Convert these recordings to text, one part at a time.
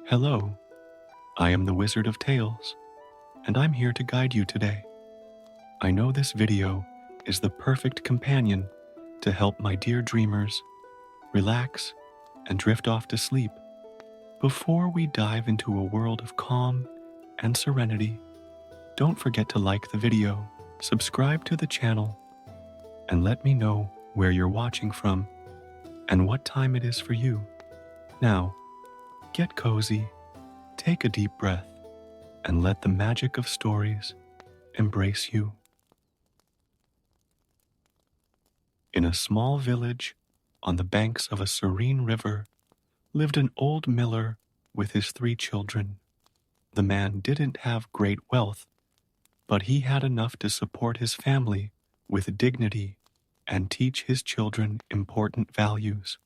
Hello, I am the Wizard of Tales, and I'm here to guide you today. I know this video is the perfect companion to help my dear dreamers relax and drift off to sleep. Before we dive into a world of calm and serenity, don't forget to like the video, subscribe to the channel, and let me know where you're watching from and what time it is for you. Now, get cozy, take a deep breath, and let the magic of stories embrace you. In a small village on the banks of a serene river lived an old miller with his 3 children. The man didn't have great wealth, but he had enough to support his family with dignity and teach his children important values.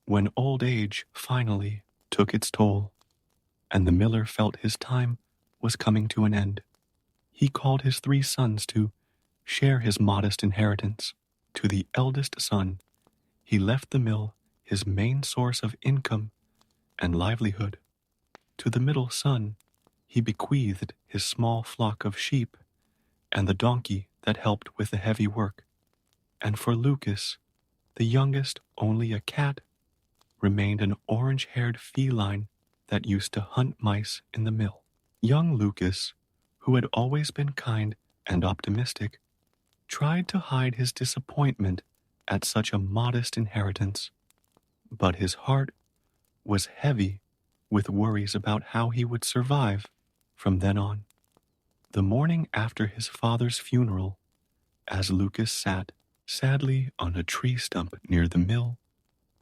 When old age finally took its toll, and the miller felt his time was coming to an end, he called his 3 sons to share his modest inheritance. To the eldest son, he left the mill, his main source of income and livelihood. To the middle son, he bequeathed his small flock of sheep and the donkey that helped with the heavy work. And for Lucas, the youngest, only a cat, remained an orange-haired feline that used to hunt mice in the mill. Young Lucas, who had always been kind and optimistic, tried to hide his disappointment at such a modest inheritance, but his heart was heavy with worries about how he would survive from then on. The morning after his father's funeral, as Lucas sat sadly on a tree stump near the mill,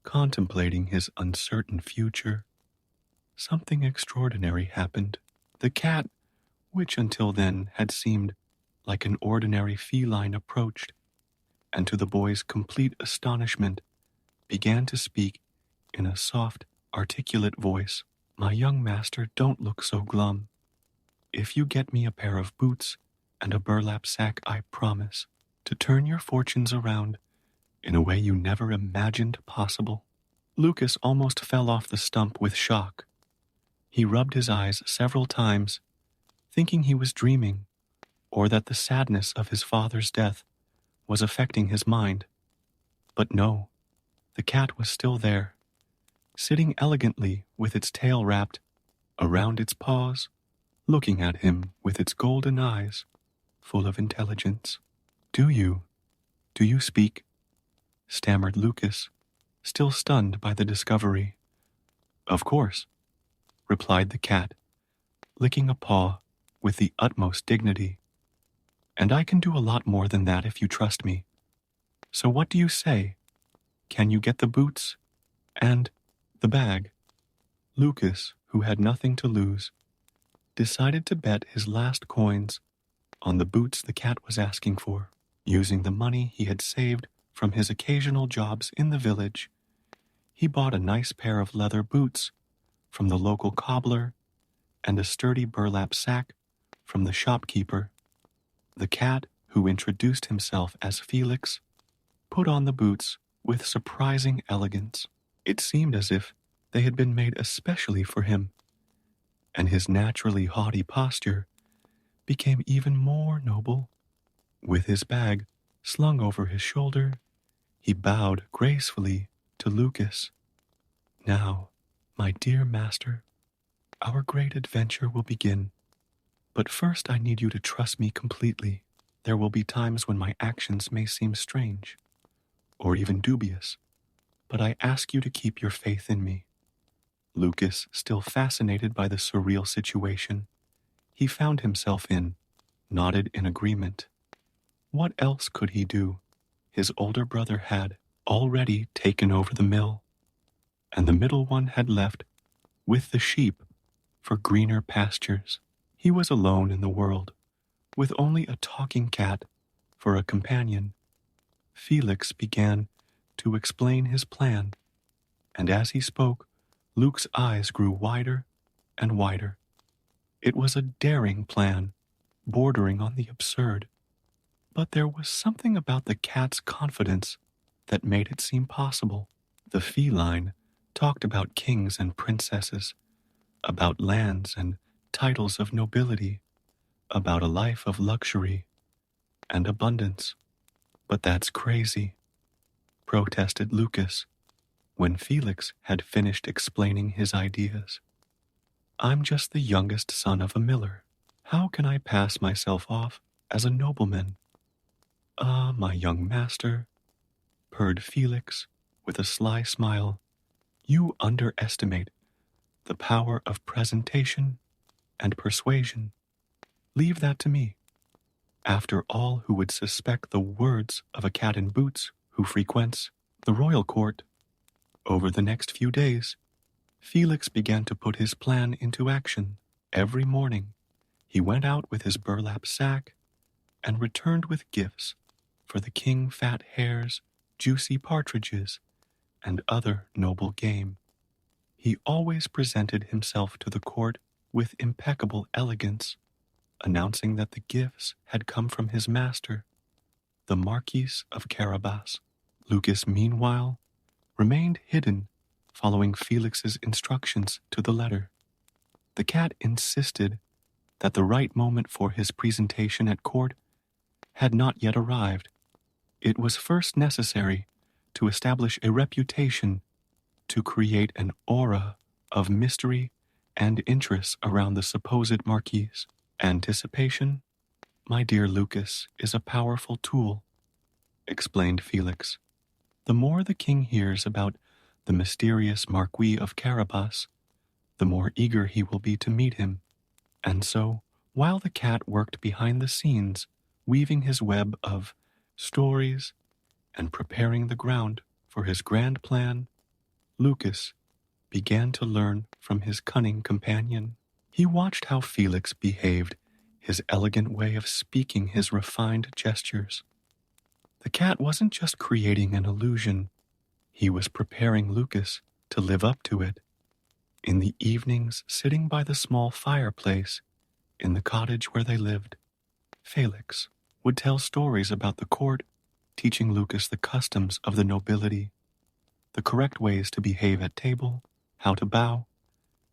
contemplating his uncertain future, something extraordinary happened. The cat, which until then had seemed like an ordinary feline, approached, and to the boy's complete astonishment, began to speak in a soft, articulate voice. "My young master, don't look so glum. If you get me a pair of boots and a burlap sack, I promise to turn your fortunes around in a way you never imagined possible." Lucas almost fell off the stump with shock. He rubbed his eyes several times, thinking he was dreaming, or that the sadness of his father's death was affecting his mind. But no, the cat was still there, sitting elegantly with its tail wrapped around its paws, looking at him with its golden eyes, full of intelligence. Do you speak?" stammered Lucas, still stunned by the discovery. "Of course," replied the cat, licking a paw with the utmost dignity. "And I can do a lot more than that if you trust me. So what do you say? Can you get the boots and the bag?" Lucas, who had nothing to lose, decided to bet his last coins on the boots the cat was asking for. Using the money he had saved from his occasional jobs in the village, he bought a nice pair of leather boots from the local cobbler and a sturdy burlap sack from the shopkeeper. The cat, who introduced himself as Felix, put on the boots with surprising elegance. It seemed as if they had been made especially for him, and his naturally haughty posture became even more noble. With his bag slung over his shoulder, he bowed gracefully to Lucas. "Now, my dear master, our great adventure will begin. But first I need you to trust me completely. There will be times when my actions may seem strange, or even dubious, but I ask you to keep your faith in me." Lucas, still fascinated by the surreal situation he found himself in, nodded in agreement. What else could he do? His older brother had already taken over the mill, and the middle one had left with the sheep for greener pastures. He was alone in the world, with only a talking cat for a companion. Felix began to explain his plan, and as he spoke, Luke's eyes grew wider and wider. It was a daring plan, bordering on the absurd, but there was something about the cat's confidence that made it seem possible. The feline talked about kings and princesses, about lands and titles of nobility, about a life of luxury and abundance. But that's crazy, protested Lucas when Felix had finished explaining his ideas. I'm just the youngest son of a miller. How can I pass myself off as a nobleman? Ah, my young master, purred Felix with a sly smile, you underestimate the power of presentation and persuasion. Leave that to me. After all, who would suspect the words of a cat in boots who frequents the royal court? Over the next few days, Felix began to put his plan into action. Every morning, he went out with his burlap sack and returned with gifts for the king fat hares, juicy partridges, and other noble game. He always presented himself to the court with impeccable elegance, announcing that the gifts had come from his master, the Marquis of Carabas. Lucas, meanwhile, remained hidden, following Felix's instructions to the letter. The cat insisted that the right moment for his presentation at court had not yet arrived. It was first necessary to establish a reputation, to create an aura of mystery and interest around the supposed Marquis. Anticipation, my dear Lucas, is a powerful tool, explained Felix. The more the king hears about the mysterious Marquis of Carabas, the more eager he will be to meet him. And so, while the cat worked behind the scenes, weaving his web of stories and preparing the ground for his grand plan, Lucas began to learn from his cunning companion. He watched how Felix behaved, his elegant way of speaking, his refined gestures. The cat wasn't just creating an illusion, he was preparing Lucas to live up to it. In the evenings, sitting by the small fireplace in the cottage where they lived, Felix would tell stories about the court, teaching Lucas the customs of the nobility, the correct ways to behave at table, how to bow,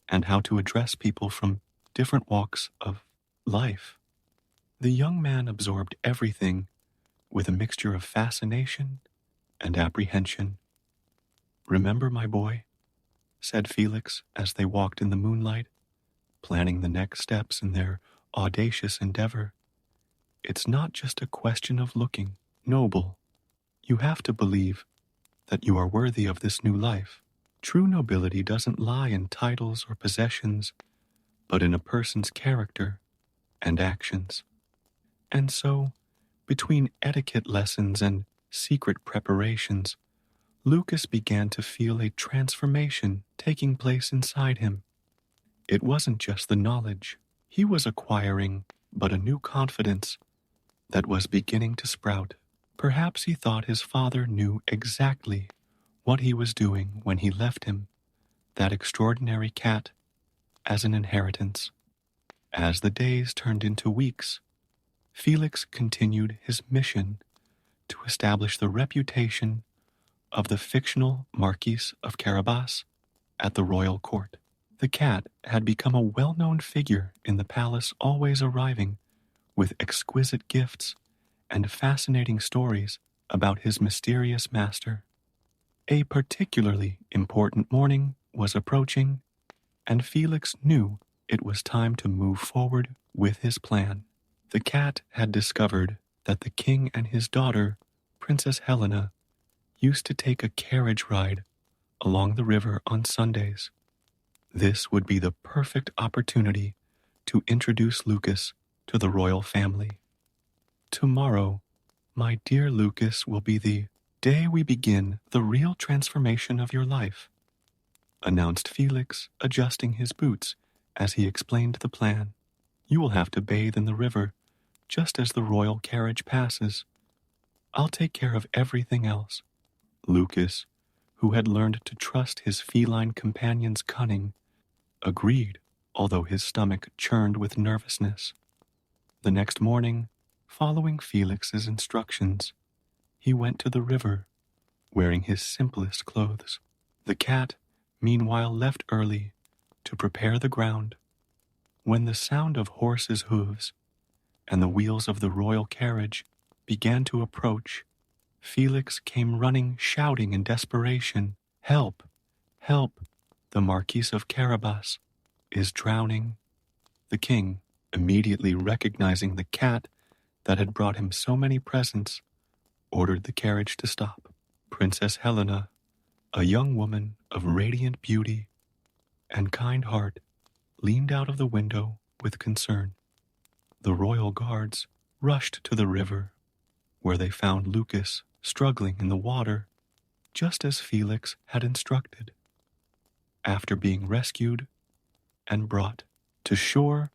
and how to address people from different walks of life. The young man absorbed everything with a mixture of fascination and apprehension. Remember, my boy, said Felix as they walked in the moonlight, planning the next steps in their audacious endeavor. It's not just a question of looking noble. You have to believe that you are worthy of this new life. True nobility doesn't lie in titles or possessions, but in a person's character and actions. And so, between etiquette lessons and secret preparations, Lucas began to feel a transformation taking place inside him. It wasn't just the knowledge he was acquiring, but a new confidence that was beginning to sprout. Perhaps he thought his father knew exactly what he was doing when he left him that extraordinary cat as an inheritance. As the days turned into weeks, Felix continued his mission to establish the reputation of the fictional Marquis of Carabas at the royal court. The cat had become a well-known figure in the palace, always arriving with exquisite gifts and fascinating stories about his mysterious master. A particularly important morning was approaching, and Felix knew it was time to move forward with his plan. The cat had discovered that the king and his daughter, Princess Helena, used to take a carriage ride along the river on Sundays. This would be the perfect opportunity to introduce Lucas to the royal family. Tomorrow, my dear Lucas, will be the day we begin the real transformation of your life, announced Felix, adjusting his boots as he explained the plan. You will have to bathe in the river just as the royal carriage passes. I'll take care of everything else. Lucas, who had learned to trust his feline companion's cunning, agreed, although his stomach churned with nervousness. The next morning, following Felix's instructions, he went to the river, wearing his simplest clothes. The cat, meanwhile, left early to prepare the ground. When the sound of horses' hooves and the wheels of the royal carriage began to approach, Felix came running, shouting in desperation, "Help! Help! The Marquis of Carabas is drowning." The king, immediately recognizing the cat that had brought him so many presents, ordered the carriage to stop. Princess Helena, a young woman of radiant beauty and kind heart, leaned out of the window with concern. The royal guards rushed to the river, where they found Lucas struggling in the water, just as Felix had instructed. After being rescued and brought to shore,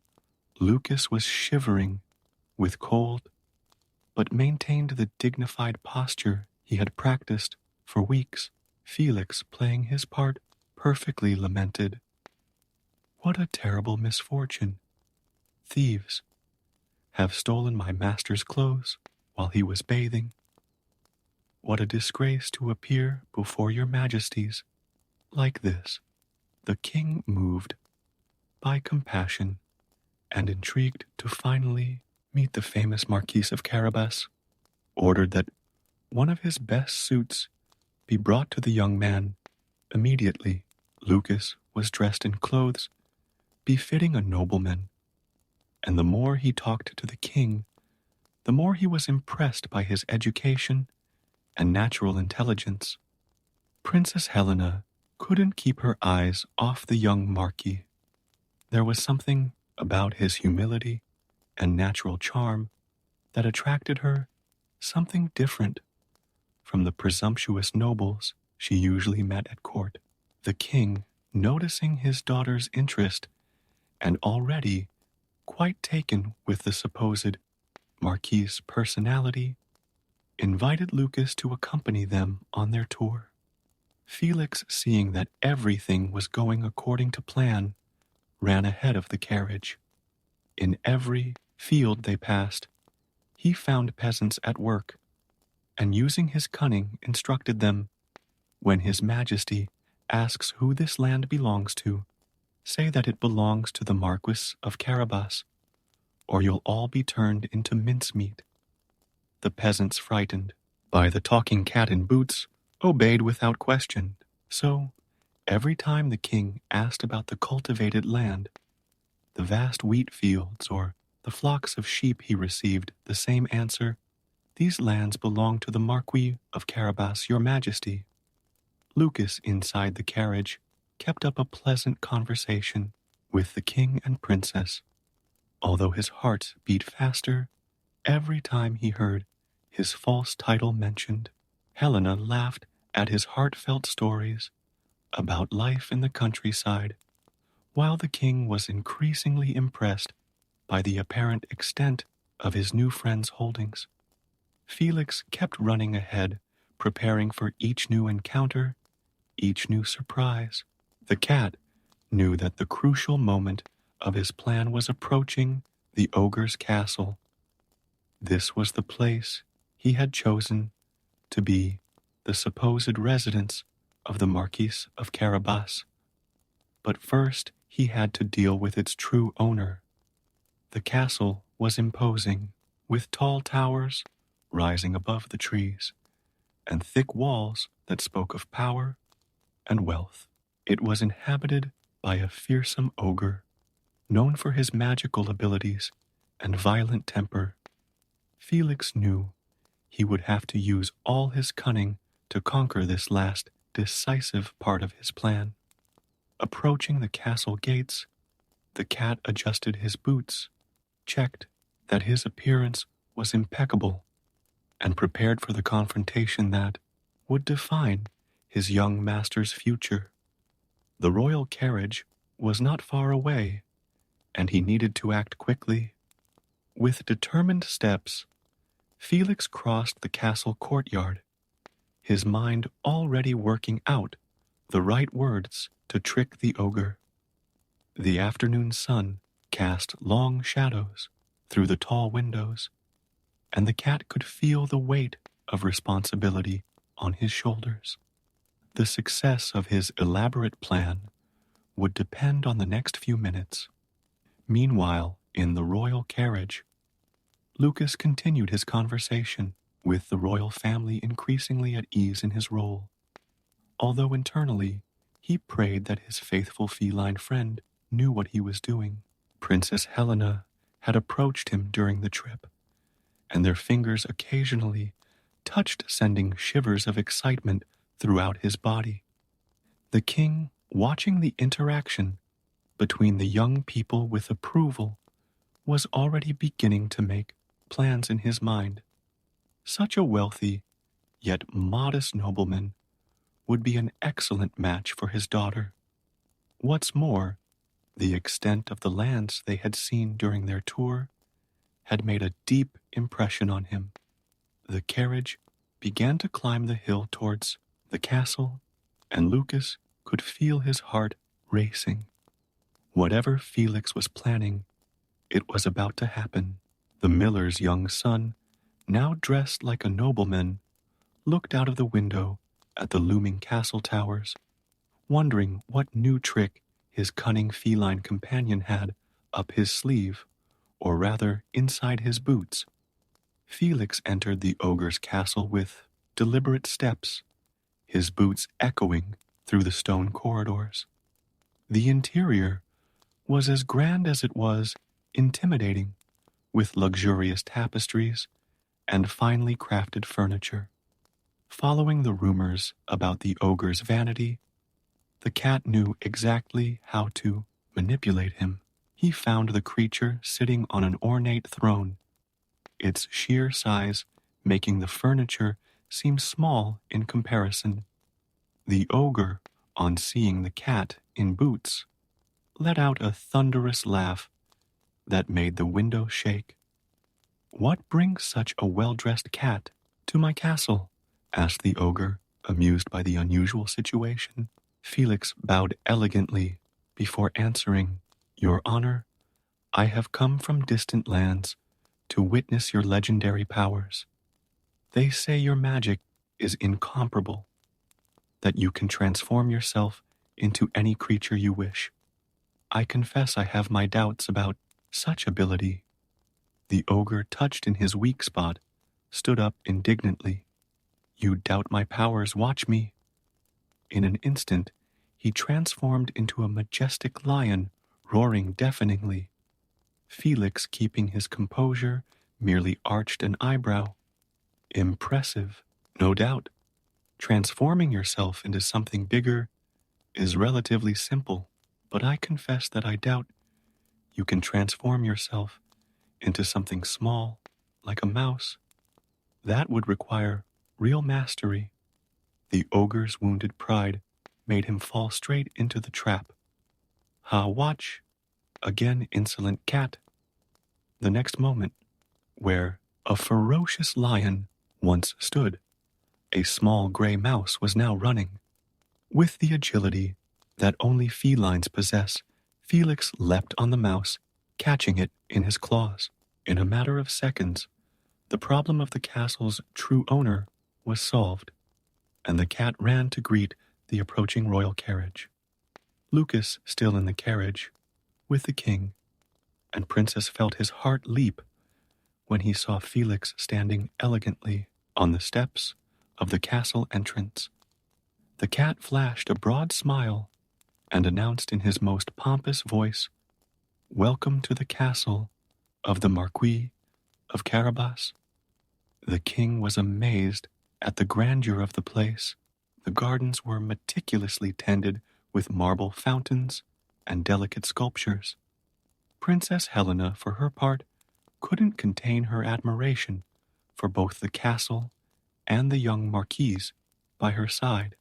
Lucas was shivering with cold, but maintained the dignified posture he had practiced for weeks. Felix, playing his part, perfectly lamented, "What a terrible misfortune! Thieves have stolen my master's clothes while he was bathing. What a disgrace to appear before your majesties like this." The king, moved by compassion and intrigued to finally meet the famous Marquis of Carabas, ordered that one of his best suits be brought to the young man. Immediately, Lucas was dressed in clothes befitting a nobleman, and the more he talked to the king, the more he was impressed by his education and natural intelligence. Princess Helena couldn't keep her eyes off the young Marquis. There was something about his humility and natural charm that attracted her, something different from the presumptuous nobles she usually met at court. The king, noticing his daughter's interest and already quite taken with the supposed Marquis's personality, invited Lucas to accompany them on their tour. Felix, seeing that everything was going according to plan, ran ahead of the carriage. In every field they passed, he found peasants at work, and using his cunning instructed them, "When His Majesty asks who this land belongs to, say that it belongs to the Marquis of Carabas, or you'll all be turned into mincemeat." The peasants, frightened by the talking cat in boots, obeyed without question. So, every time the king asked about the cultivated land, the vast wheat fields, or the flocks of sheep, he received the same answer: "These lands belong to the Marquis of Carabas, your majesty." Lucas, inside the carriage, kept up a pleasant conversation with the king and princess, although his heart beat faster every time he heard his false title mentioned. Helena laughed at his heartfelt stories about life in the countryside, while the king was increasingly impressed by the apparent extent of his new friend's holdings. Felix kept running ahead, preparing for each new encounter, each new surprise. The cat knew that the crucial moment of his plan was approaching: the ogre's castle. This was the place he had chosen to be the supposed residence of the Marquis of Carabas. But first he had to deal with its true owner. The castle was imposing, with tall towers rising above the trees, and thick walls that spoke of power and wealth. It was inhabited by a fearsome ogre, known for his magical abilities and violent temper. Felix knew he would have to use all his cunning to conquer this last, decisive part of his plan. Approaching the castle gates, the cat adjusted his boots, checked that his appearance was impeccable, and prepared for the confrontation that would define his young master's future. The royal carriage was not far away, and he needed to act quickly. With determined steps, Felix crossed the castle courtyard, his mind already working out the right words to trick the ogre. The afternoon sun cast long shadows through the tall windows, and the cat could feel the weight of responsibility on his shoulders. The success of his elaborate plan would depend on the next few minutes. Meanwhile, in the royal carriage, Lucas continued his conversation with the royal family, increasingly at ease in his role, although internally he prayed that his faithful feline friend knew what he was doing. Princess Helena had approached him during the trip, and their fingers occasionally touched, sending shivers of excitement throughout his body. The king, watching the interaction between the young people with approval, was already beginning to make plans in his mind. Such a wealthy, yet modest nobleman would be an excellent match for his daughter. What's more, the extent of the lands they had seen during their tour had made a deep impression on him. The carriage began to climb the hill towards the castle, and Lucas could feel his heart racing. Whatever Felix was planning, it was about to happen. The miller's young son, now dressed like a nobleman, looked out of the window at the looming castle towers, wondering what new trick his cunning feline companion had up his sleeve, or rather inside his boots. Felix entered the ogre's castle with deliberate steps, his boots echoing through the stone corridors. The interior was as grand as it was intimidating, with luxurious tapestries and finely crafted furniture. Following the rumors about the ogre's vanity, the cat knew exactly how to manipulate him. He found the creature sitting on an ornate throne, its sheer size making the furniture seem small in comparison. The ogre, on seeing the cat in boots, let out a thunderous laugh that made the window shake. "What brings such a well-dressed cat to my castle?" asked the ogre, amused by the unusual situation. Felix bowed elegantly before answering, "Your Honor, I have come from distant lands to witness your legendary powers. They say your magic is incomparable, that you can transform yourself into any creature you wish. I confess I have my doubts about such ability." The ogre, touched in his weak spot, stood up indignantly. "You doubt my powers, watch me." In an instant, he transformed into a majestic lion, roaring deafeningly. Felix, keeping his composure, merely arched an eyebrow. "Impressive, no doubt. Transforming yourself into something bigger is relatively simple, but I confess that I doubt you can transform yourself into something small, like a mouse. That would require real mastery." The ogre's wounded pride made him fall straight into the trap. "Ha, watch! Again, insolent cat." The next moment, where a ferocious lion once stood, a small gray mouse was now running. With the agility that only felines possess, Felix leapt on the mouse, catching it in his claws. In a matter of seconds, the problem of the castle's true owner was solved, and the cat ran to greet the approaching royal carriage. Lucas, still in the carriage, with the king, and Princess felt his heart leap when he saw Felix standing elegantly on the steps of the castle entrance. The cat flashed a broad smile and announced in his most pompous voice, "Welcome to the castle of the Marquis of Carabas." The king was amazed at the grandeur of the place. The gardens were meticulously tended with marble fountains and delicate sculptures. Princess Helena, for her part, couldn't contain her admiration for both the castle and the young marquise by her side.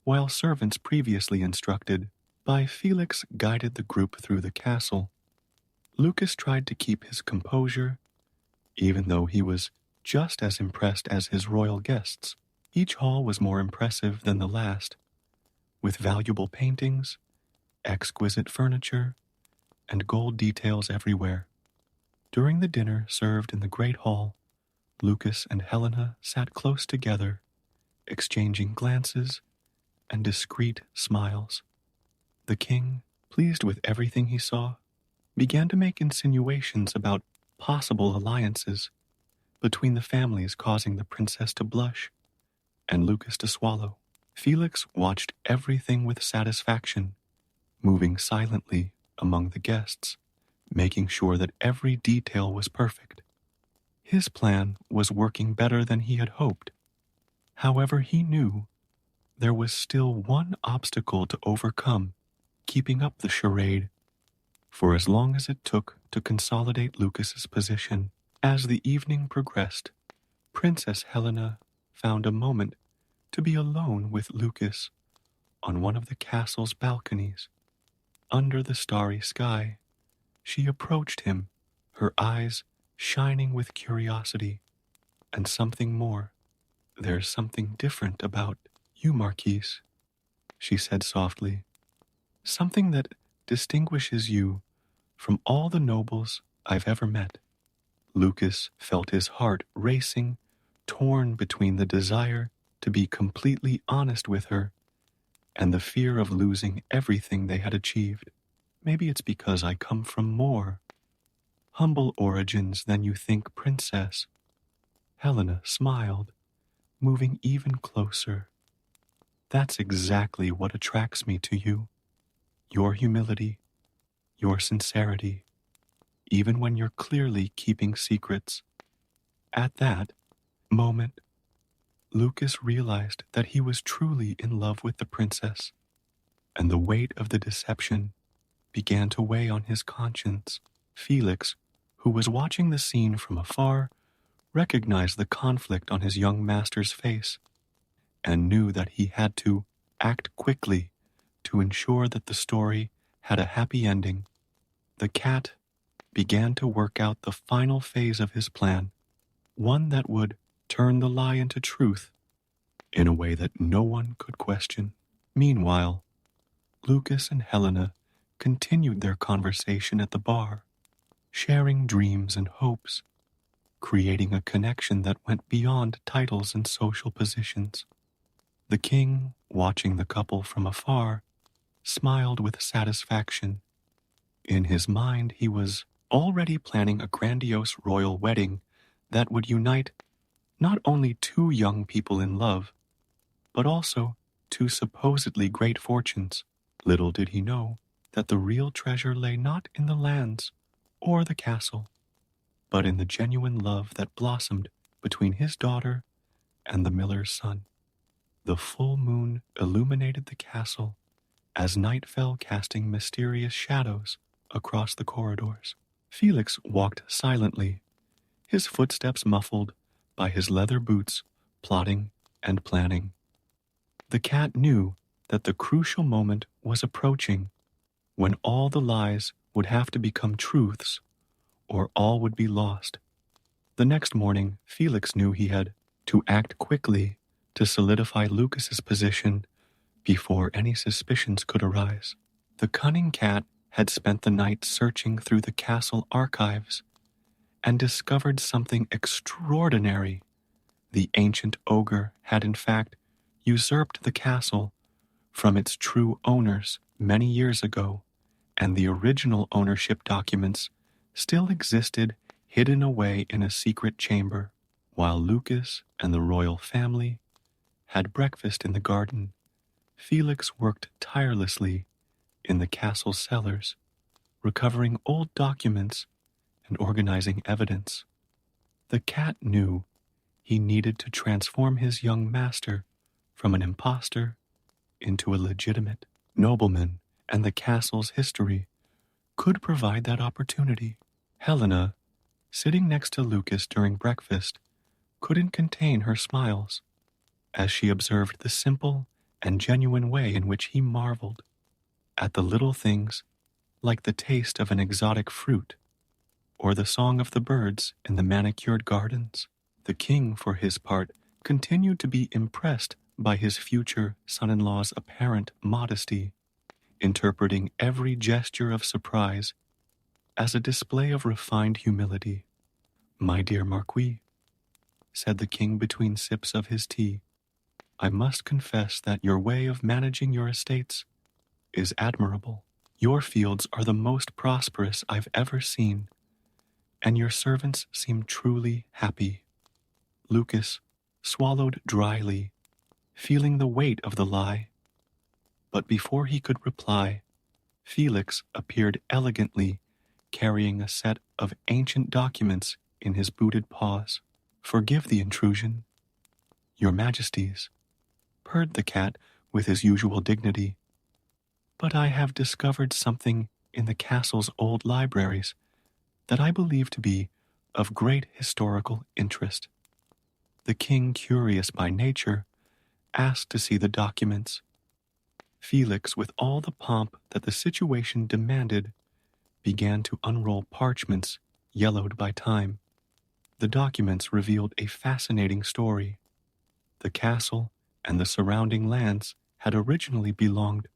While servants previously instructed by Felix guided the group through the castle, Lucas tried to keep his composure, even though he was just as impressed as his royal guests. Each hall was more impressive than the last, with valuable paintings, exquisite furniture, and gold details everywhere. During the dinner served in the great hall, Lucas and Helena sat close together, exchanging glances and discreet smiles. The king, pleased with everything he saw, began to make insinuations about possible alliances between the families, causing the princess to blush and Lucas to swallow. Felix watched everything with satisfaction, moving silently among the guests, making sure that every detail was perfect. His plan was working better than he had hoped. However, he knew there was still one obstacle to overcome, keeping up the charade for as long as it took to consolidate Lucas's position. As the evening progressed, Princess Helena found a moment to be alone with Lucas on one of the castle's balconies. Under the starry sky, she approached him, her eyes shining with curiosity and something more. "There's something different about you, Marquise," she said softly. "Something that distinguishes you from all the nobles I've ever met." Lucas felt his heart racing, torn between the desire to be completely honest with her and the fear of losing everything they had achieved. "Maybe it's because I come from more humble origins than you think, Princess." Helena smiled, moving even closer. "That's exactly what attracts me to you. Your humility, your sincerity, even when you're clearly keeping secrets." At that moment, Lucas realized that he was truly in love with the princess, and the weight of the deception began to weigh on his conscience. Felix, who was watching the scene from afar, recognized the conflict on his young master's face and knew that he had to act quickly to ensure that the story had a happy ending. The cat began to work out the final phase of his plan, one that would turn the lie into truth in a way that no one could question. Meanwhile, Lucas and Helena continued their conversation at the bar, sharing dreams and hopes, creating a connection that went beyond titles and social positions. The king, watching the couple from afar, smiled with satisfaction. In his mind, he was already planning a grandiose royal wedding that would unite not only two young people in love, but also two supposedly great fortunes. Little did he know that the real treasure lay not in the lands or the castle, but in the genuine love that blossomed between his daughter and the miller's son. The full moon illuminated the castle as night fell, casting mysterious shadows across the corridors. Felix walked silently, his footsteps muffled by his leather boots, plotting and planning. The cat knew that the crucial moment was approaching, when all the lies would have to become truths, or all would be lost. The next morning, Felix knew he had to act quickly to solidify Lucas's position before any suspicions could arise. The cunning cat had spent the night searching through the castle archives and discovered something extraordinary. The ancient ogre had in fact usurped the castle from its true owners many years ago, and the original ownership documents still existed hidden away in a secret chamber. While Lucas and the royal family had breakfast in the garden, Felix worked tirelessly in the castle cellars, recovering old documents and organizing evidence. The cat knew he needed to transform his young master from an impostor into a legitimate nobleman, and the castle's history could provide that opportunity. Helena, sitting next to Lucas during breakfast, couldn't contain her smiles as she observed the simple and genuine way in which he marveled at the little things, like the taste of an exotic fruit or the song of the birds in the manicured gardens. The king, for his part, continued to be impressed by his future son-in-law's apparent modesty, interpreting every gesture of surprise as a display of refined humility. "My dear Marquis," said the king between sips of his tea, "I must confess that your way of managing your estates is admirable. Your fields are the most prosperous I've ever seen, and your servants seem truly happy." Lucas swallowed dryly, feeling the weight of the lie. But before he could reply, Felix appeared elegantly, carrying a set of ancient documents in his booted paws. "Forgive the intrusion, your majesties," purred the cat with his usual dignity, "but I have discovered something in the castle's old libraries that I believe to be of great historical interest." The king, curious by nature, asked to see the documents. Felix, with all the pomp that the situation demanded, began to unroll parchments yellowed by time. The documents revealed a fascinating story. The castle and the surrounding lands had originally belonged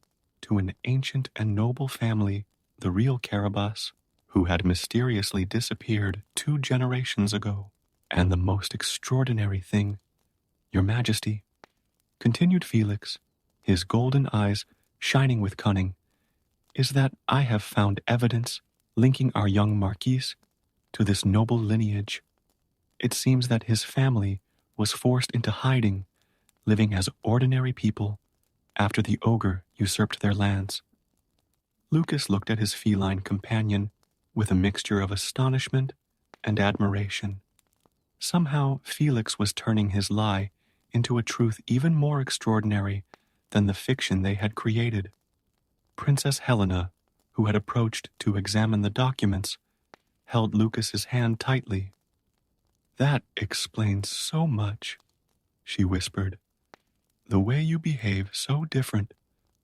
to an ancient and noble family, the real Carabas, who had mysteriously disappeared 2 generations ago. "And the most extraordinary thing, your majesty," continued Felix, his golden eyes shining with cunning, "is that I have found evidence linking our young Marquis to this noble lineage. It seems that his family was forced into hiding, living as ordinary people after the ogre usurped their lands." Lucas looked at his feline companion with a mixture of astonishment and admiration. Somehow Felix was turning his lie into a truth even more extraordinary than the fiction they had created. Princess Helena, who had approached to examine the documents, held Lucas's hand tightly. "That explains so much," she whispered. "The way you behave so different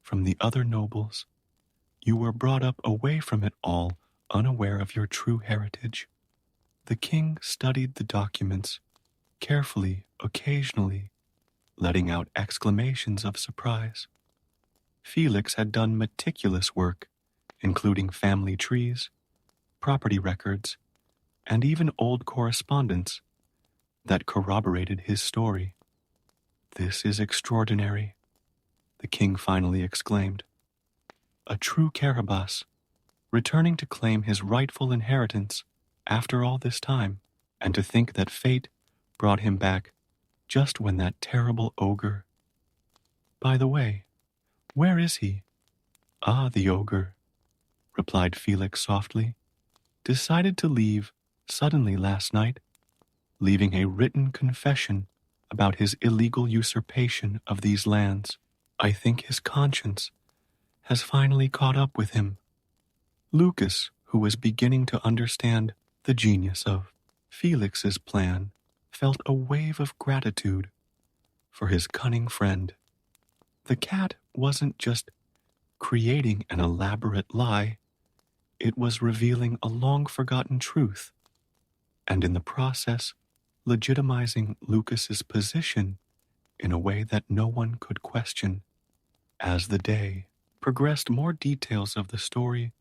from the other nobles. You were brought up away from it all, unaware of your true heritage." The king studied the documents carefully, occasionally letting out exclamations of surprise. Felix had done meticulous work, including family trees, property records, and even old correspondence that corroborated his story. "This is extraordinary," the king finally exclaimed. "A true Carabas, returning to claim his rightful inheritance after all this time, and to think that fate brought him back just when that terrible ogre— By the way, where is he?" "Ah, the ogre," replied Felix softly, "decided to leave suddenly last night, leaving a written confession about his illegal usurpation of these lands. I think his conscience has finally caught up with him." Lucas, who was beginning to understand the genius of Felix's plan, felt a wave of gratitude for his cunning friend. The cat wasn't just creating an elaborate lie, it was revealing a long-forgotten truth, and in the process legitimizing Lucas's position in a way that no one could question. As the day progressed, more details of the story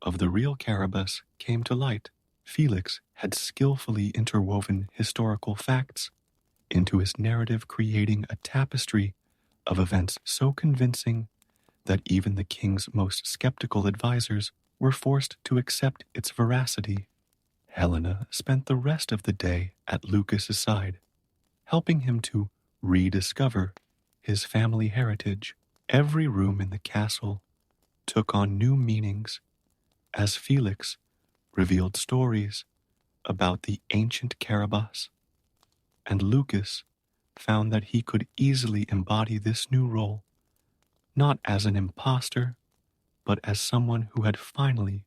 of the real Carabas came to light. Felix had skillfully interwoven historical facts into his narrative, creating a tapestry of events so convincing that even the king's most skeptical advisors were forced to accept its veracity. Helena spent the rest of the day at Lucas's side, helping him to rediscover his family heritage. Every room in the castle took on new meanings as Felix revealed stories about the ancient Carabas, and Lucas found that he could easily embody this new role, not as an imposter, but as someone who had finally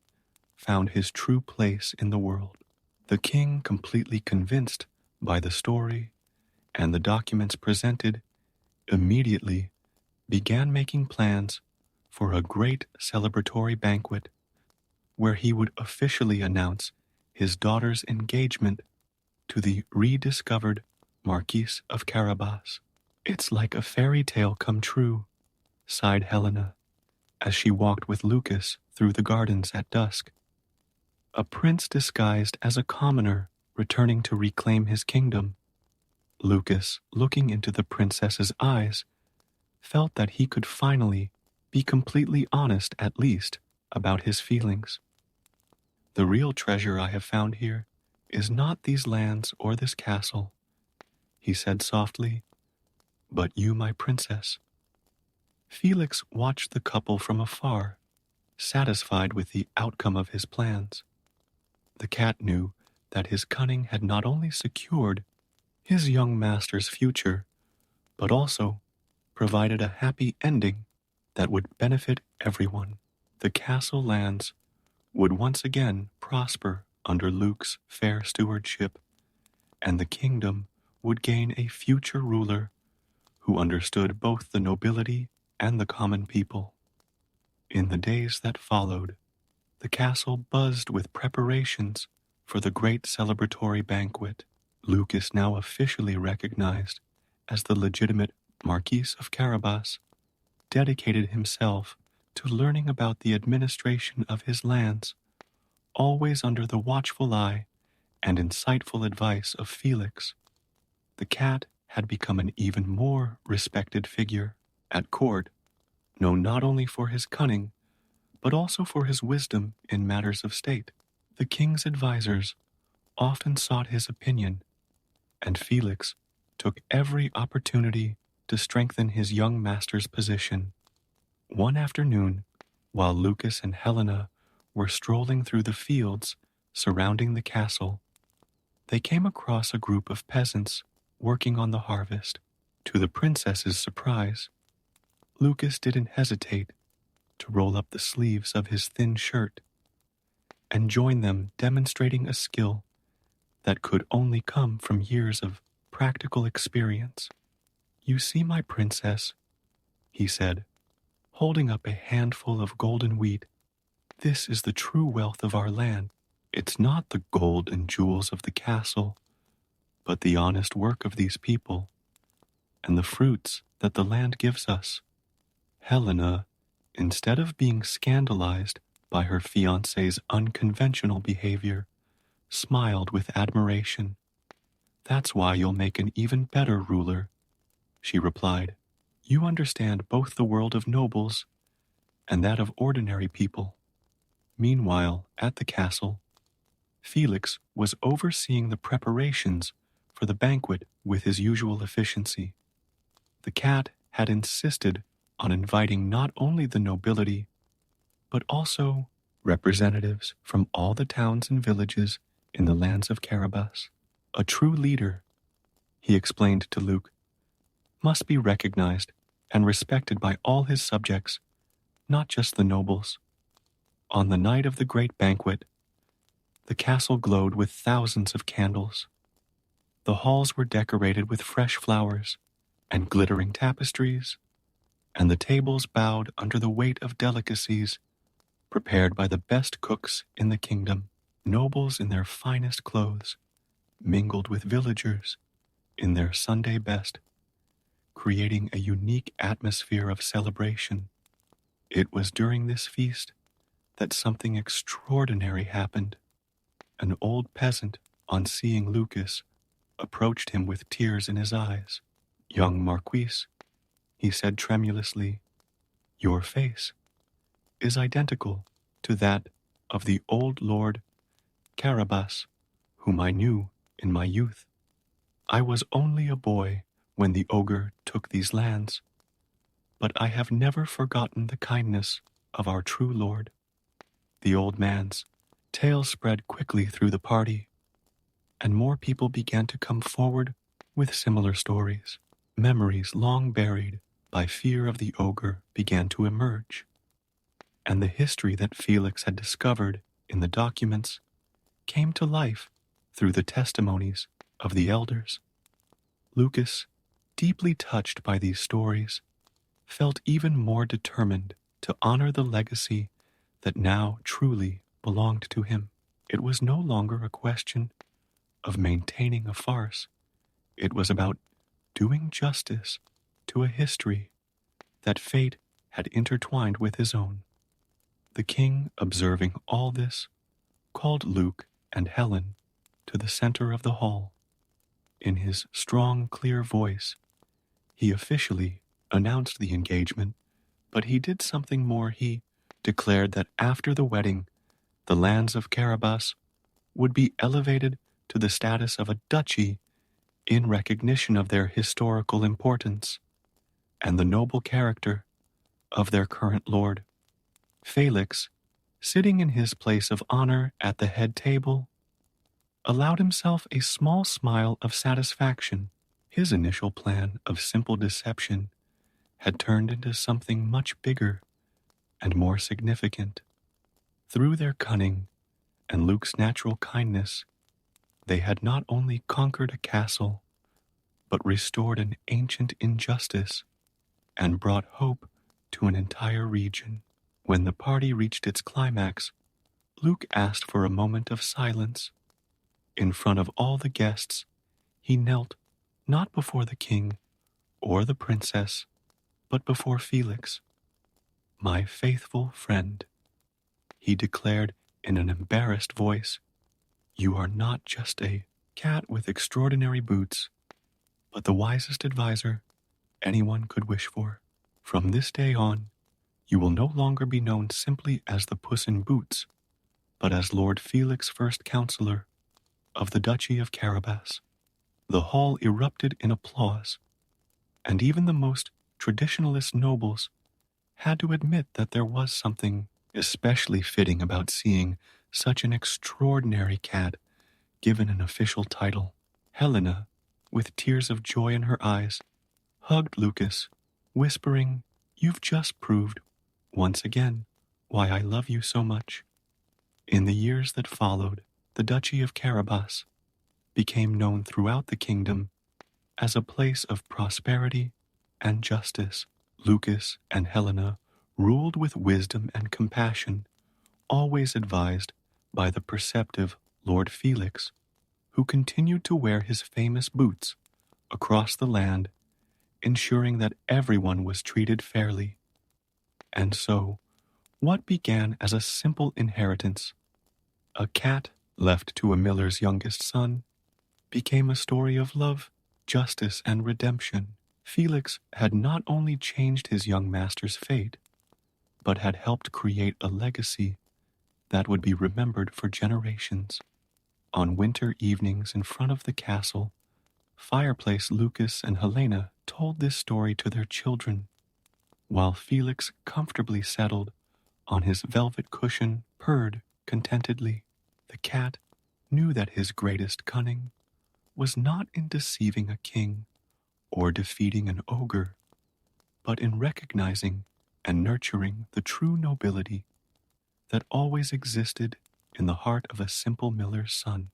found his true place in the world. The king, completely convinced by the story and the documents presented, immediately began making plans for a great celebratory banquet where he would officially announce his daughter's engagement to the rediscovered Marquis of Carabas. "It's like a fairy tale come true," sighed Helena as she walked with Lucas through the gardens at dusk. "A prince disguised as a commoner returning to reclaim his kingdom." Lucas, looking into the princess's eyes, felt that he could finally be completely honest at least about his feelings. The real treasure I have found here is not these lands or this castle, he said softly, but you, my princess. Felix watched the couple from afar, satisfied with the outcome of his plans. The cat knew that his cunning had not only secured his young master's future, but also provided a happy ending that would benefit everyone. The castle lands would once again prosper under Luke's fair stewardship, and the kingdom would gain a future ruler who understood both the nobility and the common people. In the days that followed, the castle buzzed with preparations for the great celebratory banquet. Luke is now officially recognized as the legitimate Marquis of Carabas, dedicated himself to learning about the administration of his lands, always under the watchful eye and insightful advice of Felix. The cat had become an even more respected figure at court, known not only for his cunning, but also for his wisdom in matters of state. The king's advisers often sought his opinion, and Felix took every opportunity to strengthen his young master's position. One afternoon, while Lucas and Helena were strolling through the fields surrounding the castle, they came across a group of peasants working on the harvest. To the princess's surprise, Lucas didn't hesitate to roll up the sleeves of his thin shirt and join them, demonstrating a skill that could only come from years of practical experience. You see, my princess, he said, holding up a handful of golden wheat. This is the true wealth of our land. It's not the gold and jewels of the castle, but the honest work of these people and the fruits that the land gives us. Helena, instead of being scandalized by her fiancé's unconventional behavior, smiled with admiration. That's why you'll make an even better ruler, she replied. You understand both the world of nobles and that of ordinary people. Meanwhile, at the castle, Felix was overseeing the preparations for the banquet with his usual efficiency. The cat had insisted on inviting not only the nobility, but also representatives from all the towns and villages in the lands of Carabas. A true leader, he explained to Luke, must be recognized and respected by all his subjects, not just the nobles. On the night of the great banquet, the castle glowed with thousands of candles. The halls were decorated with fresh flowers and glittering tapestries, and the tables bowed under the weight of delicacies prepared by the best cooks in the kingdom. Nobles in their finest clothes mingled with villagers in their Sunday best, creating a unique atmosphere of celebration. It was during this feast that something extraordinary happened. An old peasant, on seeing Lucas, approached him with tears in his eyes. Young Marquis, he said tremulously, your face is identical to that of the old Lord Carabas, whom I knew in my youth. I was only a boy when the ogre took these lands, but I have never forgotten the kindness of our true Lord. The old man's tale spread quickly through the party, and more people began to come forward with similar stories. Memories long buried by fear of the ogre began to emerge, and the history that Felix had discovered in the documents came to life through the testimonies of the elders. Lucas, deeply touched by these stories, felt even more determined to honor the legacy that now truly belonged to him. It was no longer a question of maintaining a farce. It was about doing justice to a history that fate had intertwined with his own. The king, observing all this, called Luke and Helen to the center of the hall. In his strong, clear voice, he officially announced the engagement But he did something more. He declared that after the wedding, the lands of Carabas would be elevated to the status of a duchy in recognition of their historical importance and the noble character of their current lord. Felix, sitting in his place of honor at the head table, allowed himself a small smile of satisfaction. His initial plan of simple deception had turned into something much bigger and more significant. Through their cunning and Luke's natural kindness, they had not only conquered a castle, but restored an ancient injustice and brought hope to an entire region. When the party reached its climax, Luke asked for a moment of silence. In front of all the guests, he knelt not before the king or the princess, but before Felix. "My faithful friend," he declared in an embarrassed voice, "you are not just a cat with extraordinary boots, but the wisest advisor anyone could wish for. From this day on, you will no longer be known simply as the Puss in Boots, but as Lord Felix, first counselor of the Duchy of Carabas." The hall erupted in applause, and even the most traditionalist nobles had to admit that there was something especially fitting about seeing such an extraordinary cat given an official title. Helena, with tears of joy in her eyes, hugged Lucas, whispering, "You've just proved, once again, why I love you so much." In the years that followed, the Duchy of Carabas became known throughout the kingdom as a place of prosperity and justice. Lucas and Helena ruled with wisdom and compassion, always advised by the perceptive Lord Felix, who continued to wear his famous boots across the land, ensuring that everyone was treated fairly. And so, what began as a simple inheritance, a cat left to a miller's youngest son, became a story of love, justice, and redemption. Felix had not only changed his young master's fate, but had helped create a legacy that would be remembered for generations. On winter evenings in front of the castle fireplace, Lucas and Helena told this story to their children, while Felix, comfortably settled on his velvet cushion, purred contentedly. The cat knew that his greatest cunning was not in deceiving a king or defeating an ogre, but in recognizing and nurturing the true nobility that always existed in the heart of a simple miller's son.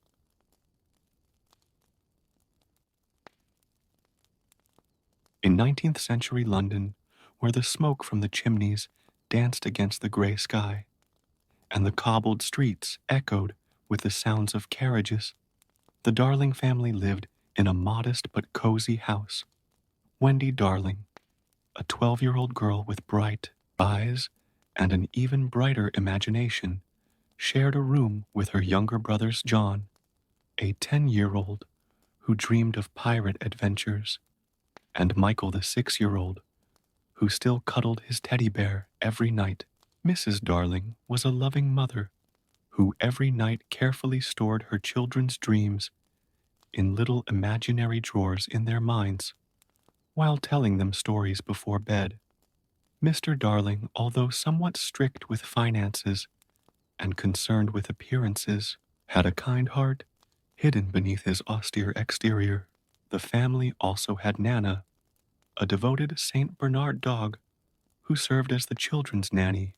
In 19th century London, where the smoke from the chimneys danced against the gray sky, and the cobbled streets echoed with the sounds of carriages, the Darling family lived in a modest but cozy house. Wendy Darling, a 12-year-old girl with bright eyes and an even brighter imagination, shared a room with her younger brothers John, a 10-year-old who dreamed of pirate adventures, and Michael, the 6-year-old, who still cuddled his teddy bear every night. Mrs. Darling was a loving mother who every night carefully stored her children's dreams in little imaginary drawers in their minds, while telling them stories before bed. Mr. Darling, although somewhat strict with finances and concerned with appearances, had a kind heart hidden beneath his austere exterior. The family also had Nana, a devoted St. Bernard dog who served as the children's nanny,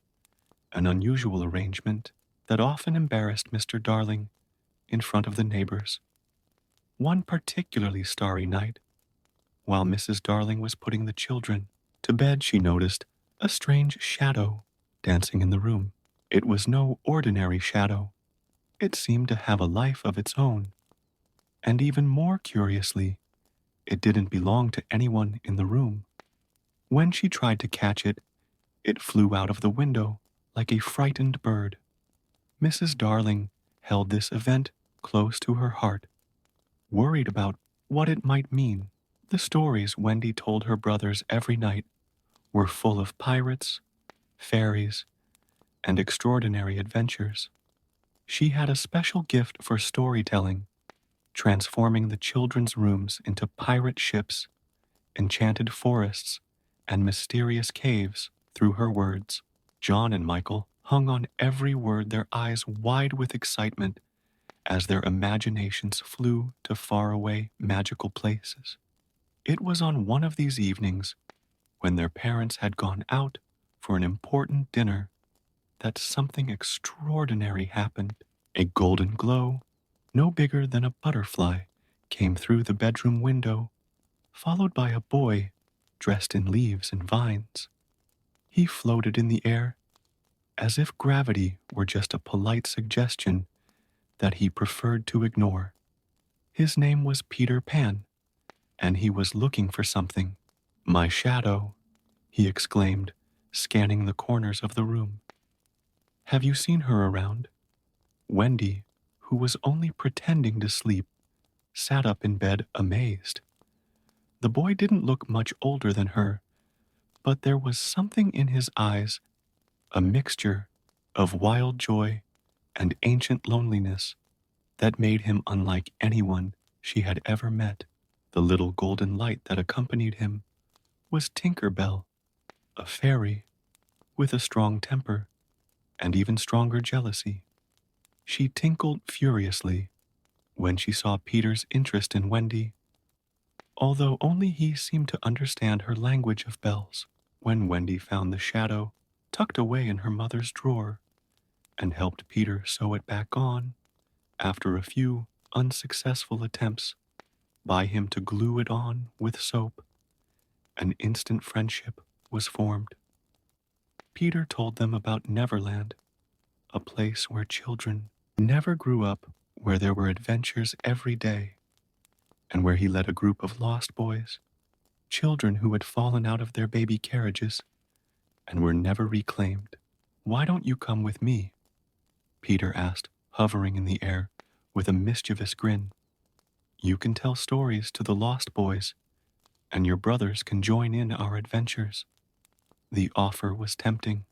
an unusual arrangement that often embarrassed Mr. Darling in front of the neighbors. One particularly starry night, while Mrs. Darling was putting the children to bed, she noticed a strange shadow dancing in the room. It was no ordinary shadow. It seemed to have a life of its own, and even more curiously, it didn't belong to anyone in the room. When she tried to catch it, it flew out of the window like a frightened bird. Mrs. Darling held this event close to her heart, worried about what it might mean. The stories Wendy told her brothers every night were full of pirates, fairies, and extraordinary adventures. She had a special gift for storytelling, transforming the children's rooms into pirate ships, enchanted forests, and mysterious caves through her words. John and Michael hung on every word, their eyes wide with excitement as their imaginations flew to faraway magical places. It was on one of these evenings, when their parents had gone out for an important dinner, that something extraordinary happened. A golden glow, no bigger than a butterfly, came through the bedroom window, followed by a boy dressed in leaves and vines. He floated in the air as if gravity were just a polite suggestion that he preferred to ignore. His name was Peter Pan, and he was looking for something. "My shadow," he exclaimed, scanning the corners of the room. "Have you seen her around?" Wendy, who was only pretending to sleep, sat up in bed amazed. The boy didn't look much older than her, but there was something in his eyes, a mixture of wild joy and ancient loneliness, that made him unlike anyone she had ever met. The little golden light that accompanied him was Tinker Bell, a fairy with a strong temper and even stronger jealousy. She tinkled furiously when she saw Peter's interest in Wendy, although only he seemed to understand her language of bells. When Wendy found the shadow tucked away in her mother's drawer and helped Peter sew it back on, after a few unsuccessful attempts by him to glue it on with soap, an instant friendship was formed. Peter told them about Neverland, a place where children never grew up, where there were adventures every day, and where he led a group of lost boys, children who had fallen out of their baby carriages and were never reclaimed. "Why don't you come with me?" Peter asked, hovering in the air with a mischievous grin. "You can tell stories to the lost boys, and your brothers can join in our adventures." The offer was tempting.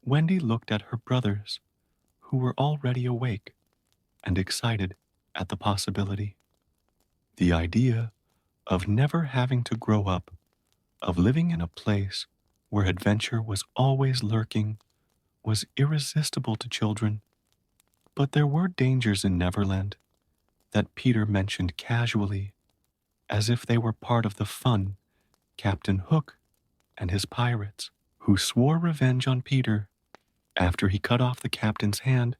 Wendy looked at her brothers, who were already awake and excited at the possibility. The idea of never having to grow up, of living in a place where adventure was always lurking, was irresistible to children. But there were dangers in Neverland that Peter mentioned casually, as if they were part of the fun. Captain Hook and his pirates, who swore revenge on Peter after he cut off the captain's hand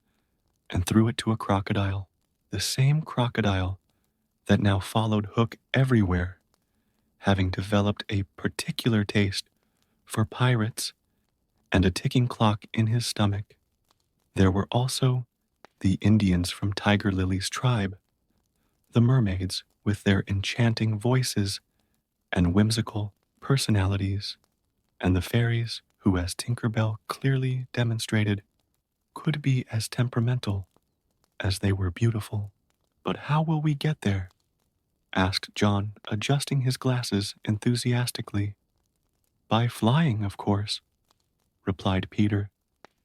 and threw it to a crocodile, the same crocodile that now followed Hook everywhere, having developed a particular taste for pirates and a ticking clock in his stomach. There were also the Indians from Tiger Lily's tribe, the mermaids with their enchanting voices and whimsical personalities, and the fairies who, as Tinker Bell clearly demonstrated, could be as temperamental as they were beautiful. "But how will we get there?" asked John, adjusting his glasses enthusiastically. "By flying, of course," replied Peter,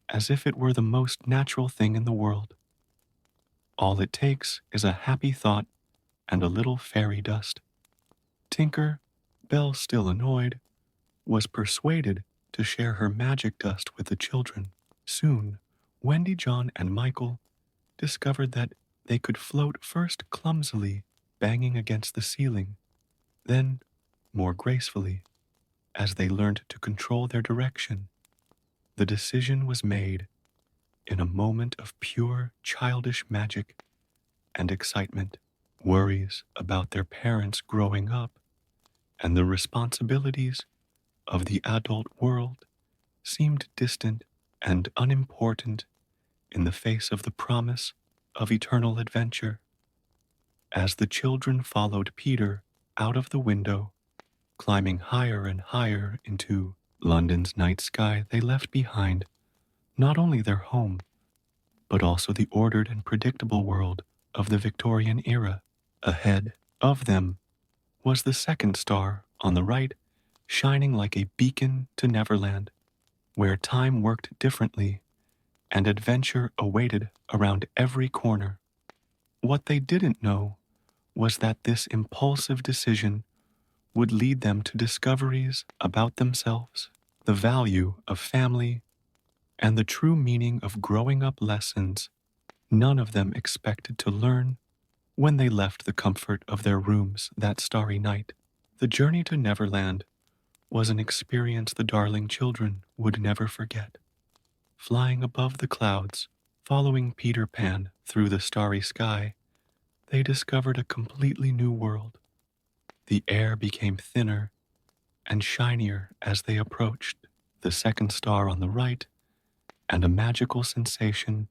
as if it were the most natural thing in the world. "All it takes is a happy thought and a little fairy dust." Tinker Bell, still annoyed, was persuaded to share her magic dust with the children. Soon, Wendy, John, and Michael discovered that they could float first clumsily, banging against the ceiling, then more gracefully, as they learned to control their direction. The decision was made in a moment of pure childish magic and excitement. Worries about their parents growing up and the responsibilities of the adult world seemed distant and unimportant in the face of the promise of eternal adventure. As the children followed Peter out of the window, climbing higher and higher into London's night sky, they left behind not only their home, but also the ordered and predictable world of the Victorian era. Ahead of them was the second star on the right, shining like a beacon to Neverland, where time worked differently and adventure awaited around every corner. What they didn't know was that this impulsive decision would lead them to discoveries about themselves, the value of family, and the true meaning of growing up lessons none of them expected to learn when they left the comfort of their rooms that starry night. The journey to Neverland was an experience the darling children would never forget. Flying above the clouds, following Peter Pan through the starry sky, they discovered a completely new world. The air became thinner and shinier as they approached the second star on the right, and a magical sensation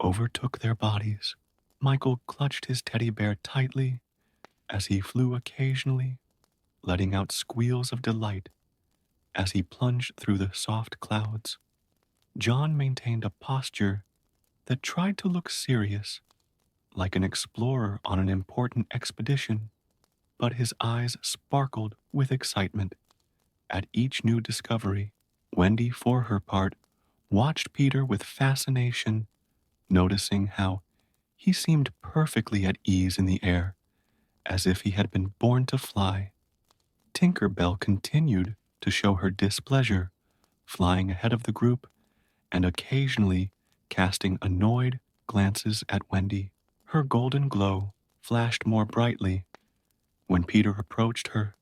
overtook their bodies. Michael clutched his teddy bear tightly as he flew occasionally, letting out squeals of delight as he plunged through the soft clouds. John maintained a posture that tried to look serious, like an explorer on an important expedition, but his eyes sparkled with excitement at each new discovery. Wendy, for her part, watched Peter with fascination, noticing how he seemed perfectly at ease in the air, as if he had been born to fly. Tinker Bell continued to show her displeasure, flying ahead of the group and occasionally casting annoyed glances at Wendy. Her golden glow flashed more brightly when Peter approached her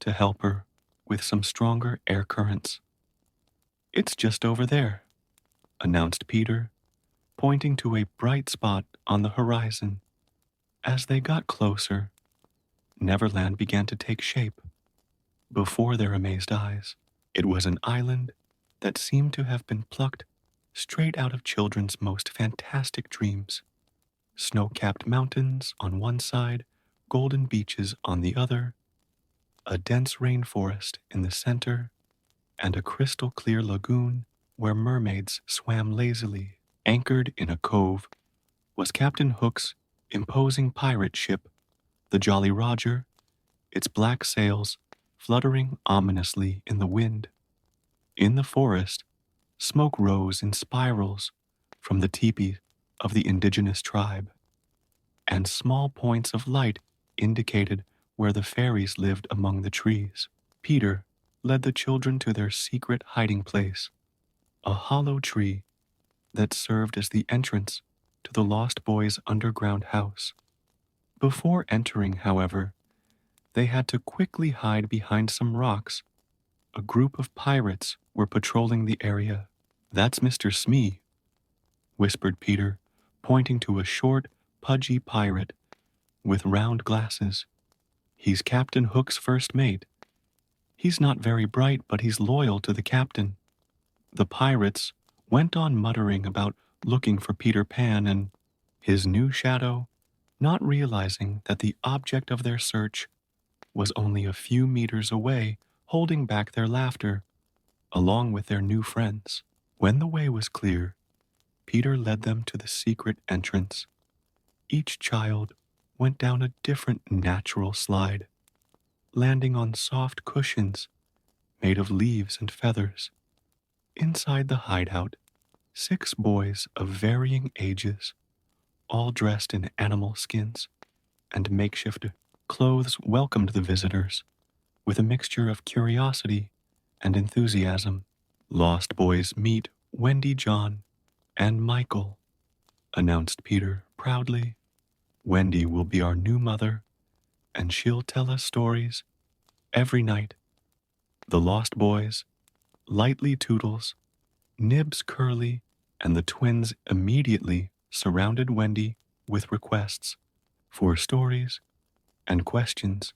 to help her with some stronger air currents. "It's just over there," announced Peter, pointing to a bright spot on the horizon. As they got closer, Neverland began to take shape before their amazed eyes. It was an island that seemed to have been plucked straight out of children's most fantastic dreams. Snow-capped mountains on one side, golden beaches on the other, a dense rainforest in the center, and a crystal-clear lagoon where mermaids swam lazily. Anchored in a cove was Captain Hook's imposing pirate ship, the Jolly Roger, its black sails fluttering ominously in the wind. In the forest, smoke rose in spirals from the teepee of the indigenous tribe, and small points of light indicated where the fairies lived among the trees. Peter led the children to their secret hiding place, a hollow tree that served as the entrance to the Lost Boys' underground house. Before entering, however, they had to quickly hide behind some rocks. A group of pirates were patrolling the area. "That's Mr. Smee," whispered Peter, pointing to a short, pudgy pirate with round glasses. "He's Captain Hook's first mate. He's not very bright, but he's loyal to the captain." The pirates went on muttering about looking for Peter Pan and his new shadow, not realizing that the object of their search was only a few meters away, holding back their laughter, along with their new friends. When the way was clear, Peter led them to the secret entrance. Each child went down a different natural slide, landing on soft cushions made of leaves and feathers. Inside the hideout, 6 boys of varying ages, all dressed in animal skins and makeshift clothes, welcomed the visitors with a mixture of curiosity and enthusiasm. "Lost Boys meet Wendy, John, and Michael," announced Peter proudly. "Wendy will be our new mother, and she'll tell us stories every night." The Lost Boys, Lightly Toodles, Nibs Curly, and the twins immediately surrounded Wendy with requests for stories and questions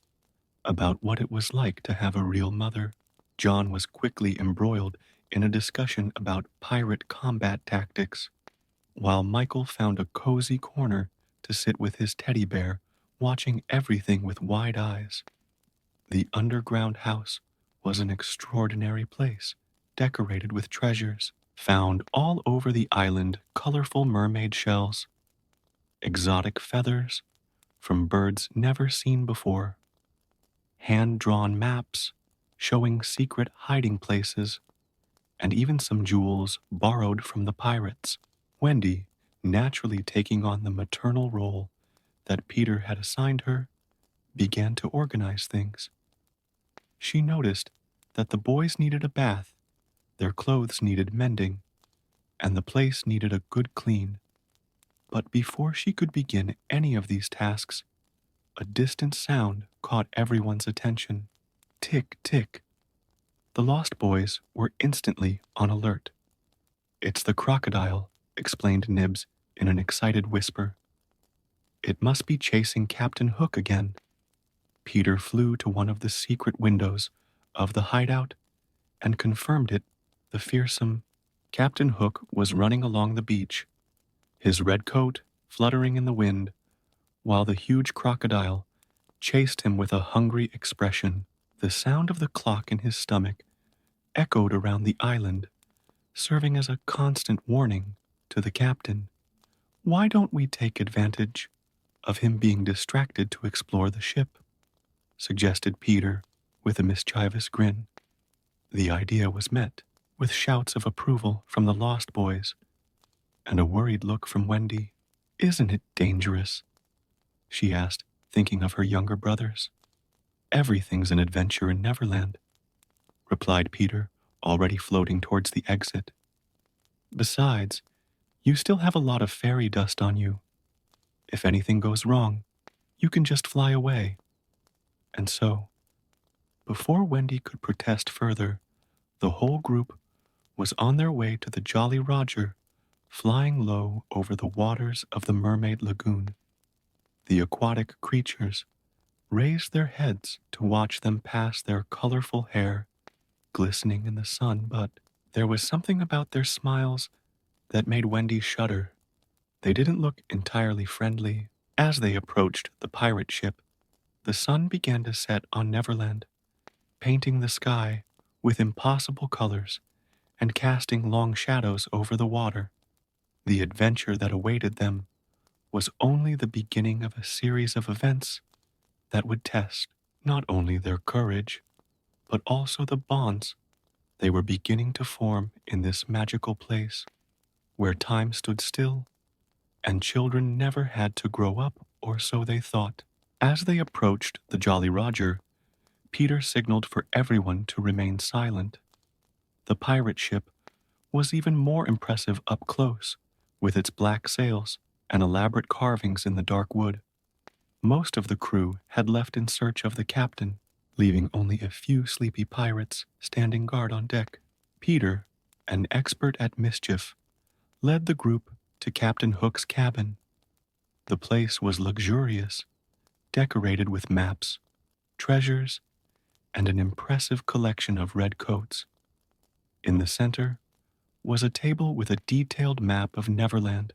about what it was like to have a real mother. John was quickly embroiled in a discussion about pirate combat tactics, while Michael found a cozy corner to sit with his teddy bear, watching everything with wide eyes. The underground house was an extraordinary place, decorated with treasures found all over the island, colorful mermaid shells, exotic feathers from birds never seen before, hand-drawn maps showing secret hiding places and even some jewels borrowed from the pirates. Wendy, naturally taking on the maternal role that Peter had assigned her, began to organize things. She noticed that the boys needed a bath, their clothes needed mending, and the place needed a good clean. But before she could begin any of these tasks, a distant sound caught everyone's attention. Tick, tick. The Lost Boys were instantly on alert. "It's the crocodile," explained Nibs in an excited whisper. "It must be chasing Captain Hook again." Peter flew to one of the secret windows of the hideout and confirmed it. The fearsome Captain Hook was running along the beach, his red coat fluttering in the wind, while the huge crocodile chased him with a hungry expression. The sound of the clock in his stomach echoed around the island, serving as a constant warning to the captain. "Why don't we take advantage of him being distracted to explore the ship?" suggested Peter with a mischievous grin. The idea was met with shouts of approval from the Lost Boys and a worried look from Wendy. "Isn't it dangerous?" she asked, thinking of her younger brothers. "Everything's an adventure in Neverland," replied Peter, already floating towards the exit. "Besides, you still have a lot of fairy dust on you. If anything goes wrong, you can just fly away." And so, before Wendy could protest further, the whole group was on their way to the Jolly Roger, flying low over the waters of the Mermaid Lagoon. The aquatic creatures raised their heads to watch them pass, their colorful hair glistening in the sun, but there was something about their smiles that made Wendy shudder. They didn't look entirely friendly. As they approached the pirate ship, the sun began to set on Neverland, painting the sky with impossible colors and casting long shadows over the water. The adventure that awaited them was only the beginning of a series of events that would test not only their courage, but also the bonds they were beginning to form in this magical place, where time stood still and children never had to grow up, or so they thought. As they approached the Jolly Roger, Peter signaled for everyone to remain silent. The pirate ship was even more impressive up close, with its black sails and elaborate carvings in the dark wood. Most of the crew had left in search of the captain, leaving only a few sleepy pirates standing guard on deck. Peter, an expert at mischief, led the group to Captain Hook's cabin. The place was luxurious, decorated with maps, treasures, and an impressive collection of red coats. In the center was a table with a detailed map of Neverland,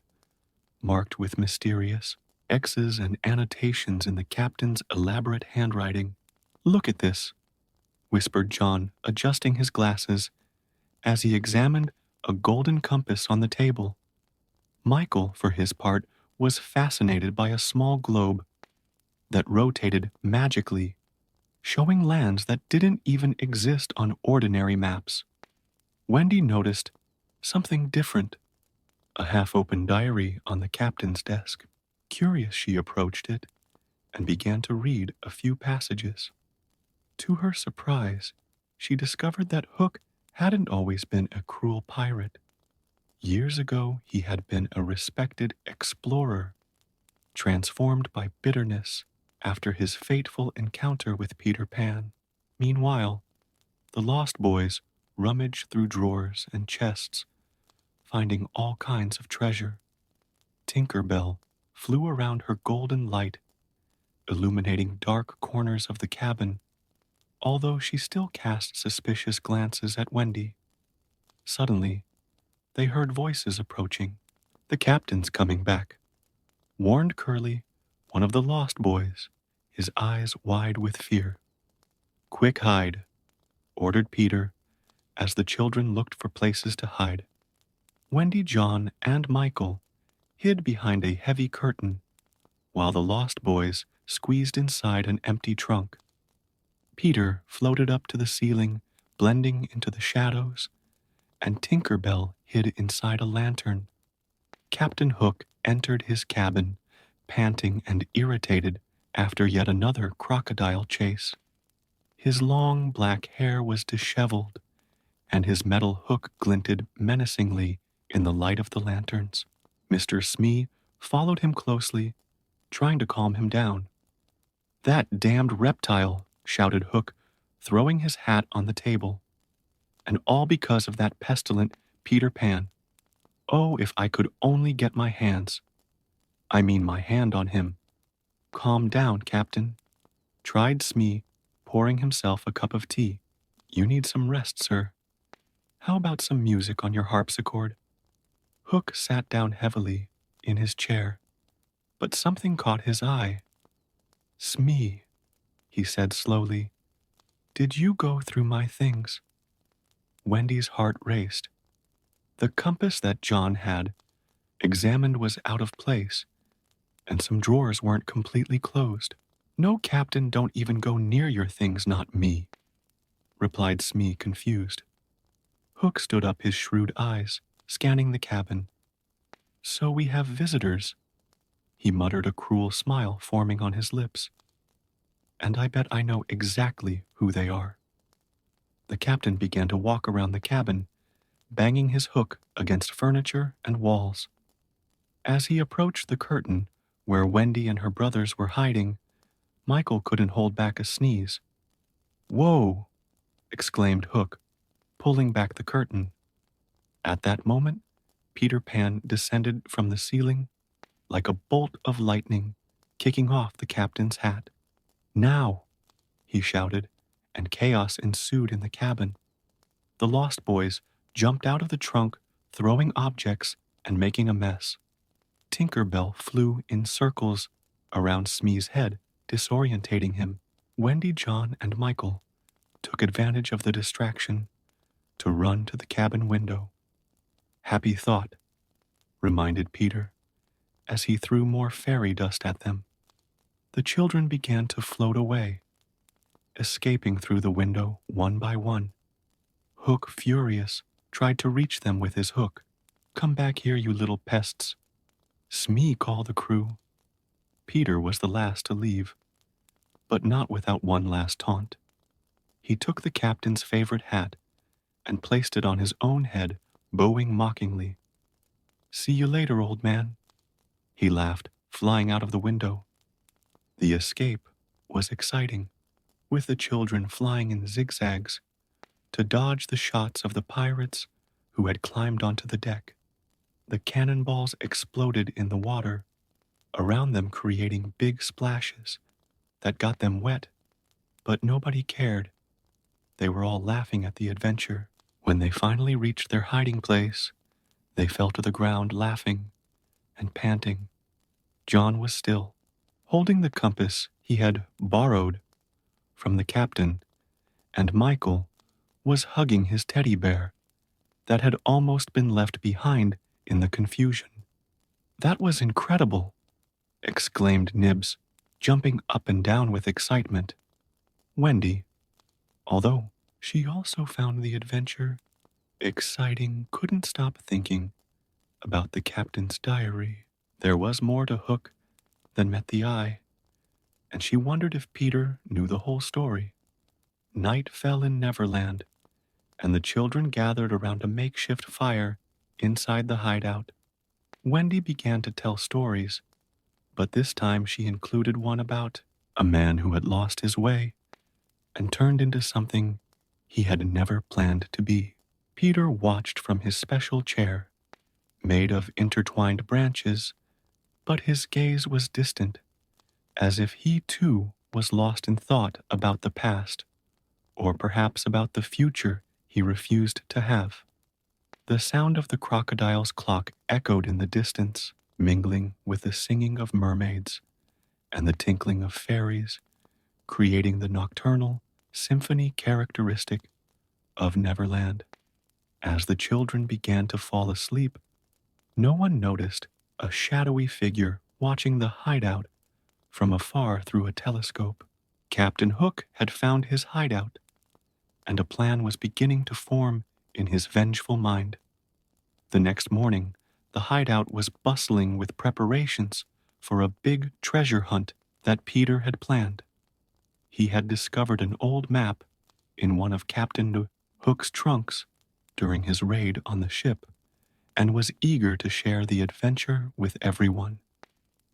marked with mysterious X's and annotations in the captain's elaborate handwriting. "Look at this," whispered John, adjusting his glasses as he examined a golden compass on the table. Michael, for his part, was fascinated by a small globe that rotated magically, showing lands that didn't even exist on ordinary maps. Wendy noticed something different, a half-open diary on the captain's desk. Curious, she approached it and began to read a few passages. To her surprise, she discovered that Hook hadn't always been a cruel pirate. Years ago, he had been a respected explorer, transformed by bitterness after his fateful encounter with Peter Pan. Meanwhile, the Lost Boys rummaged through drawers and chests, finding all kinds of treasure. Tinker Bell flew around her golden light, illuminating dark corners of the cabin, although she still cast suspicious glances at Wendy. Suddenly, they heard voices approaching. "The captain's coming back," warned Curly, one of the Lost Boys, his eyes wide with fear. "Quick hide," ordered Peter, as the children looked for places to hide. Wendy, John, and Michael hid behind a heavy curtain, while the Lost Boys squeezed inside an empty trunk. Peter floated up to the ceiling, blending into the shadows, and Tinker Bell hid inside a lantern. Captain Hook entered his cabin, panting and irritated after yet another crocodile chase. His long black hair was disheveled, and his metal hook glinted menacingly in the light of the lanterns. Mr. Smee followed him closely, trying to calm him down. "That damned reptile!" shouted Hook, throwing his hat on the table. "And all because of that pestilent Peter Pan. Oh, if I could only get my hand on him." "Calm down, Captain," tried Smee, pouring himself a cup of tea. "You need some rest, sir. How about some music on your harpsichord?" Hook sat down heavily in his chair, but something caught his eye. "Smee," he said slowly, "did you go through my things?" Wendy's heart raced. The compass that John had examined was out of place, and some drawers weren't completely closed. "No, Captain, don't even go near your things, not me," replied Smee, confused. Hook stood up, his shrewd eyes scanning the cabin. "So we have visitors," he muttered, a cruel smile forming on his lips. "And I bet I know exactly who they are." The captain began to walk around the cabin, banging his hook against furniture and walls. As he approached the curtain where Wendy and her brothers were hiding, Michael couldn't hold back a sneeze. "Whoa!" exclaimed Hook, pulling back the curtain. At that moment, Peter Pan descended from the ceiling like a bolt of lightning, kicking off the captain's hat. "Now!" he shouted, and chaos ensued in the cabin. The Lost Boys jumped out of the trunk, throwing objects and making a mess. Tinker Bell flew in circles around Smee's head, disorientating him. Wendy, John, and Michael took advantage of the distraction to run to the cabin window. "Happy thought," reminded Peter, as he threw more fairy dust at them. The children began to float away, escaping through the window one by one. Hook, furious, tried to reach them with his hook. "Come back here, you little pests." Smee called the crew. Peter was the last to leave, but not without one last taunt. He took the captain's favorite hat and placed it on his own head, bowing mockingly. "See you later, old man," he laughed, flying out of the window. The escape was exciting, with the children flying in zigzags to dodge the shots of the pirates who had climbed onto the deck. The cannonballs exploded in the water around them, creating big splashes that got them wet, but nobody cared. They were all laughing at the adventure. When they finally reached their hiding place, they fell to the ground laughing and panting. John was still, holding the compass he had borrowed from the captain, and Michael was hugging his teddy bear that had almost been left behind in the confusion. "That was incredible," exclaimed Nibs, jumping up and down with excitement. Wendy, although she also found the adventure exciting, couldn't stop thinking about the captain's diary. There was more to Hook than met the eye, and she wondered if Peter knew the whole story. Night fell in Neverland, and the children gathered around a makeshift fire inside the hideout. Wendy began to tell stories, but this time she included one about a man who had lost his way and turned into something he had never planned to be. Peter watched from his special chair, made of intertwined branches, but his gaze was distant, as if he too was lost in thought about the past, or perhaps about the future he refused to have. The sound of the crocodile's clock echoed in the distance, mingling with the singing of mermaids and the tinkling of fairies, creating the nocturnal symphony characteristic of Neverland. As the children began to fall asleep, no one noticed a shadowy figure watching the hideout from afar through a telescope. Captain Hook had found his hideout, and a plan was beginning to form in his vengeful mind. The next morning, the hideout was bustling with preparations for a big treasure hunt that Peter had planned. He had discovered an old map in one of Captain Hook's trunks during his raid on the ship and was eager to share the adventure with everyone.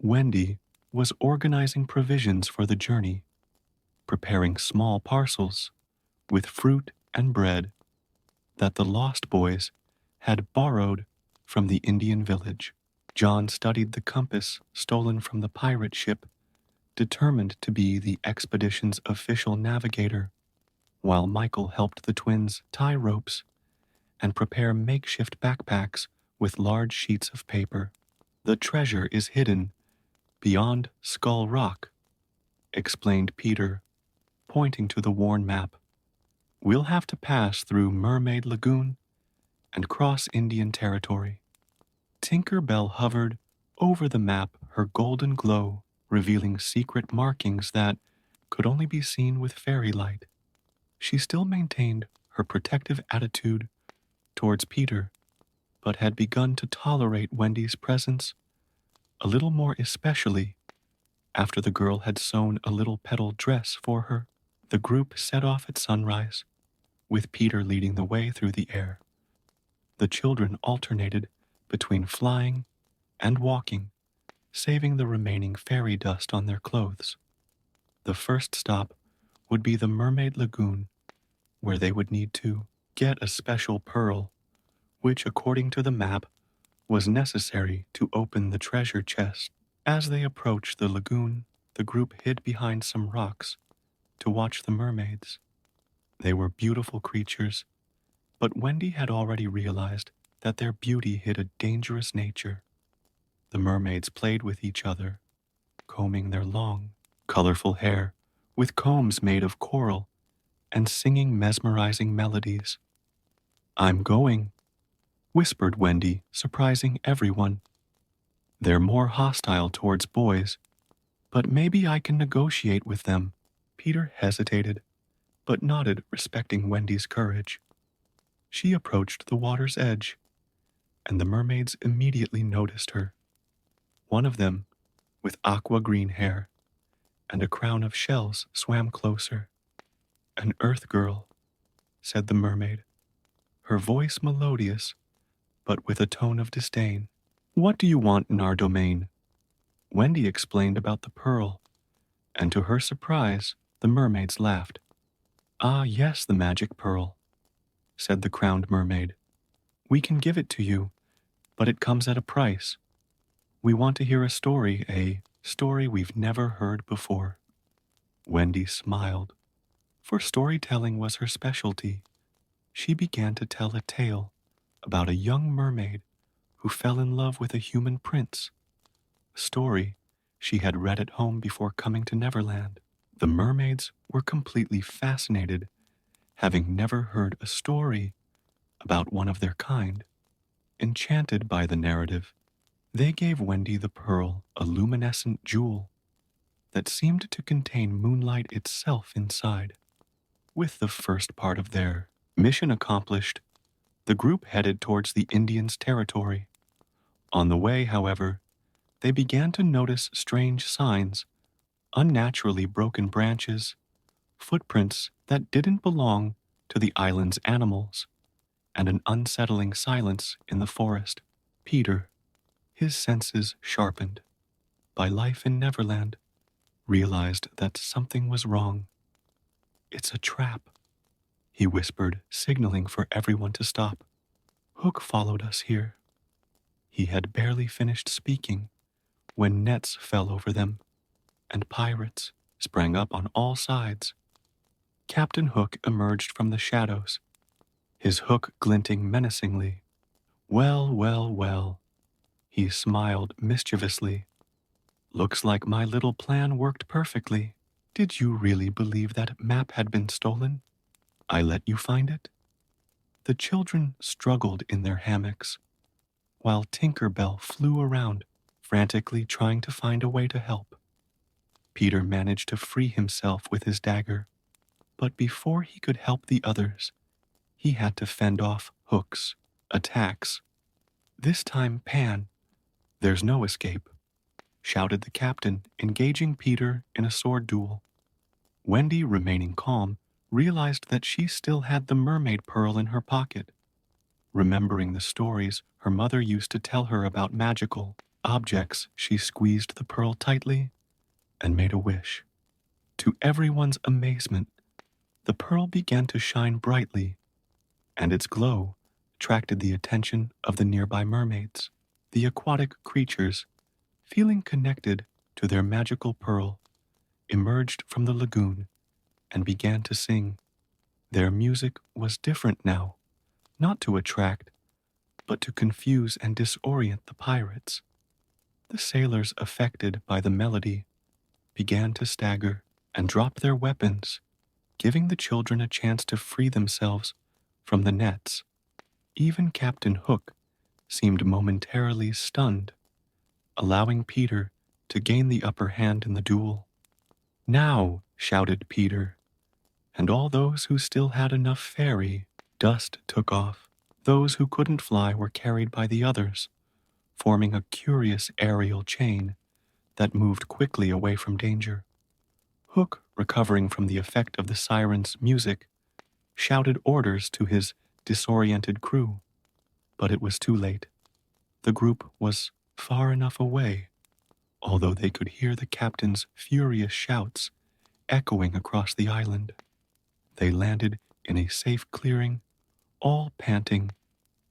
Wendy was organizing provisions for the journey, preparing small parcels with fruit and bread that the Lost Boys had borrowed from the Indian village. John studied the compass stolen from the pirate ship, determined to be the expedition's official navigator, while Michael helped the twins tie ropes and prepare makeshift backpacks with large sheets of paper. The treasure is hidden beyond Skull Rock, explained Peter, pointing to the worn map. We'll have to pass through Mermaid Lagoon and cross Indian territory. Tinker Bell hovered over the map, her golden glow revealing secret markings that could only be seen with fairy light. She still maintained her protective attitude towards Peter, but had begun to tolerate Wendy's presence a little more, especially after the girl had sewn a little petal dress for her. The group set off at sunrise, with Peter leading the way through the air. The children alternated between flying and walking, saving the remaining fairy dust on their clothes. The first stop would be the Mermaid Lagoon, where they would need to get a special pearl, which, according to the map, was necessary to open the treasure chest. As they approached the lagoon, the group hid behind some rocks to watch the mermaids. They were beautiful creatures, but Wendy had already realized that their beauty hid a dangerous nature. The mermaids played with each other, combing their long, colorful hair with combs made of coral and singing mesmerizing melodies. I'm going, whispered Wendy, surprising everyone. They're more hostile towards boys, but maybe I can negotiate with them. Peter hesitated, but nodded, respecting Wendy's courage. She approached the water's edge, and the mermaids immediately noticed her. One of them, with aqua green hair and a crown of shells, swam closer. An earth girl, said the mermaid, her voice melodious, but with a tone of disdain. What do you want in our domain? Wendy explained about the pearl, and to her surprise, the mermaids laughed. Ah, yes, the magic pearl, said the crowned mermaid. We can give it to you, but it comes at a price. We want to hear a story we've never heard before. Wendy smiled, for storytelling was her specialty. She began to tell a tale about a young mermaid who fell in love with a human prince, a story she had read at home before coming to Neverland. The mermaids were completely fascinated, having never heard a story about one of their kind. Enchanted by the narrative, they gave Wendy the pearl, a luminescent jewel that seemed to contain moonlight itself inside. With the first part of their mission accomplished, the group headed towards the Indians' territory. On the way, however, they began to notice strange signs, unnaturally broken branches, footprints that didn't belong to the island's animals, and an unsettling silence in the forest. Peter, his senses sharpened by life in Neverland, realized that something was wrong. It's a trap, he whispered, signaling for everyone to stop. Hook followed us here. He had barely finished speaking when nets fell over them, and pirates sprang up on all sides. Captain Hook emerged from the shadows, his hook glinting menacingly. Well, well, well, he smiled mischievously. Looks like my little plan worked perfectly. Did you really believe that map had been stolen? I let you find it? The children struggled in their hammocks, while Tinker Bell flew around, frantically trying to find a way to help. Peter managed to free himself with his dagger, but before he could help the others, he had to fend off Hook's attacks. This time, Pan, there's no escape, shouted the captain, engaging Peter in a sword duel. Wendy, remaining calm, realized that she still had the mermaid pearl in her pocket. Remembering the stories her mother used to tell her about magical objects, she squeezed the pearl tightly and made a wish. To everyone's amazement, the pearl began to shine brightly, and its glow attracted the attention of the nearby mermaids. The aquatic creatures, feeling connected to their magical pearl, emerged from the lagoon and began to sing. Their music was different now, not to attract, but to confuse and disorient the pirates. The sailors, affected by the melody, began to stagger and drop their weapons, giving the children a chance to free themselves from the nets. Even Captain Hook seemed momentarily stunned, allowing Peter to gain the upper hand in the duel. Now, shouted Peter, and all those who still had enough fairy dust took off. Those who couldn't fly were carried by the others, forming a curious aerial chain that moved quickly away from danger. Hook, recovering from the effect of the siren's music, shouted orders to his disoriented crew, but it was too late. The group was far enough away, although they could hear the captain's furious shouts echoing across the island. They landed in a safe clearing, all panting,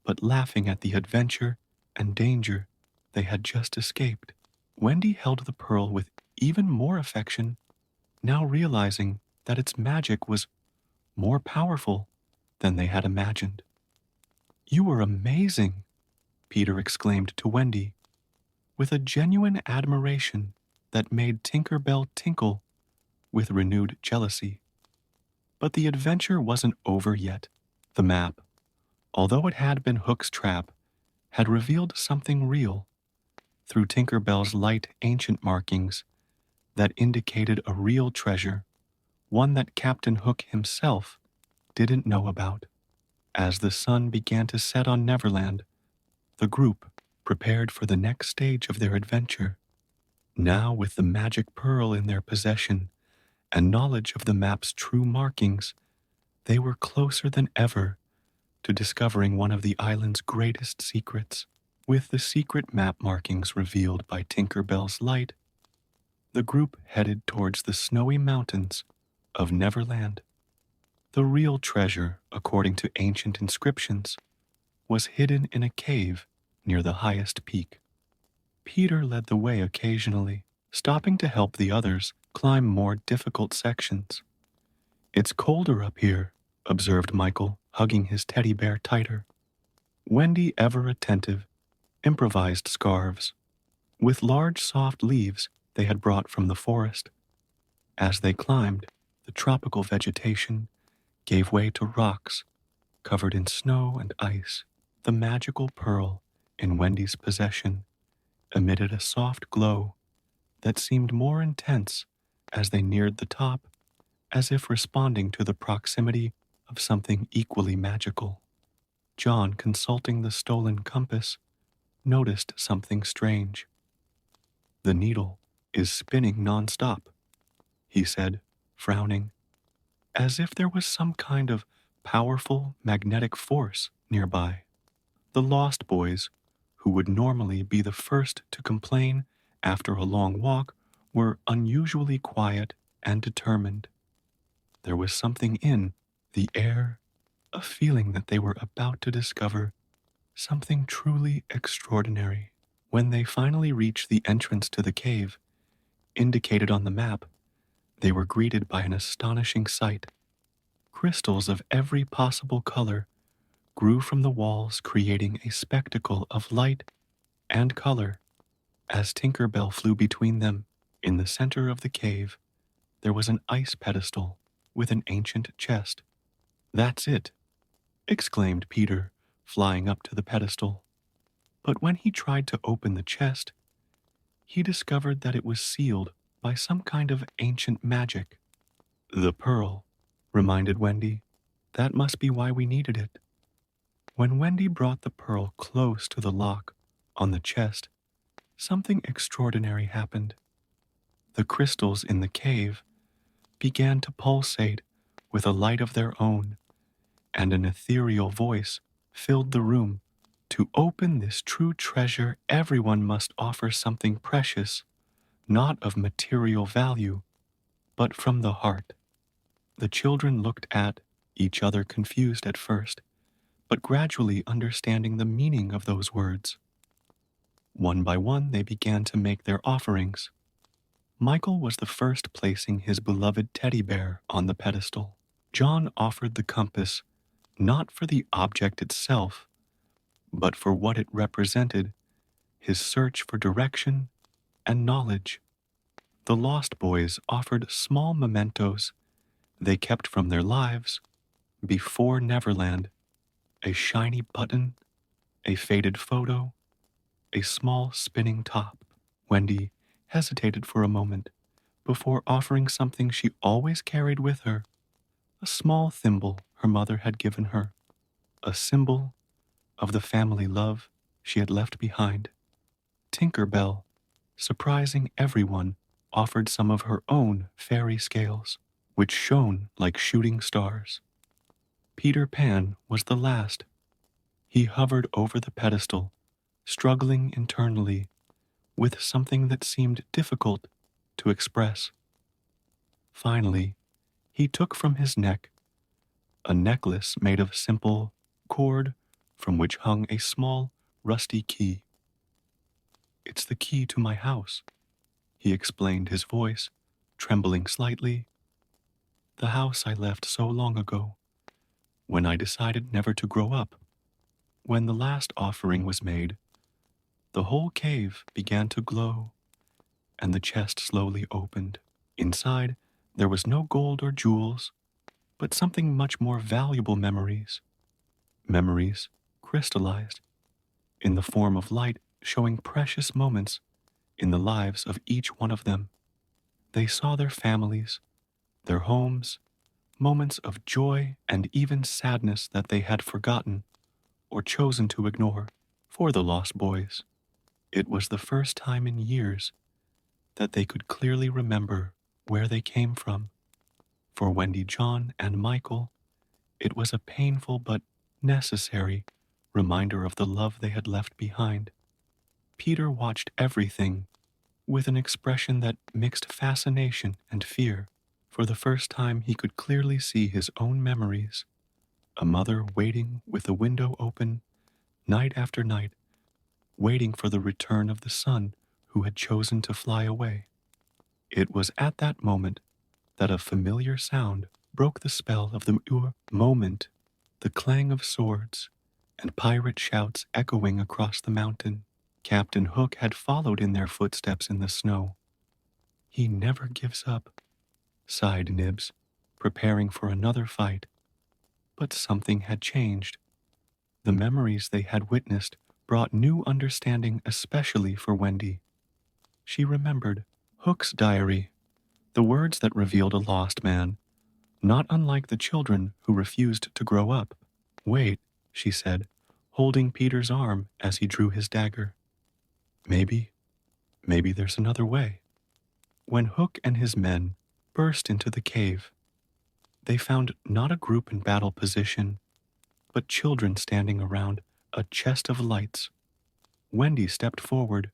but laughing at the adventure and danger they had just escaped. Wendy held the pearl with even more affection, now realizing that its magic was more powerful than they had imagined. "You were amazing," Peter exclaimed to Wendy, with a genuine admiration that made Tinker Bell tinkle with renewed jealousy. But the adventure wasn't over yet. The map, although it had been Hook's trap, had revealed something real through Tinker Bell's light ancient markings that indicated a real treasure, one that Captain Hook himself didn't know about. As the sun began to set on Neverland, the group prepared for the next stage of their adventure. Now, with the magic pearl in their possession and knowledge of the map's true markings, they were closer than ever to discovering one of the island's greatest secrets. With the secret map markings revealed by Tinker Bell's light, the group headed towards the snowy mountains of Neverland. The real treasure, according to ancient inscriptions, was hidden in a cave near the highest peak. Peter led the way occasionally, stopping to help the others climb more difficult sections. "It's colder up here," observed Michael, hugging his teddy bear tighter. Wendy, ever attentive, improvised scarves with large soft leaves they had brought from the forest. As they climbed, the tropical vegetation gave way to rocks covered in snow and ice. The magical pearl in Wendy's possession emitted a soft glow that seemed more intense as they neared the top, as if responding to the proximity of something equally magical. John, consulting the stolen compass, noticed something strange. "The needle is spinning nonstop," he said, frowning, as if there was some kind of powerful magnetic force nearby. The Lost Boys, who would normally be the first to complain after a long walk, were unusually quiet and determined. There was something in the air, a feeling that they were about to discover something truly extraordinary. When they finally reached the entrance to the cave, indicated on the map, they were greeted by an astonishing sight. Crystals of every possible color grew from the walls, creating a spectacle of light and color. As Tinker Bell flew between them, in the center of the cave, there was an ice pedestal with an ancient chest. "That's it," exclaimed Peter, flying up to the pedestal. But when he tried to open the chest, he discovered that it was sealed by some kind of ancient magic. The pearl, reminded Wendy. That must be why we needed it. When Wendy brought the pearl close to the lock on the chest, something extraordinary happened. The crystals in the cave began to pulsate with a light of their own, and an ethereal voice filled the room. To open this true treasure, everyone must offer something precious, not of material value, but from the heart. The children looked at each other, confused at first, but gradually understanding the meaning of those words. One by one, they began to make their offerings. Michael was the first, placing his beloved teddy bear on the pedestal. John offered the compass, not for the object itself, but for what it represented, his search for direction and knowledge. The Lost Boys offered small mementos they kept from their lives before Neverland: a shiny button, a faded photo, a small spinning top. Wendy hesitated for a moment before offering something she always carried with her: a small thimble her mother had given her, a symbol of the family love she had left behind. Tinker Bell, surprising everyone, offered some of her own fairy scales, which shone like shooting stars. Peter Pan was the last. He hovered over the pedestal, struggling internally with something that seemed difficult to express. Finally, he took from his neck a necklace made of simple cord from which hung a small, rusty key. "It's the key to my house," he explained, his voice trembling slightly. "The house I left so long ago, when I decided never to grow up." When the last offering was made, the whole cave began to glow, and the chest slowly opened. Inside, there was no gold or jewels, but something much more valuable: memories. Memories crystallized in the form of light, showing precious moments in the lives of each one of them. They saw their families, their homes, moments of joy and even sadness that they had forgotten or chosen to ignore. For the Lost Boys, it was the first time in years that they could clearly remember where they came from. For Wendy, John, and Michael, it was a painful but necessary reminder of the love they had left behind. Peter watched everything with an expression that mixed fascination and fear. For the first time, he could clearly see his own memories: a mother waiting with the window open night after night, waiting for the return of the son who had chosen to fly away. It was at that moment that a familiar sound broke the spell of the moment: the clang of swords and pirate shouts echoing across the mountain. Captain Hook had followed in their footsteps in the snow. "He never gives up," sighed Nibs, preparing for another fight. But something had changed. The memories they had witnessed brought new understanding, especially for Wendy. She remembered Hook's diary, the words that revealed a lost man, not unlike the children who refused to grow up. "Wait," she said, holding Peter's arm as he drew his dagger. Maybe there's another way." When Hook and his men burst into the cave, they found not a group in battle position, but children standing around a chest of lights. Wendy stepped forward,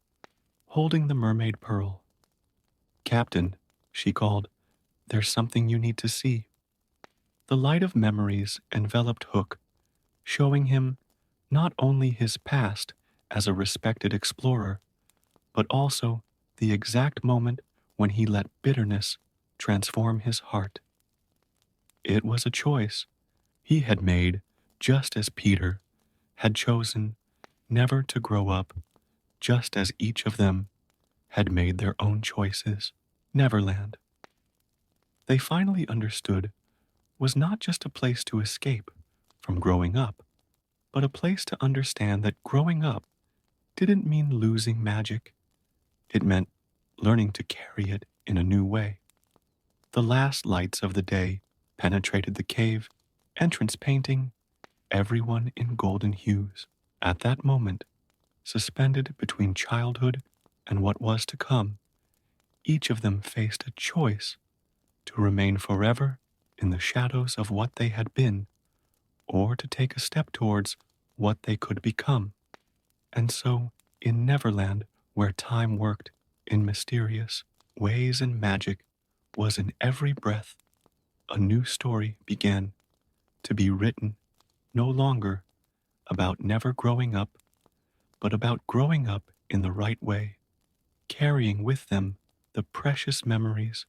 holding the mermaid pearl. "Captain," she called, "there's something you need to see." The light of memories enveloped Hook, showing him not only his past as a respected explorer, but also the exact moment when he let bitterness transform his heart. It was a choice he had made, just as Peter had chosen never to grow up, just as each of them had made their own choices. Neverland, they finally understood, was not just a place to escape from growing up, but a place to understand that growing up didn't mean losing magic. It meant learning to carry it in a new way. The last lights of the day penetrated the cave, entrance painting everyone in golden hues. At that moment, suspended between childhood and what was to come, each of them faced a choice to remain forever in the shadows of what they had been, or to take a step towards what they could become. And so, in Neverland, where time worked in mysterious ways and magic was in every breath, a new story began to be written, no longer about never growing up, but about growing up in the right way, carrying with them the precious memories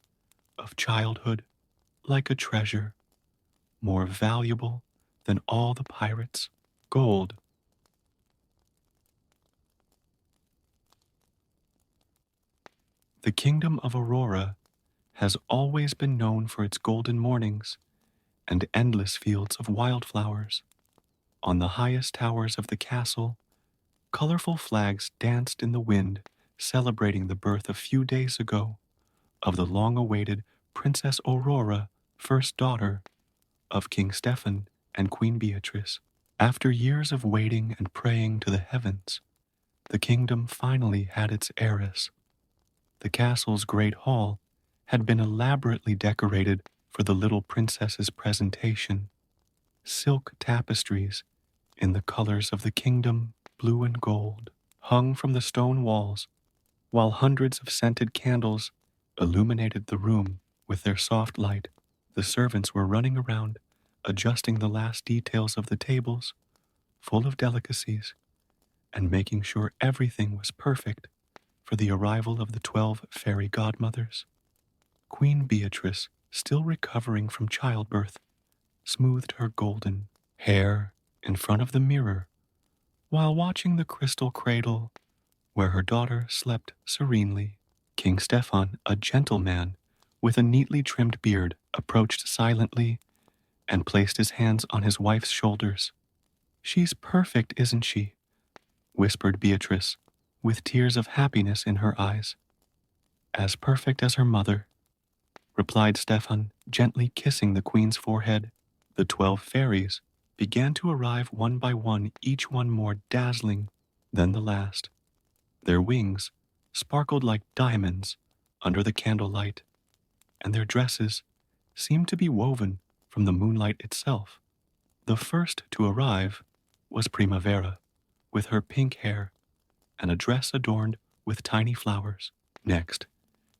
of childhood like a treasure, more valuable than all the pirates' gold. The kingdom of Aurora has always been known for its golden mornings and endless fields of wildflowers. On the highest towers of the castle, colorful flags danced in the wind, celebrating the birth a few days ago of the long-awaited Princess Aurora, first daughter of King Stephen and Queen Beatrice. After years of waiting and praying to the heavens, the kingdom finally had its heiress. The castle's great hall had been elaborately decorated for the little princess's presentation. Silk tapestries in the colors of the kingdom, blue and gold, hung from the stone walls, while hundreds of scented candles illuminated the room with their soft light. The servants were running around, adjusting the last details of the tables, full of delicacies, and making sure everything was perfect for the arrival of the 12 fairy godmothers. Queen Beatrice, still recovering from childbirth, smoothed her golden hair in front of the mirror while watching the crystal cradle where her daughter slept serenely. King Stefan, a gentleman with a neatly trimmed beard, approached silently and placed his hands on his wife's shoulders. "She's perfect, isn't she?" whispered Beatrice, with tears of happiness in her eyes. "As perfect as her mother," replied Stefan, gently kissing the queen's forehead. The 12 fairies began to arrive one by one, each one more dazzling than the last. Their wings sparkled like diamonds under the candlelight, and their dresses seemed to be woven from the moonlight itself. The first to arrive was Primavera, with her pink hair and a dress adorned with tiny flowers. Next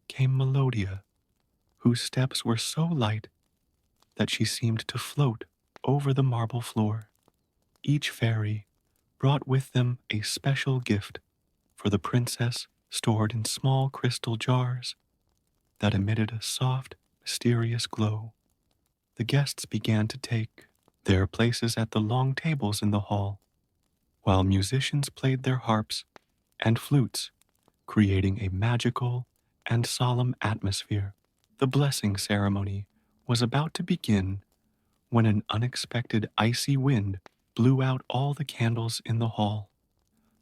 came Melodia, whose steps were so light that she seemed to float over the marble floor. Each fairy brought with them a special gift for the princess, stored in small crystal jars that emitted a soft, mysterious glow. The guests began to take their places at the long tables in the hall, while musicians played their harps and flutes, creating a magical and solemn atmosphere. The blessing ceremony was about to begin when an unexpected icy wind blew out all the candles in the hall.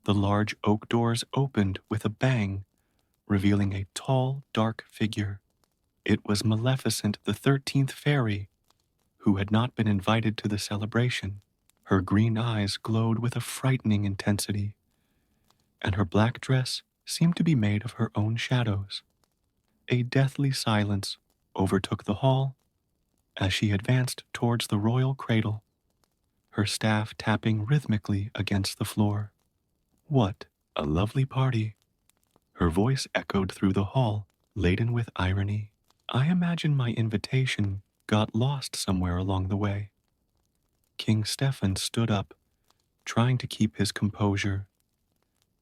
The large oak doors opened with a bang, revealing a tall, dark figure. It was Maleficent, the 13th fairy, who had not been invited to the celebration. Her green eyes glowed with a frightening intensity, and her black dress seemed to be made of her own shadows. A deathly silence overtook the hall as she advanced towards the royal cradle, her staff tapping rhythmically against the floor. "What a lovely party!" Her voice echoed through the hall, laden with irony. "I imagine my invitation got lost somewhere along the way." King Stefan stood up, trying to keep his composure.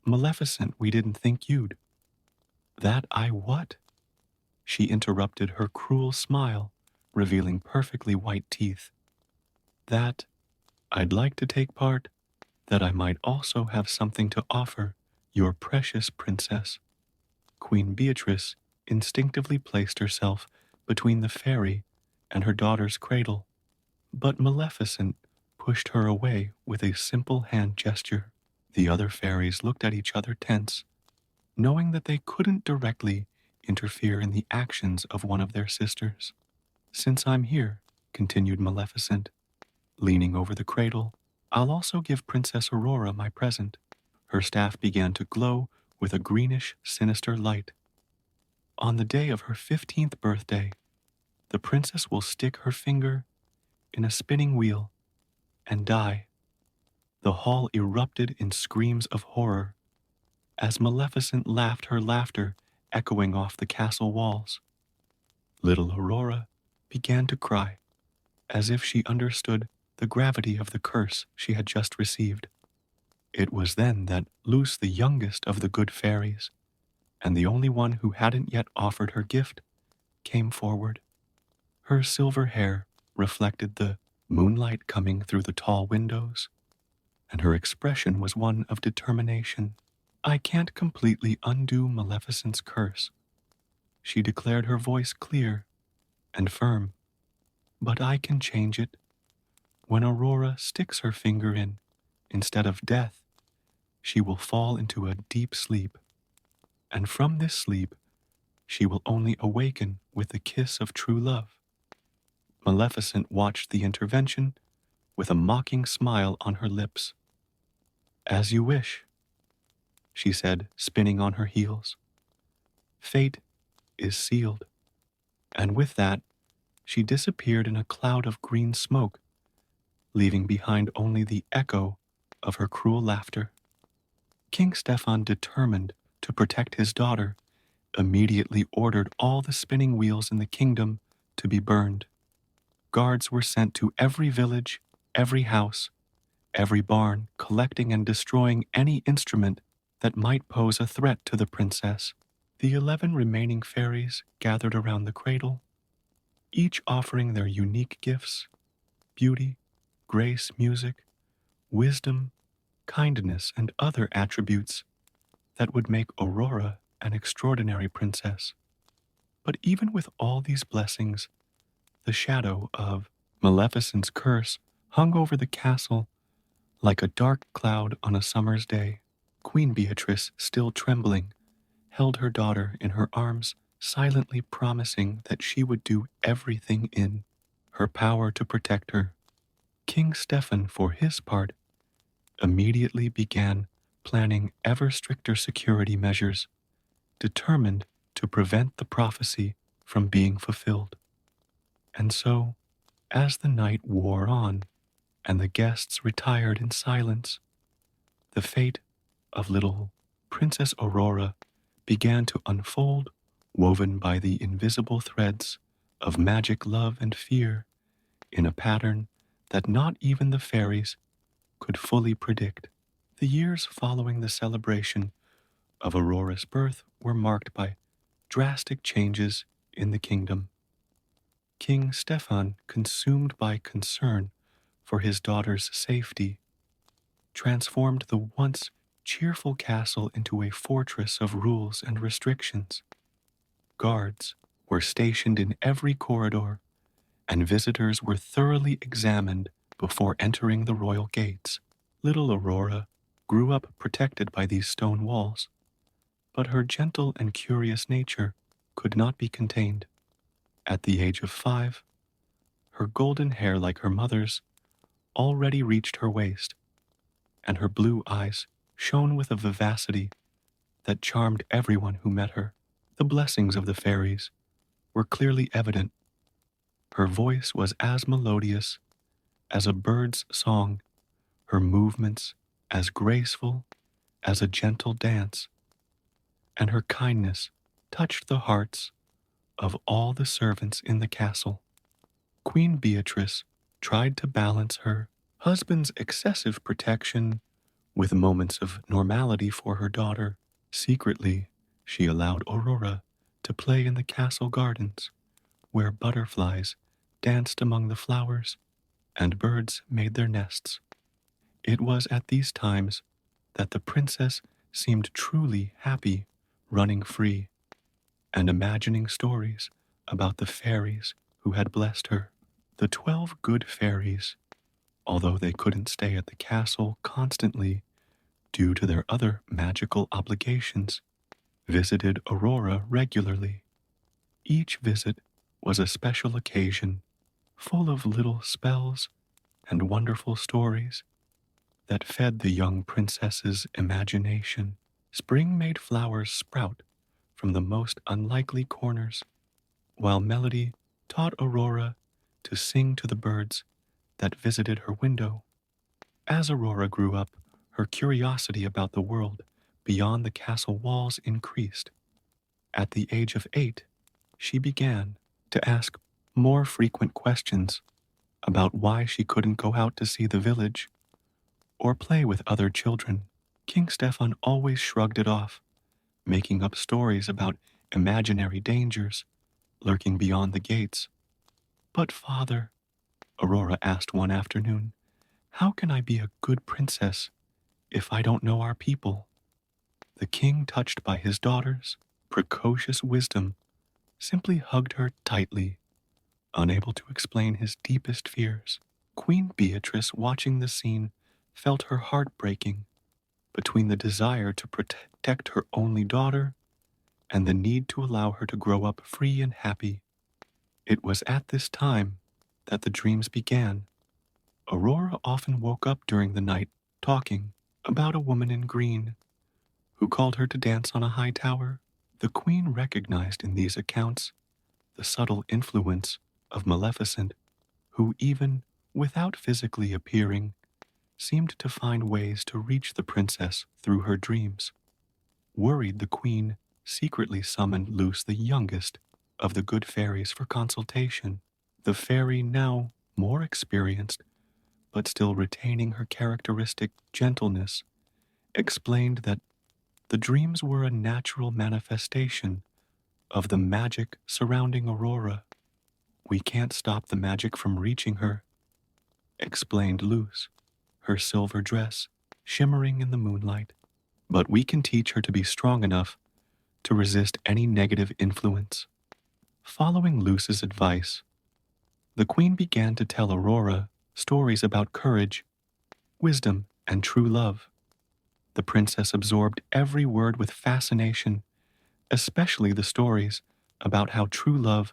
"Maleficent, we didn't think you'd—" "That I what?" She interrupted, her cruel smile revealing perfectly white teeth. "That I'd like to take part, that I might also have something to offer your precious princess." Queen Beatrice instinctively placed herself between the fairy and her daughter's cradle, but Maleficent pushed her away with a simple hand gesture. The other fairies looked at each other tense, knowing that they couldn't directly interfere in the actions of one of their sisters. Since I'm here, continued Maleficent, leaning over the cradle, I'll also give Princess Aurora my present. Her staff began to glow with a greenish, sinister light. On the day of her 15th birthday, the princess will stick her finger in a spinning wheel and die. The hall erupted in screams of horror as Maleficent laughed, her laughter echoing off the castle walls. Little Aurora began to cry, as if she understood the gravity of the curse she had just received. It was then that Luce, the youngest of the good fairies, and the only one who hadn't yet offered her gift, came forward. Her silver hair reflected the moonlight coming through the tall windows, and her expression was one of determination. I can't completely undo Maleficent's curse, she declared, her voice clear and firm, but I can change it. When Aurora sticks her finger in, instead of death, she will fall into a deep sleep, and from this sleep, she will only awaken with the kiss of true love. Maleficent watched the intervention with a mocking smile on her lips. As you wish, she said, spinning on her heels. Fate is sealed. And with that, she disappeared in a cloud of green smoke, leaving behind only the echo of her cruel laughter. King Stefan, determined to protect his daughter, immediately ordered all the spinning wheels in the kingdom to be burned. Guards were sent to every village, every house, every barn, collecting and destroying any instrument that might pose a threat to the princess. The 11 remaining fairies gathered around the cradle, each offering their unique gifts: beauty, grace, music, wisdom, kindness, and other attributes that would make Aurora an extraordinary princess. But even with all these blessings, the shadow of Maleficent's curse hung over the castle like a dark cloud on a summer's day. Queen Beatrice, still trembling, held her daughter in her arms, silently promising that she would do everything in her power to protect her. King Stefan, for his part, immediately began planning ever stricter security measures, determined to prevent the prophecy from being fulfilled. And so, as the night wore on and the guests retired in silence, the fate of little Princess Aurora began to unfold, woven by the invisible threads of magic, love, and fear, in a pattern that not even the fairies could fully predict. The years following the celebration of Aurora's birth were marked by drastic changes in the kingdom. King Stefan, consumed by concern for his daughter's safety, transformed the once cheerful castle into a fortress of rules and restrictions. Guards were stationed in every corridor, and visitors were thoroughly examined before entering the royal gates. Little Aurora grew up protected by these stone walls, but her gentle and curious nature could not be contained. At the age of 5, her golden hair, like her mother's, already reached her waist, and her blue eyes shone with a vivacity that charmed everyone who met her. The blessings of the fairies were clearly evident. Her voice was as melodious as a bird's song, her movements as graceful as a gentle dance, and her kindness touched the hearts of all the servants in the castle. Queen Beatrice tried to balance her husband's excessive protection with moments of normality for her daughter. Secretly, she allowed Aurora to play in the castle gardens, where butterflies danced among the flowers and birds made their nests. It was at these times that the princess seemed truly happy, running free and imagining stories about the fairies who had blessed her. The 12 good fairies, although they couldn't stay at the castle constantly due to their other magical obligations, visited Aurora regularly. Each visit was a special occasion, full of little spells and wonderful stories that fed the young princess's imagination. Spring made flowers sprout from the most unlikely corners, while Melody taught Aurora to sing to the birds that visited her window. As Aurora grew up, her curiosity about the world beyond the castle walls increased. At the age of 8, she began to ask more frequent questions about why she couldn't go out to see the village or play with other children. King Stefan always shrugged it off, making up stories about imaginary dangers lurking beyond the gates. But, Father, Aurora asked one afternoon, how can I be a good princess if I don't know our people? The king, touched by his daughter's precocious wisdom, simply hugged her tightly, unable to explain his deepest fears. Queen Beatrice, watching the scene, felt her heart breaking between the desire to protect her only daughter and the need to allow her to grow up free and happy. It was at this time that the dreams began. Aurora often woke up during the night talking about a woman in green who called her to dance on a high tower. The queen recognized in these accounts the subtle influence of Maleficent, who, even without physically appearing, seemed to find ways to reach the princess through her dreams. Worried, the queen secretly summoned Luce, the youngest of the good fairies, for consultation. The fairy, now more experienced, but still retaining her characteristic gentleness, explained that the dreams were a natural manifestation of the magic surrounding Aurora. We can't stop the magic from reaching her, explained Luce, her silver dress shimmering in the moonlight. But we can teach her to be strong enough to resist any negative influence. Following Luce's advice, the queen began to tell Aurora stories about courage, wisdom, and true love. The princess absorbed every word with fascination, especially the stories about how true love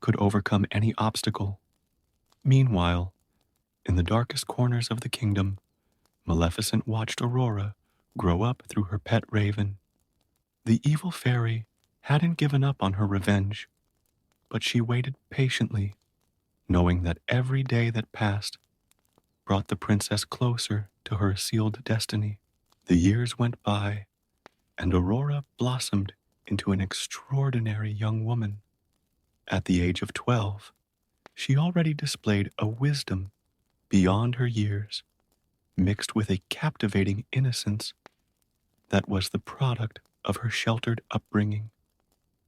could overcome any obstacle. Meanwhile, in the darkest corners of the kingdom, Maleficent watched Aurora grow up through her pet raven. The evil fairy hadn't given up on her revenge, but she waited patiently, knowing that every day that passed brought the princess closer to her sealed destiny. The years went by, and Aurora blossomed into an extraordinary young woman. At the age of 12, she already displayed a wisdom beyond her years, mixed with a captivating innocence that was the product of her sheltered upbringing.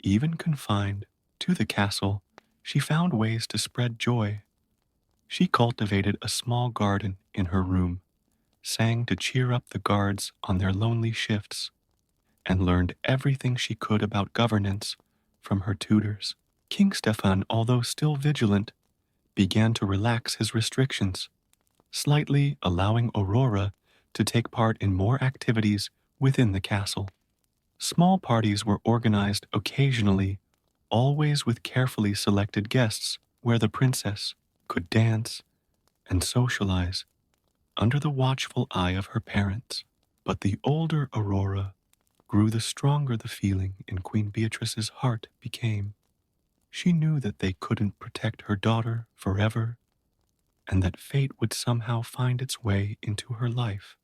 Even confined to the castle, she found ways to spread joy. She cultivated a small garden in her room, sang to cheer up the guards on their lonely shifts, and learned everything she could about governance from her tutors. King Stefan, although still vigilant, began to relax his restrictions, slightly allowing Aurora to take part in more activities within the castle. Small parties were organized occasionally, always with carefully selected guests, where the princess could dance and socialize under the watchful eye of her parents. But the older Aurora grew, the stronger the feeling in Queen Beatrice's heart became. She knew that they couldn't protect her daughter forever, and that fate would somehow find its way into her life.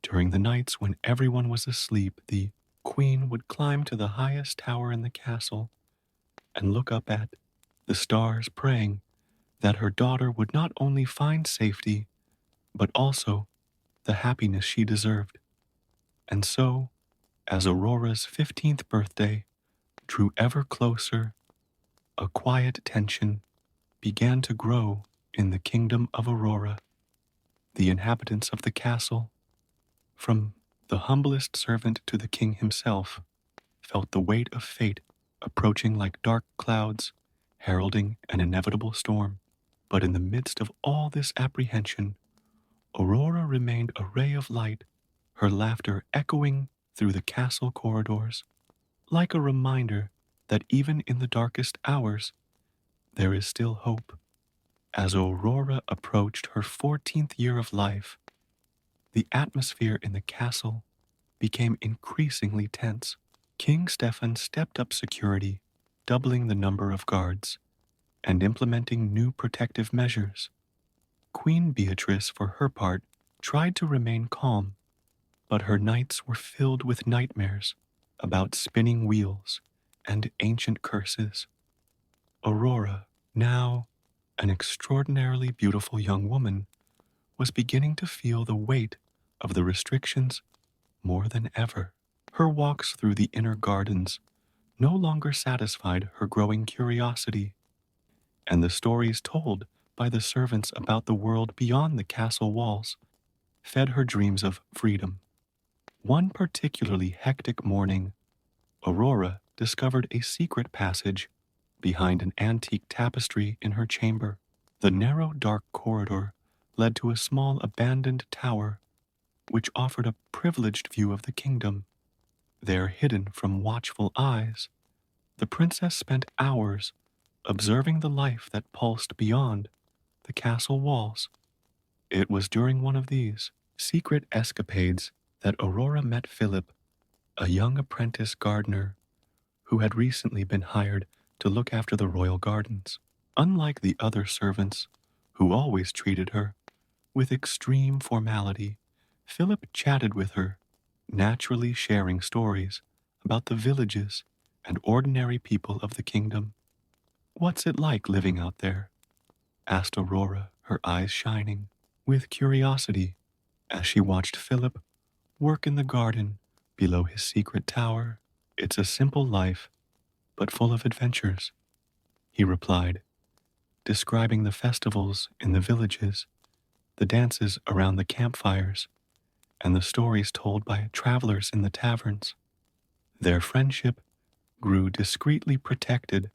During the nights when everyone was asleep, the queen would climb to the highest tower in the castle and look up at the stars, praying that her daughter would not only find safety, but also the happiness she deserved. And so, as Aurora's 15th birthday drew ever closer, a quiet tension began to grow in the kingdom of Aurora. The inhabitants of the castle, from the humblest servant to the king himself, felt the weight of fate approaching like dark clouds, heralding an inevitable storm. But in the midst of all this apprehension, Aurora remained a ray of light, her laughter echoing through the castle corridors. like a reminder that even in the darkest hours, there is still hope. As Aurora approached her 14th year of life, the atmosphere in the castle became increasingly tense. King Stefan stepped up security, doubling the number of guards and implementing new protective measures. Queen Beatrice, for her part, tried to remain calm, but her nights were filled with nightmares about spinning wheels and ancient curses. Aurora, now an extraordinarily beautiful young woman, was beginning to feel the weight of the restrictions more than ever. Her walks through the inner gardens no longer satisfied her growing curiosity, and the stories told by the servants about the world beyond the castle walls fed her dreams of freedom. One particularly hectic morning, Aurora discovered a secret passage behind an antique tapestry in her chamber. The narrow, dark corridor led to a small abandoned tower which offered a privileged view of the kingdom. There, hidden from watchful eyes, the princess spent hours observing the life that pulsed beyond the castle walls. It was during one of these secret escapades that Aurora met Philip, a young apprentice gardener who had recently been hired to look after the royal gardens. Unlike the other servants, who always treated her with extreme formality, Philip chatted with her, naturally sharing stories about the villages and ordinary people of the kingdom. "What's it like living out there?" asked Aurora, her eyes shining with curiosity as she watched Philip work in the garden below his secret tower. "It's a simple life, but full of adventures," he replied, describing the festivals in the villages, the dances around the campfires, and the stories told by travelers in the taverns. Their friendship grew discreetly protected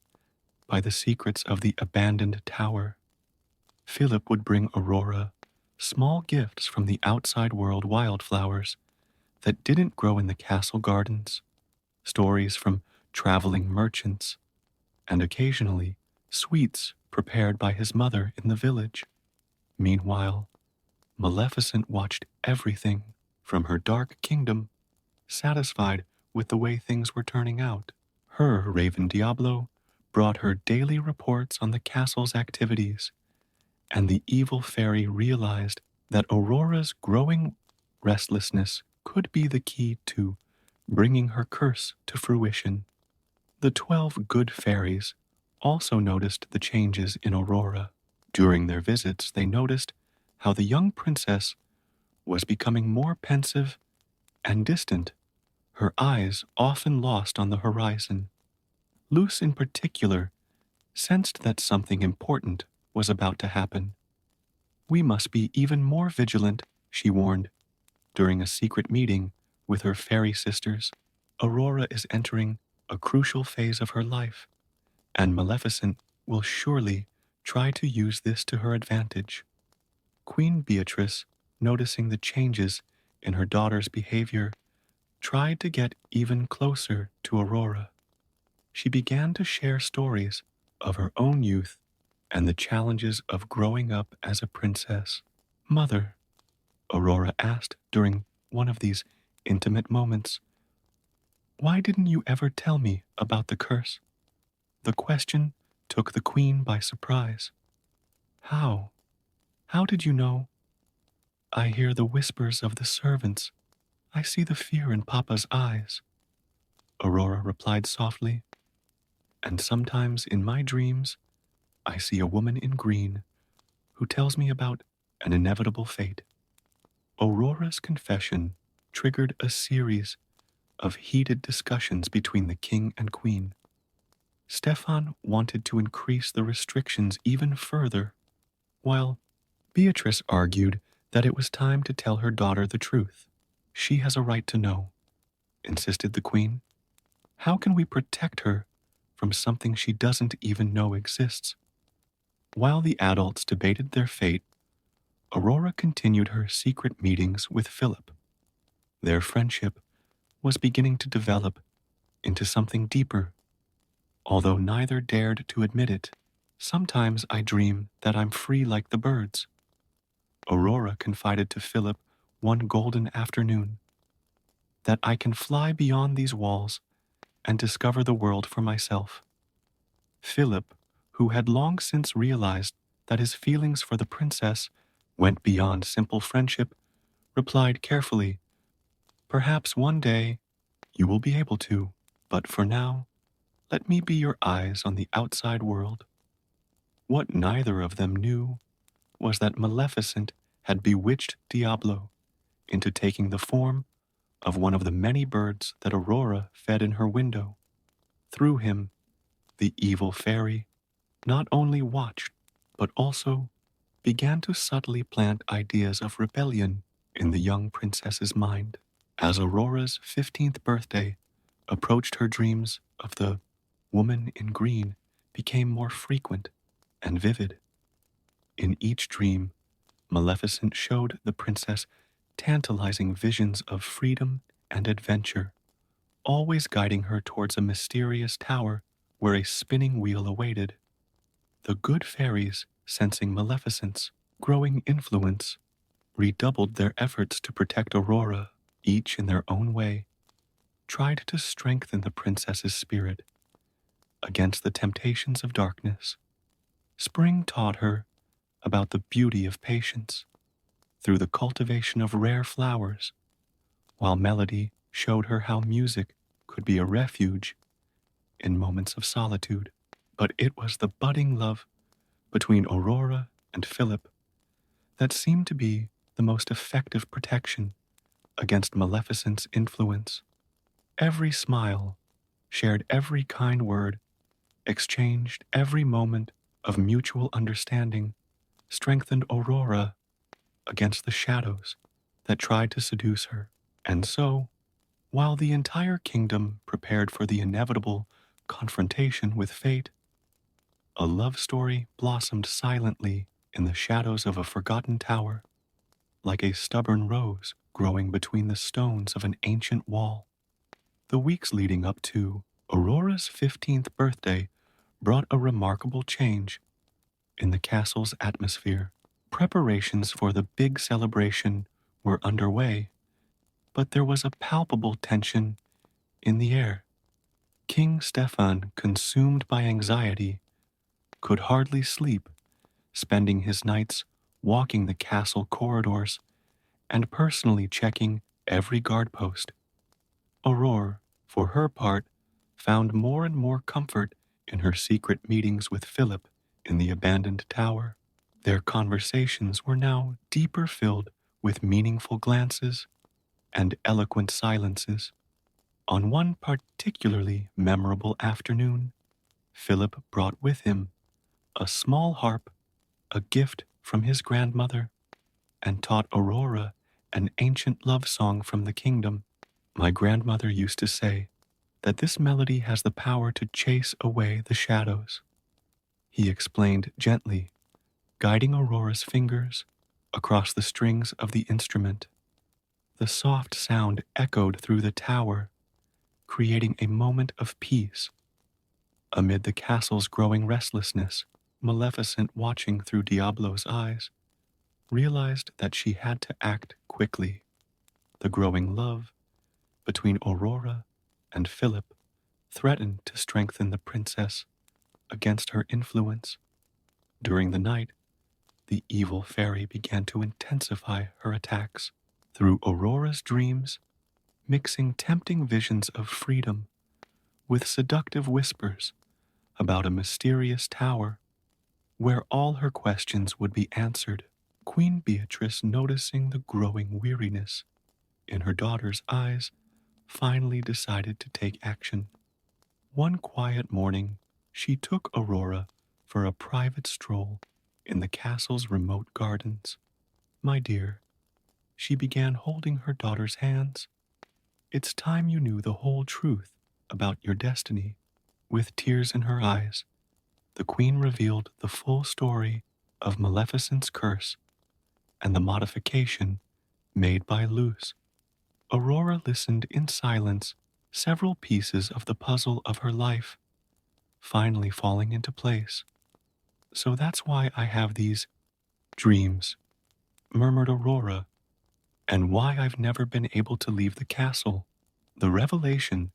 by the secrets of the abandoned tower. Philip would bring Aurora small gifts from the outside world, wildflowers that didn't grow in the castle gardens, stories from traveling merchants, and occasionally sweets prepared by his mother in the village. Meanwhile, Maleficent watched everything from her dark kingdom, satisfied with the way things were turning out. Her Raven Diablo brought her daily reports on the castle's activities, and the evil fairy realized that Aurora's growing restlessness could be the key to bringing her curse to fruition. The 12 good fairies also noticed the changes in Aurora. During their visits, they noticed how the young princess was becoming more pensive and distant, her eyes often lost on the horizon. Luce, in particular, sensed that something important was about to happen. "We must be even more vigilant," she warned, during a secret meeting with her fairy sisters. "Aurora is entering a crucial phase of her life, and Maleficent will surely try to use this to her advantage." Queen Beatrice, noticing the changes in her daughter's behavior, tried to get even closer to Aurora. She began to share stories of her own youth and the challenges of growing up as a princess. "Mother," Aurora asked during one of these intimate moments, "why didn't you ever tell me about the curse?" The question took the queen by surprise. "How? How did you know?" "I hear the whispers of the servants. I see the fear in Papa's eyes," Aurora replied softly. "And sometimes in my dreams, I see a woman in green who tells me about an inevitable fate." Aurora's confession triggered a series of heated discussions between the king and queen. Stefan wanted to increase the restrictions even further, while Beatrice argued that it was time to tell her daughter the truth. "She has a right to know," insisted the queen. "How can we protect her from something she doesn't even know exists?" While the adults debated their fate, Aurora continued her secret meetings with Philip. Their friendship was beginning to develop into something deeper, although neither dared to admit it. Sometimes I dream that I'm free like the birds, Aurora confided to Philip one golden afternoon, that I can fly beyond these walls and discover the world for myself. Philip, who had long since realized that his feelings for the princess went beyond simple friendship, replied carefully, "Perhaps one day you will be able to, but for now, let me be your eyes on the outside world." What neither of them knew was that Maleficent had bewitched Diablo into taking the form of one of the many birds that Aurora fed in her window. Through him, the evil fairy not only watched, but also began to subtly plant ideas of rebellion in the young princess's mind. As Aurora's 15th birthday approached, her dreams of the woman in green became more frequent and vivid. In each dream, Maleficent showed the princess tantalizing visions of freedom and adventure, always guiding her towards a mysterious tower where a spinning wheel awaited. The good fairies, sensing Maleficent's growing influence, redoubled their efforts to protect Aurora, each in their own way, tried to strengthen the princess's spirit against the temptations of darkness. Spring taught her about the beauty of patience through the cultivation of rare flowers, while Melody showed her how music could be a refuge in moments of solitude. But it was the budding love between Aurora and Philip that seemed to be the most effective protection against Maleficent's influence. Every smile, shared every kind word, exchanged every moment of mutual understanding, strengthened Aurora against the shadows that tried to seduce her. And so, while the entire kingdom prepared for the inevitable confrontation with fate, a love story blossomed silently in the shadows of a forgotten tower, like a stubborn rose growing between the stones of an ancient wall. The weeks leading up to Aurora's 15th birthday brought a remarkable change in the castle's atmosphere. Preparations for the big celebration were underway, but there was a palpable tension in the air. King Stefan, consumed by anxiety, could hardly sleep, spending his nights walking the castle corridors and personally checking every guard post. Aurore, for her part, found more and more comfort in her secret meetings with Philip in the abandoned tower. Their conversations were now deeper, filled with meaningful glances and eloquent silences. On one particularly memorable afternoon, Philip brought with him a small harp, a gift from his grandmother, and taught Aurora an ancient love song from the kingdom. "My grandmother used to say that this melody has the power to chase away the shadows," he explained gently, guiding Aurora's fingers across the strings of the instrument. The soft sound echoed through the tower, creating a moment of peace. Amid the castle's growing restlessness, Maleficent, watching through Diablo's eyes, realized that she had to act quickly. The growing love between Aurora and Philip threatened to strengthen the princess against her influence. During the night, the evil fairy began to intensify her attacks through Aurora's dreams, mixing tempting visions of freedom with seductive whispers about a mysterious tower where all her questions would be answered. Queen Beatrice, noticing the growing weariness in her daughter's eyes, finally decided to take action. One quiet morning, she took Aurora for a private stroll in the castle's remote gardens. "My dear," she began, holding her daughter's hands, "it's time you knew the whole truth about your destiny." With tears in her eyes, the queen revealed the full story of Maleficent's curse and the modification made by Luce. Aurora listened in silence, several pieces of the puzzle of her life finally falling into place. So that's why I have these dreams, murmured Aurora, and why I've never been able to leave the castle. The revelation,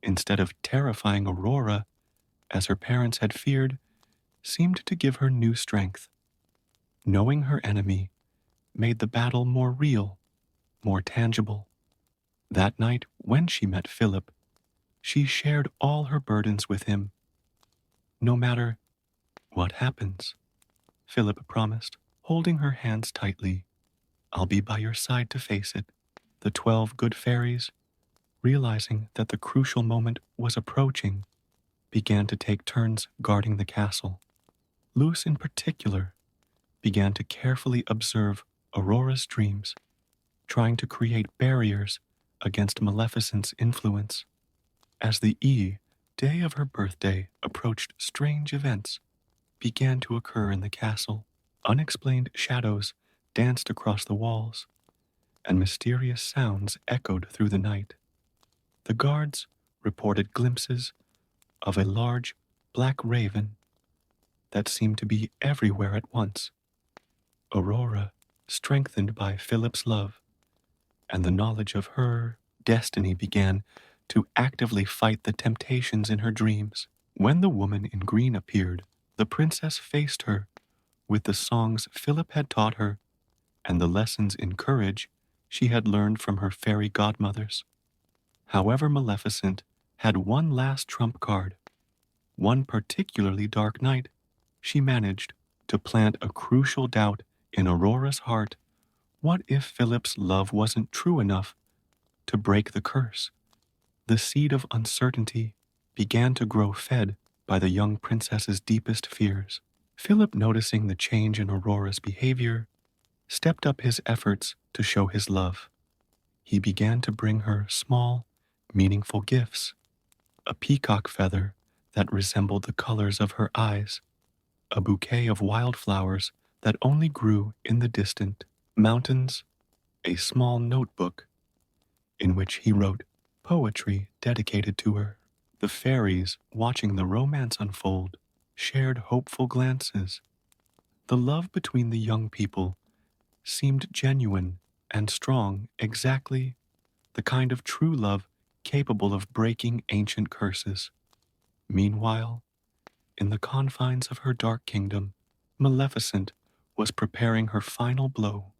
instead of terrifying Aurora, as her parents had feared, seemed to give her new strength. Knowing her enemy made the battle more real, more tangible. That night, when she met Philip, she shared all her burdens with him. No matter what happens, Philip promised, holding her hands tightly, I'll be by your side to face it. The 12 good fairies, realizing that the crucial moment was approaching, began to take turns guarding the castle. Luce, in particular, began to carefully observe Aurora's dreams, trying to create barriers against Maleficent's influence. As the day of her birthday approached, strange events began to occur in the castle. Unexplained shadows danced across the walls, and mysterious sounds echoed through the night. The guards reported glimpses of a large black raven that seemed to be everywhere at once. Aurora, strengthened by Philip's love and the knowledge of her destiny, began to actively fight the temptations in her dreams. When the woman in green appeared, the princess faced her with the songs Philip had taught her and the lessons in courage she had learned from her fairy godmothers. However, Maleficent had one last trump card. One particularly dark night, she managed to plant a crucial doubt in Aurora's heart. What if Philip's love wasn't true enough to break the curse? The seed of uncertainty began to grow, fed by the young princess's deepest fears. Philip, noticing the change in Aurora's behavior, stepped up his efforts to show his love. He began to bring her small, meaningful gifts: a peacock feather that resembled the colors of her eyes, a bouquet of wildflowers that only grew in the distant mountains, a small notebook in which he wrote poetry dedicated to her. The fairies, watching the romance unfold, shared hopeful glances. The love between the young people seemed genuine and strong, exactly the kind of true love capable of breaking ancient curses. Meanwhile, in the confines of her dark kingdom, Maleficent was preparing her final blow.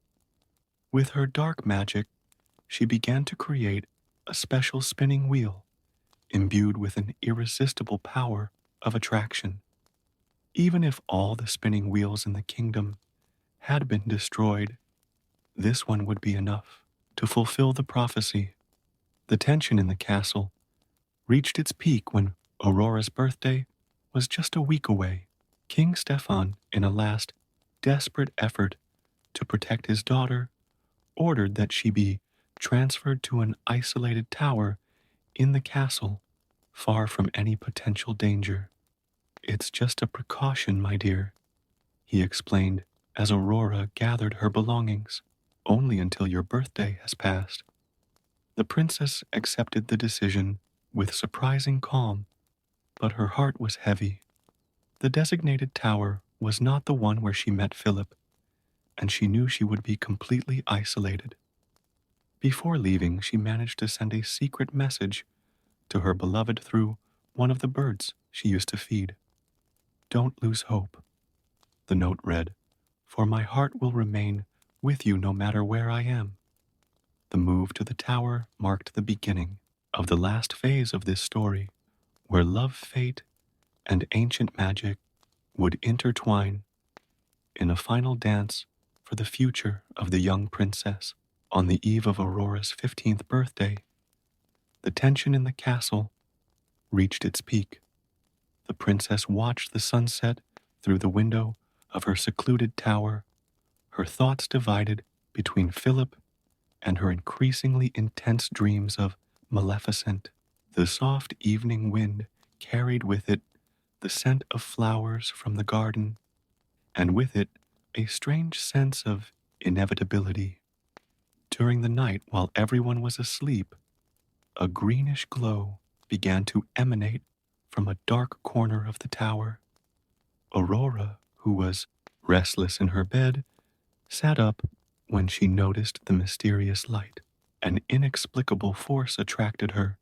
With her dark magic, she began to create a special spinning wheel, imbued with an irresistible power of attraction. Even if all the spinning wheels in the kingdom had been destroyed, this one would be enough to fulfill the prophecy. The tension in the castle reached its peak when Aurora's birthday was just a week away. King Stefan, in a last desperate effort to protect his daughter, ordered that she be transferred to an isolated tower in the castle, far from any potential danger. It's just a precaution, my dear, he explained as Aurora gathered her belongings. Only until your birthday has passed. The princess accepted the decision with surprising calm, but her heart was heavy. The designated tower was not the one where she met Philip, and she knew she would be completely isolated. Before leaving, she managed to send a secret message to her beloved through one of the birds she used to feed. Don't lose hope, the note read, for my heart will remain with you no matter where I am. The move to the tower marked the beginning of the last phase of this story, where love, fate, and ancient magic would intertwine in a final dance for the future of the young princess. On the eve of Aurora's 15th birthday, the tension in the castle reached its peak. The princess watched the sunset through the window of her secluded tower, her thoughts divided between Philip and her increasingly intense dreams of Maleficent. The soft evening wind carried with it the scent of flowers from the garden, and with it a strange sense of inevitability. During the night, while everyone was asleep, a greenish glow began to emanate from a dark corner of the tower. Aurora, who was restless in her bed, sat up when she noticed the mysterious light. An inexplicable force attracted her,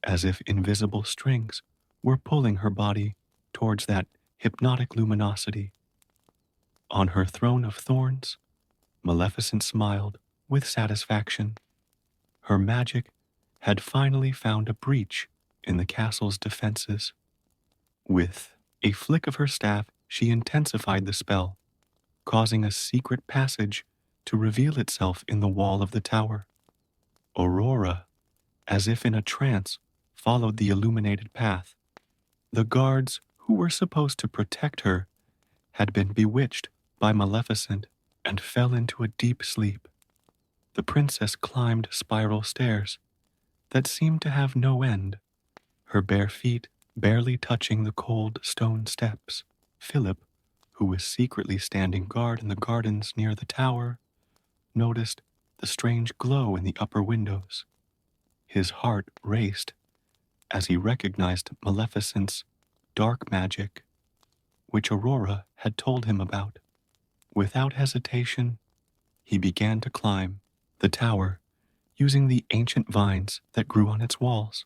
as if invisible strings were pulling her body towards that hypnotic luminosity. On her throne of thorns, Maleficent smiled with satisfaction. Her magic had finally found a breach in the castle's defenses. With a flick of her staff, she intensified the spell, causing a secret passage to reveal itself in the wall of the tower. Aurora, as if in a trance, followed the illuminated path. The guards who were supposed to protect her had been bewitched by Maleficent and fell into a deep sleep. The princess climbed spiral stairs that seemed to have no end, her bare feet barely touching the cold stone steps. Philip, who was secretly standing guard in the gardens near the tower, noticed the strange glow in the upper windows. His heart raced as he recognized Maleficent's dark magic, which Aurora had told him about. Without hesitation, he began to climb the tower using the ancient vines that grew on its walls.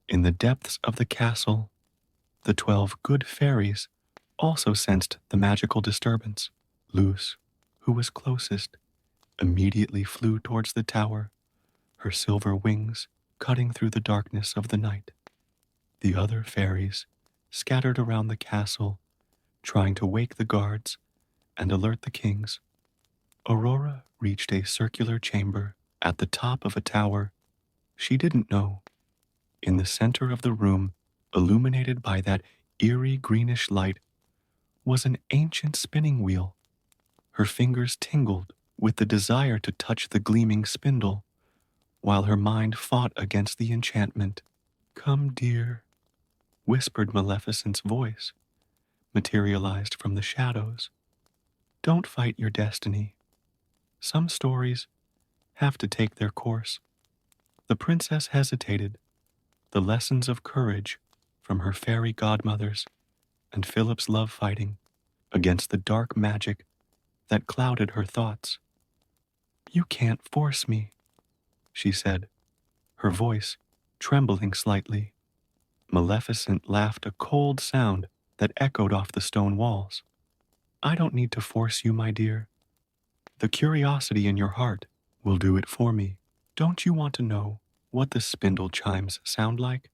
In the depths of the castle, the 12 good fairies also sensed the magical disturbance. Luce, who was closest, immediately flew towards the tower, her silver wings cutting through the darkness of the night. The other fairies scattered around the castle, trying to wake the guards and alert the kings. Aurora reached a circular chamber at the top of a tower she didn't know. In the center of the room, illuminated by that eerie greenish light, was an ancient spinning wheel. Her fingers tingled with the desire to touch the gleaming spindle, while her mind fought against the enchantment. "Come, dear," whispered Maleficent's voice, materialized from the shadows. "Don't fight your destiny. Some stories have to take their course." The princess hesitated, the lessons of courage from her fairy godmothers and Philip's love fighting against the dark magic that clouded her thoughts. "You can't force me," she said, her voice trembling slightly. Maleficent laughed a cold sound that echoed off the stone walls. "I don't need to force you, my dear. The curiosity in your heart will do it for me. Don't you want to know what the spindle chimes sound like?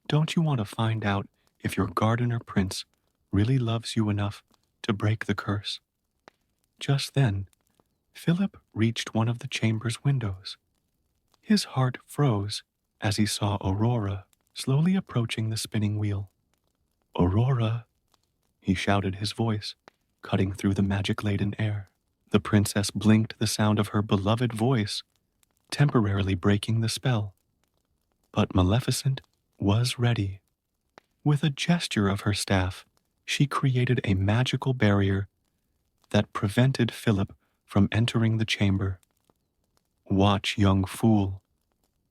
Don't you want to find out if your gardener prince really loves you enough to break the curse?" Just then, Philip reached one of the chamber's windows. His heart froze as he saw Aurora slowly approaching the spinning wheel. "Aurora," he shouted, his voice cutting through the magic-laden air. The princess blinked, the sound of her beloved voice temporarily breaking the spell. But Maleficent was ready. With a gesture of her staff, she created a magical barrier that prevented Philip from entering the chamber. "Watch, young fool,"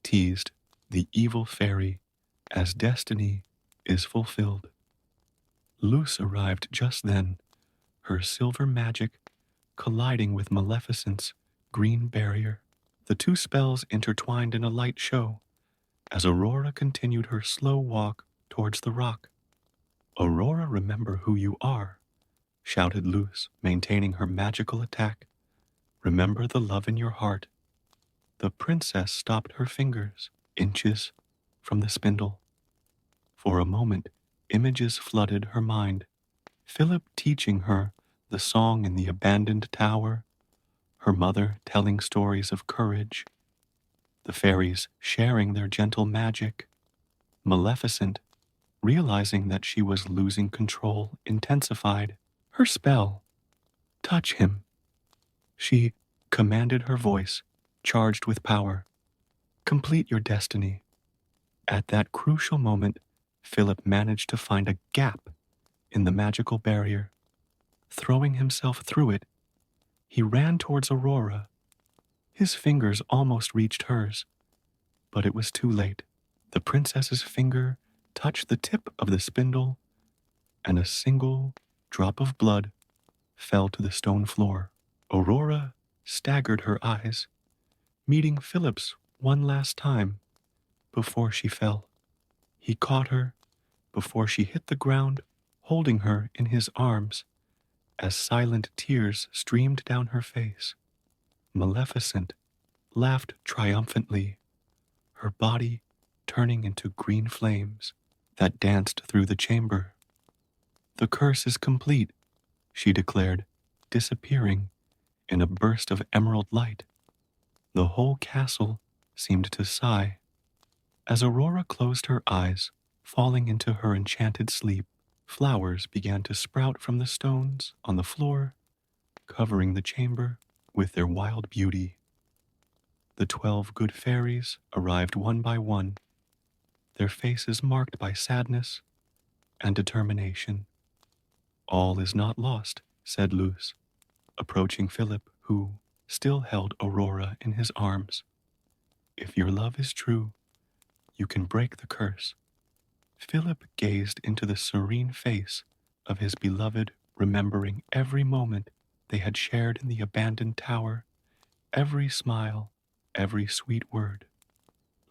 teased the evil fairy, "as destiny is fulfilled." Luce arrived just then, her silver magic colliding with Maleficent's green barrier. The two spells intertwined in a light show as Aurora continued her slow walk towards the rock. "Aurora, remember who you are," shouted Luce, maintaining her magical attack. "Remember the love in your heart." The princess stopped her fingers, inches from the spindle. For a moment, images flooded her mind. Philip teaching her the song in the abandoned tower, her mother telling stories of courage, the fairies sharing their gentle magic. Maleficent, realizing that she was losing control, intensified her spell. "Touch him," she commanded, her voice charged with power. "Complete your destiny." At that crucial moment, Philip managed to find a gap in the magical barrier. Throwing himself through it, he ran towards Aurora. His fingers almost reached hers, But it was too late. The princess's finger touched the tip of the spindle, and a single drop of blood fell to the stone floor. Aurora staggered her eyes, meeting Philip's one last time before she fell. He caught her before she hit the ground, holding her in his arms as silent tears streamed down her face. Maleficent laughed triumphantly, her body turning into green flames that danced through the chamber. "The curse is complete," she declared, disappearing in a burst of emerald light. The whole castle seemed to sigh. As Aurora closed her eyes, falling into her enchanted sleep, flowers began to sprout from the stones on the floor, covering the chamber with their wild beauty. The 12 good fairies arrived one by one, their faces marked by sadness and determination. "All is not lost," said Luce, approaching Philip, who still held Aurora in his arms. "If your love is true, you can break the curse." Philip gazed into the serene face of his beloved, remembering every moment they had shared in the abandoned tower, every smile, every sweet word.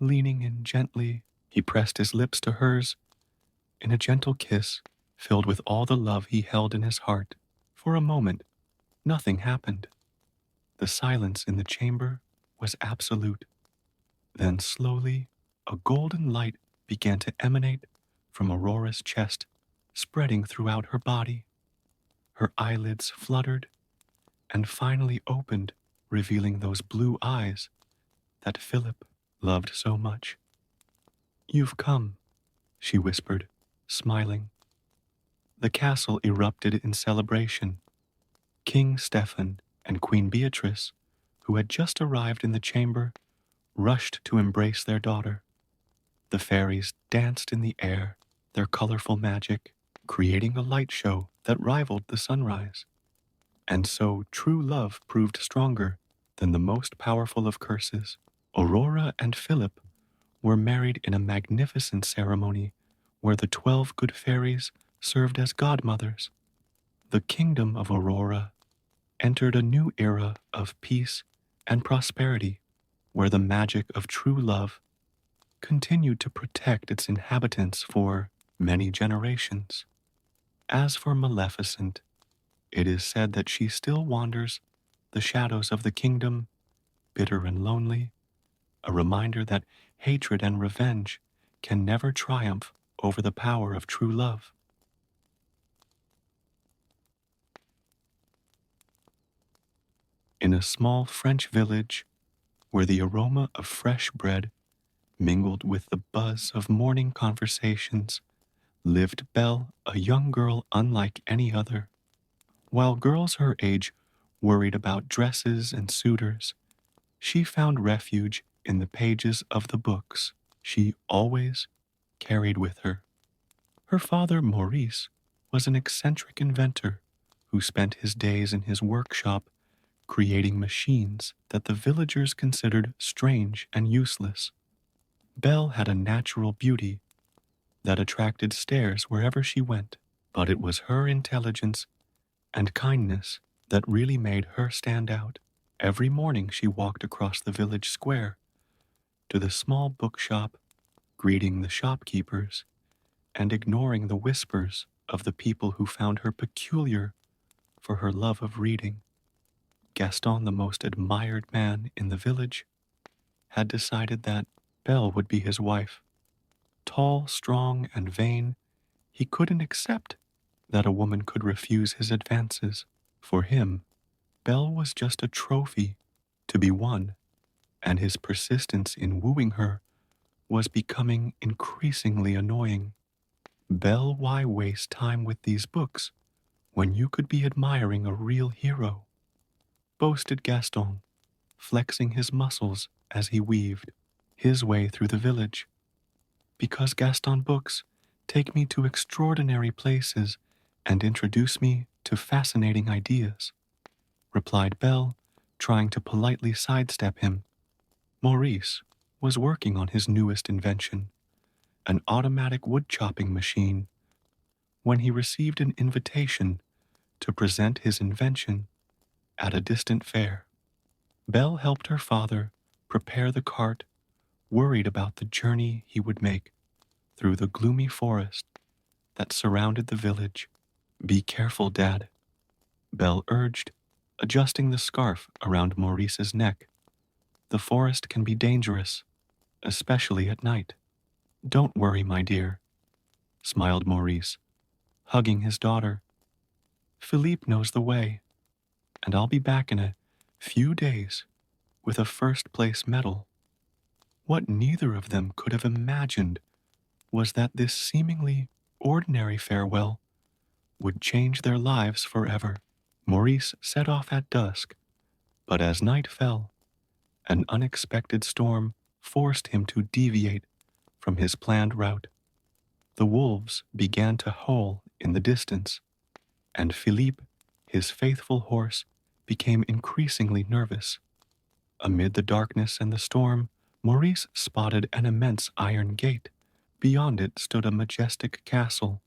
Leaning in gently, he pressed his lips to hers in a gentle kiss filled with all the love he held in his heart. For a moment, nothing happened. The silence in the chamber was absolute. Then slowly, a golden light began to emanate from Aurora's chest, spreading throughout her body. Her eyelids fluttered and finally opened, revealing those blue eyes that Philip loved so much. "You've come," she whispered, smiling. The castle erupted in celebration. King Stephen and Queen Beatrice, who had just arrived in the chamber, rushed to embrace their daughter. The fairies danced in the air, their colorful magic creating a light show that rivaled the sunrise. And so true love proved stronger than the most powerful of curses. Aurora and Philip were married in a magnificent ceremony where the 12 good fairies served as godmothers. The kingdom of Aurora entered a new era of peace and prosperity, where the magic of true love continued to protect its inhabitants for many generations. As for Maleficent, it is said that she still wanders the shadows of the kingdom, bitter and lonely, a reminder that hatred and revenge can never triumph over the power of true love. In a small French village, where the aroma of fresh bread mingled with the buzz of morning conversations, lived Belle, a young girl unlike any other. While girls her age worried about dresses and suitors, she found refuge in the pages of the books she always carried with her. Her father, Maurice, was an eccentric inventor who spent his days in his workshop creating machines that the villagers considered strange and useless. Belle had a natural beauty that attracted stares wherever she went, but it was her intelligence and kindness that really made her stand out. Every morning she walked across the village square to the small bookshop, greeting the shopkeepers and ignoring the whispers of the people who found her peculiar for her love of reading. Gaston, the most admired man in the village, had decided that Belle would be his wife. Tall, strong, and vain, he couldn't accept that a woman could refuse his advances. For him, Belle was just a trophy to be won, and his persistence in wooing her was becoming increasingly annoying. "Belle, why waste time with these books when you could be admiring a real hero?" boasted Gaston, flexing his muscles as he weaved his way through the village. "Because Gaston books take me to extraordinary places and introduce me to fascinating ideas," replied Belle, trying to politely sidestep him. "Maurice, was working on his newest invention, an automatic wood chopping machine, when he received an invitation to present his invention at a distant fair. Belle helped her father prepare the cart, worried about the journey he would make through the gloomy forest that surrounded the village. "Be careful, Dad," Belle urged, adjusting the scarf around Maurice's neck. "The forest can be dangerous, especially at night." "Don't worry, my dear," smiled Maurice, hugging his daughter. "Philippe knows the way, and I'll be back in a few days with a first-place medal." What neither of them could have imagined was that this seemingly ordinary farewell would change their lives forever. Maurice set off at dusk, but as night fell, an unexpected storm forced him to deviate from his planned route. The wolves began to howl in the distance, and Philippe, his faithful horse, became increasingly nervous. Amid the darkness and the storm, Maurice spotted an immense iron gate. Beyond it stood a majestic castle,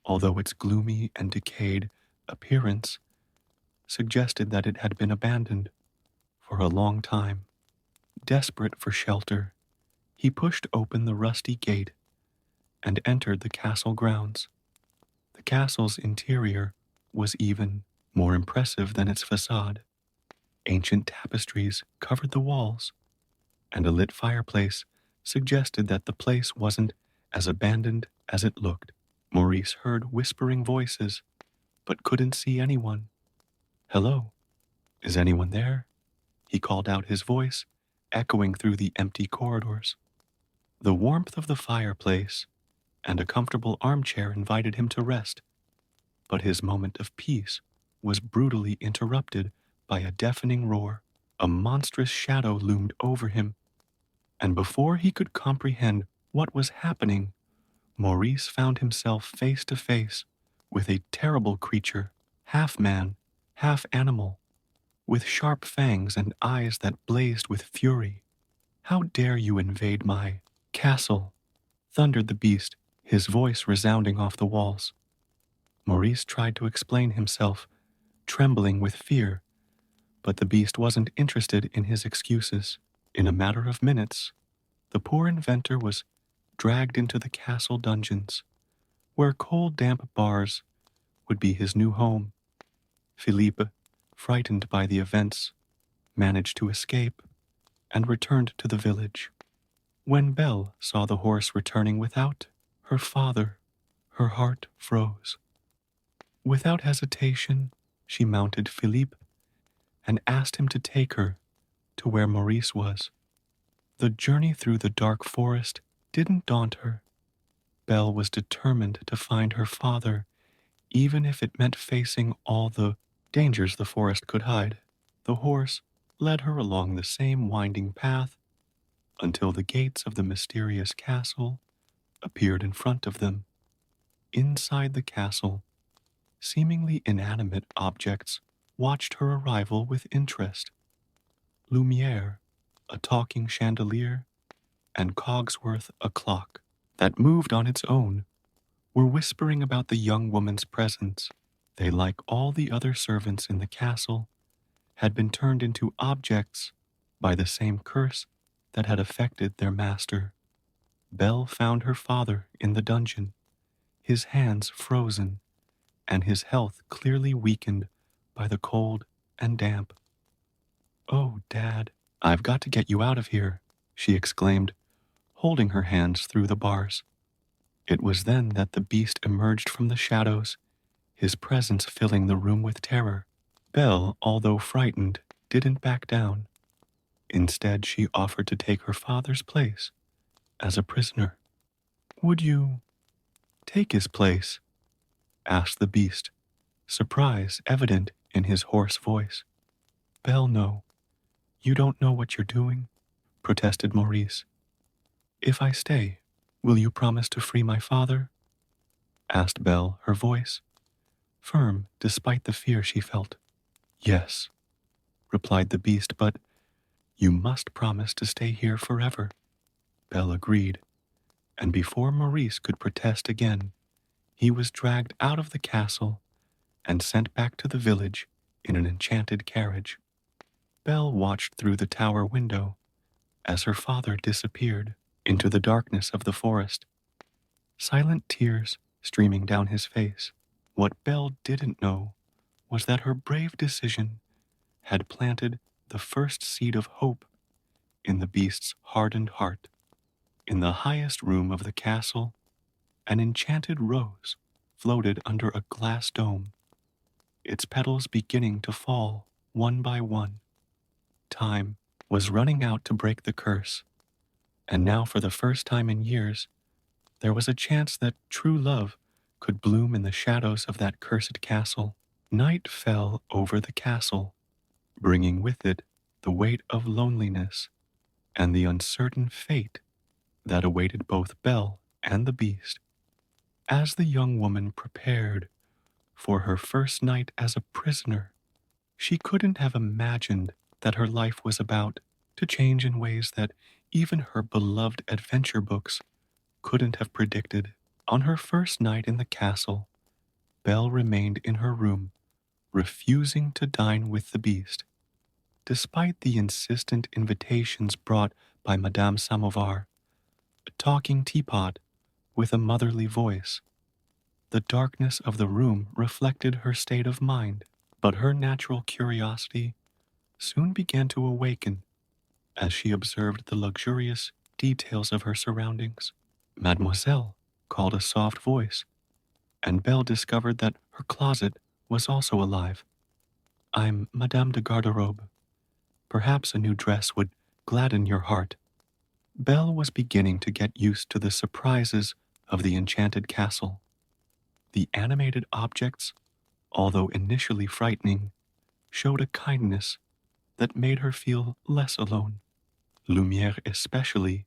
although its gloomy and decayed appearance suggested that it had been abandoned for a long time. Desperate for shelter, he pushed open the rusty gate and entered the castle grounds. The castle's interior was even more impressive than its facade. Ancient tapestries covered the walls, and a lit fireplace suggested that the place wasn't as abandoned as it looked. Maurice heard whispering voices, but couldn't see anyone. "Hello, is anyone there?" He called out, his voice echoing through the empty corridors. The warmth of the fireplace and a comfortable armchair invited him to rest, but his moment of peace was brutally interrupted by a deafening roar. A monstrous shadow loomed over him, and before he could comprehend what was happening, Maurice found himself face to face with a terrible creature, half man, half animal, with sharp fangs and eyes that blazed with fury. "How dare you invade my castle?" thundered the beast, his voice resounding off the walls. Maurice tried to explain himself, trembling with fear, but the beast wasn't interested in his excuses. In a matter of minutes, the poor inventor was dragged into the castle dungeons, where cold, damp bars would be his new home. Philippe, frightened by the events, managed to escape and returned to the village. When Belle saw the horse returning without her father, her heart froze. Without hesitation, she mounted Philippe and asked him to take her to where Maurice was. The journey through the dark forest didn't daunt her. Belle was determined to find her father, even if it meant facing all the dangers the forest could hide. The horse led her along the same winding path until the gates of the mysterious castle appeared in front of them. Inside the castle, seemingly inanimate objects watched her arrival with interest. Lumiere, a talking chandelier, and Cogsworth, a clock that moved on its own, were whispering about the young woman's presence. They, like all the other servants in the castle, had been turned into objects by the same curse that had affected their master. Belle found her father in the dungeon, his hands frozen and his health clearly weakened by the cold and damp. "Oh, Dad, I've got to get you out of here," she exclaimed, holding her hands through the bars. It was then that the beast emerged from the shadows, his presence filling the room with terror. Belle, although frightened, didn't back down. Instead, she offered to take her father's place as a prisoner. "Would you take his place?" asked the beast, surprise evident in his hoarse voice. "Belle, no. You don't know what you're doing," protested Maurice. "If I stay, will you promise to free my father?" asked Belle, her voice firm despite the fear she felt. "Yes," replied the beast, "but You must promise to stay here forever. Belle agreed, and before Maurice could protest again, he was dragged out of the castle and sent back to the village in an enchanted carriage. Belle watched through the tower window as her father disappeared into the darkness of the forest, silent tears streaming down his face. What Belle didn't know was that her brave decision had planted the first seed of hope in the beast's hardened heart. In the highest room of the castle, an enchanted rose floated under a glass dome, its petals beginning to fall one by one. Time was running out to break the curse, and now for the first time in years, there was a chance that true love could bloom in the shadows of that cursed castle. Night fell over the castle, bringing with it the weight of loneliness and the uncertain fate that awaited both Belle and the beast. As the young woman prepared for her first night as a prisoner, she couldn't have imagined that her life was about to change in ways that even her beloved adventure books couldn't have predicted. On her first night in the castle, Belle remained in her room, refusing to dine with the beast. Despite the insistent invitations brought by Madame Samovar, a talking teapot with a motherly voice, the darkness of the room reflected her state of mind, but her natural curiosity soon began to awaken as she observed the luxurious details of her surroundings. Mademoiselle, called a soft voice, and Belle discovered that her closet was also alive. I'm Madame de Garderobe. Perhaps a new dress would gladden your heart. Belle was beginning to get used to the surprises of the enchanted castle. The animated objects, although initially frightening, showed a kindness that made her feel less alone. Lumière especially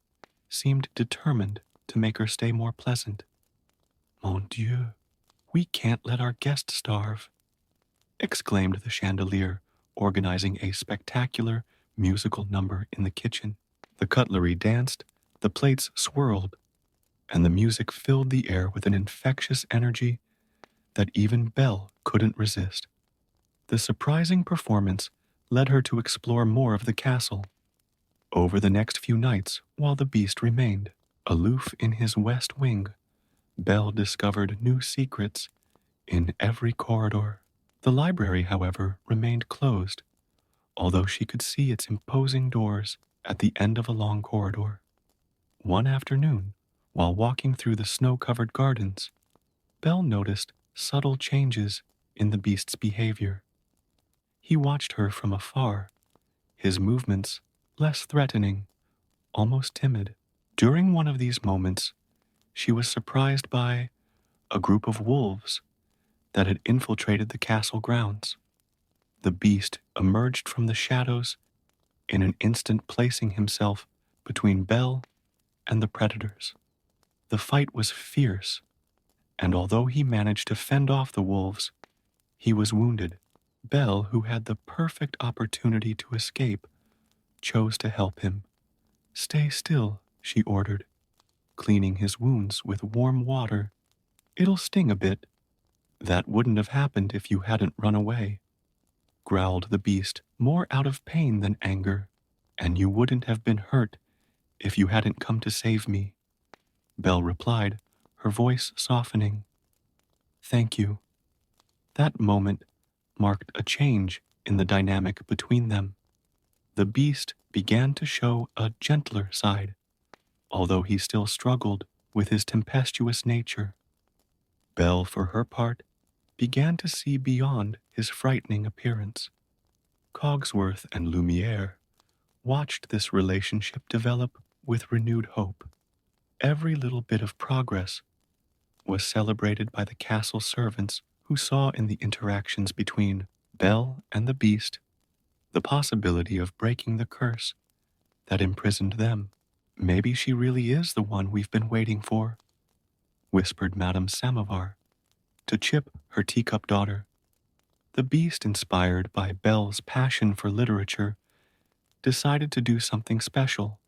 seemed determined to make her stay more pleasant. Mon Dieu, we can't let our guests starve, exclaimed the chandelier, organizing a spectacular musical number in the kitchen. The cutlery danced, the plates swirled, and the music filled the air with an infectious energy that even Belle couldn't resist. The surprising performance led her to explore more of the castle. Over the next few nights, while the beast remained aloof in his west wing, Belle discovered new secrets in every corridor. The library, however, remained closed, although she could see its imposing doors at the end of a long corridor. One afternoon, while walking through the snow-covered gardens, Belle noticed subtle changes in the beast's behavior. He watched her from afar, his movements less threatening, almost timid. During one of these moments, she was surprised by a group of wolves that had infiltrated the castle grounds. The beast emerged from the shadows in an instant, placing himself between Belle and the predators. The fight was fierce, and although he managed to fend off the wolves, he was wounded. Belle, who had the perfect opportunity to escape, chose to help him. Stay still, she ordered, cleaning his wounds with warm water. It'll sting a bit. That wouldn't have happened if you hadn't run away, growled the beast, more out of pain than anger. And you wouldn't have been hurt if you hadn't come to save me, Belle replied, her voice softening. Thank you. That moment marked a change in the dynamic between them. The beast began to show a gentler side, although he still struggled with his tempestuous nature. Belle, for her part, began to see beyond his frightening appearance. Cogsworth and Lumière watched this relationship develop with renewed hope. Every little bit of progress was celebrated by the castle servants, who saw in the interactions between Belle and the beast the possibility of breaking the curse that imprisoned them. Maybe she really is the one we've been waiting for, whispered Madame Samovar to Chip, her teacup daughter. The beast, inspired by Belle's passion for literature, decided to do something special.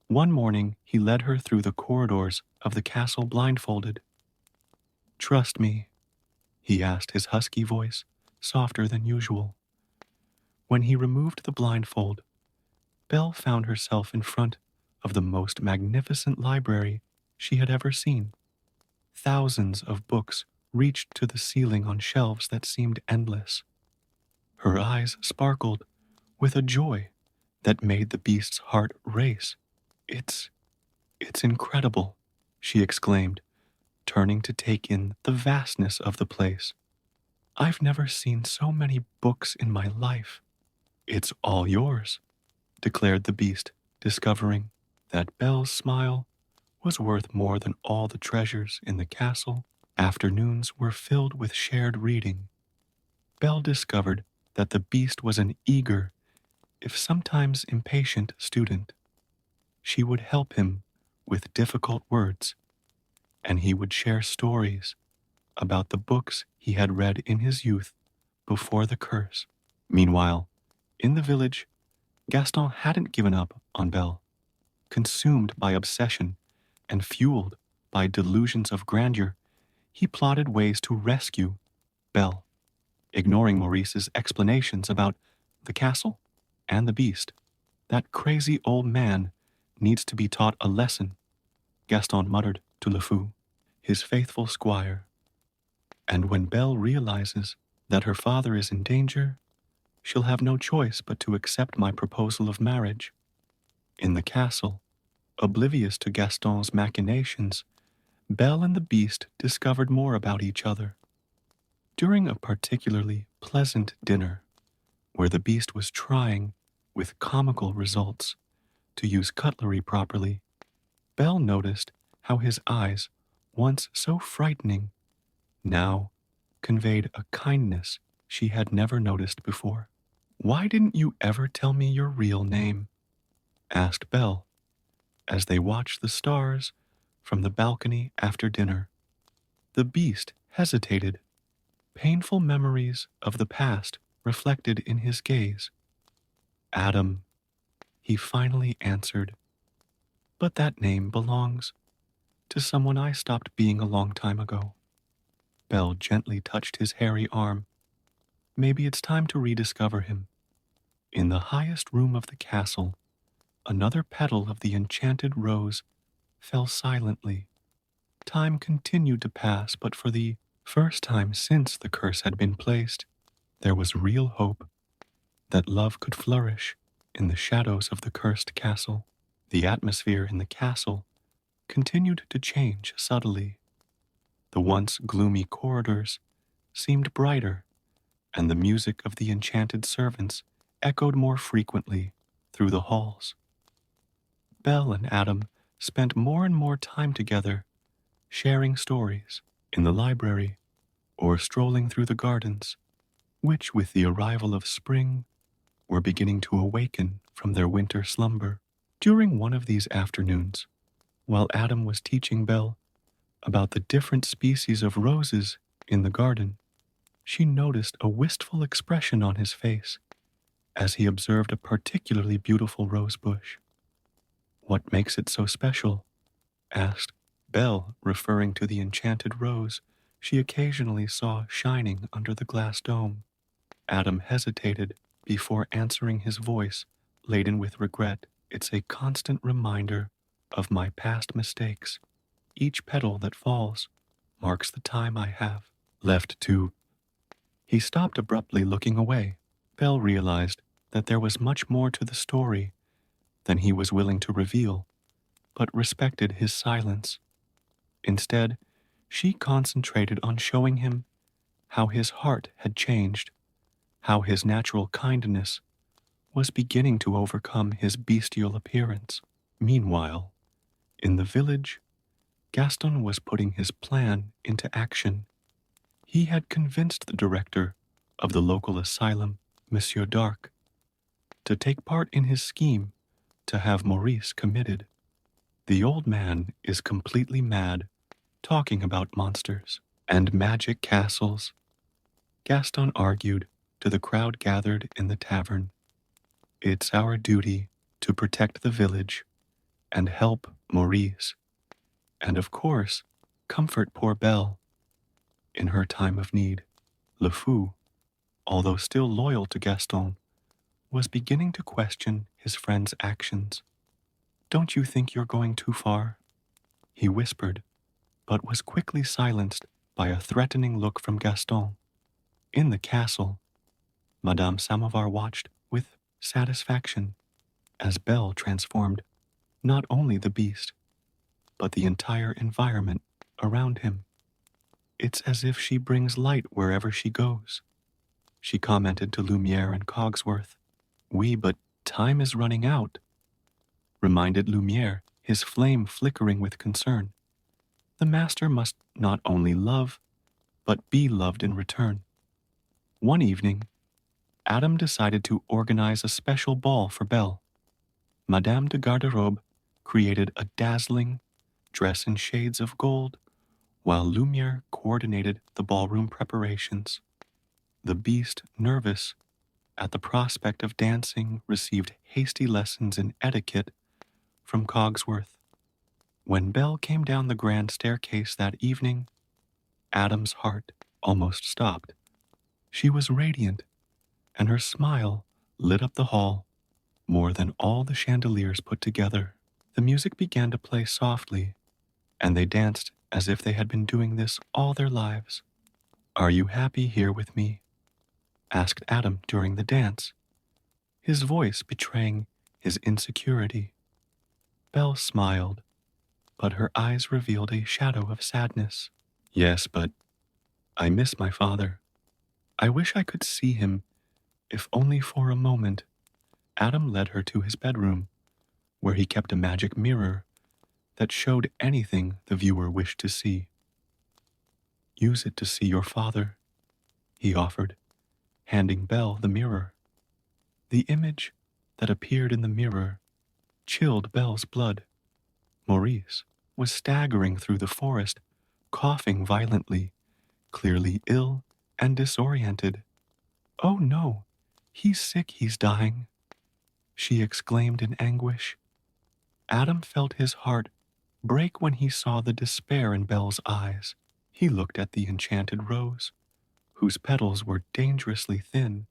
One morning, he led her through the corridors of the castle blindfolded. "Trust me," he asked, his husky voice softer than usual. When he removed the blindfold, Belle found herself in front of the most magnificent library she had ever seen. Thousands of books reached to the ceiling on shelves that seemed endless. Her eyes sparkled with a joy that made the beast's heart race. It's incredible," she exclaimed, turning to take in the vastness of the place. "I've never seen so many books in my life." "It's all yours," declared the beast, discovering that Belle's smile was worth more than all the treasures in the castle. Afternoons were filled with shared reading. Belle discovered that the beast was an eager, if sometimes impatient, student. She would help him with difficult words, and he would share stories about the books he had read in his youth before the curse. Meanwhile, in the village, Gaston hadn't given up on Belle. Consumed by obsession and fueled by delusions of grandeur, he plotted ways to rescue Belle, ignoring Maurice's explanations about the castle and the beast. "That crazy old man needs to be taught a lesson," Gaston muttered to Le Fou, his faithful squire. "And when Belle realizes that her father is in danger, she'll have no choice but to accept my proposal of marriage." In the castle, oblivious to Gaston's machinations, Belle and the beast discovered more about each other. During a particularly pleasant dinner, where the beast was trying, with comical results, to use cutlery properly, Belle noticed how his eyes, once so frightening, now conveyed a kindness she had never noticed before. "Why didn't you ever tell me your real name?" asked Belle, as they watched the stars from the balcony after dinner. The beast hesitated, painful memories of the past reflected in his gaze. "Adam," he finally answered, "but that name belongs to someone I stopped being a long time ago." Belle gently touched his hairy arm. "Maybe it's time to rediscover him." In the highest room of the castle, another petal of the enchanted rose fell silently. Time continued to pass, but for the first time since the curse had been placed, there was real hope that love could flourish in the shadows of the cursed castle. The atmosphere in the castle continued to change subtly. The once gloomy corridors seemed brighter, and the music of the enchanted servants echoed more frequently through the halls. Belle and Adam spent more and more time together, sharing stories in the library or strolling through the gardens, which, with the arrival of spring, were beginning to awaken from their winter slumber. During one of these afternoons, while Adam was teaching Belle about the different species of roses in the garden, she noticed a wistful expression on his face as he observed a particularly beautiful rose bush. "What makes it so special?" asked Belle, referring to the enchanted rose she occasionally saw shining under the glass dome. Adam hesitated before answering, his voice laden with regret. "It's a constant reminder of my past mistakes. Each petal that falls marks the time I have left to—" He stopped abruptly, looking away. Belle realized that there was much more to the story than he was willing to reveal, but respected his silence. Instead, she concentrated on showing him how his heart had changed, how his natural kindness was beginning to overcome his bestial appearance. Meanwhile, in the village, Gaston was putting his plan into action. He had convinced the director of the local asylum, Monsieur Dark, to take part in his scheme to have Maurice committed. "The old man is completely mad, talking about monsters and magic castles," Gaston argued to the crowd gathered in the tavern. It's our duty to protect the village and help Maurice, and of course, comfort poor Belle in her time of need. Le Fou, although still loyal to Gaston, was beginning to question his friend's actions. Don't you think you're going too far? He whispered, but was quickly silenced by a threatening look from Gaston. In the castle, Madame Samovar watched with satisfaction as Belle transformed not only the beast, but the entire environment around him. It's as if she brings light wherever she goes, she commented to Lumiere and Cogsworth. Oui, but time is running out, reminded Lumiere, his flame flickering with concern. The master must not only love, but be loved in return. One evening, Adam decided to organize a special ball for Belle. Madame de Garderobe created a dazzling dress in shades of gold, while Lumiere coordinated the ballroom preparations. The beast, nervous at the prospect of dancing, received hasty lessons in etiquette from Cogsworth. When Belle came down the grand staircase that evening, Adam's heart almost stopped. She was radiant, and her smile lit up the hall more than all the chandeliers put together. The music began to play softly, and they danced as if they had been doing this all their lives. Are you happy here with me? Asked Adam during the dance, his voice betraying his insecurity. Belle smiled, but her eyes revealed a shadow of sadness. Yes, but I miss my father. I wish I could see him, if only for a moment. Adam led her to his bedroom, where he kept a magic mirror that showed anything the viewer wished to see. Use it to see your father, he offered, handing Belle the mirror. The image that appeared in the mirror chilled Belle's blood. Maurice was staggering through the forest, coughing violently, clearly ill and disoriented. Oh no, he's sick, he's dying, she exclaimed in anguish. Adam felt his heart break when he saw the despair in Belle's eyes. He looked at the enchanted rose, whose petals were dangerously thin,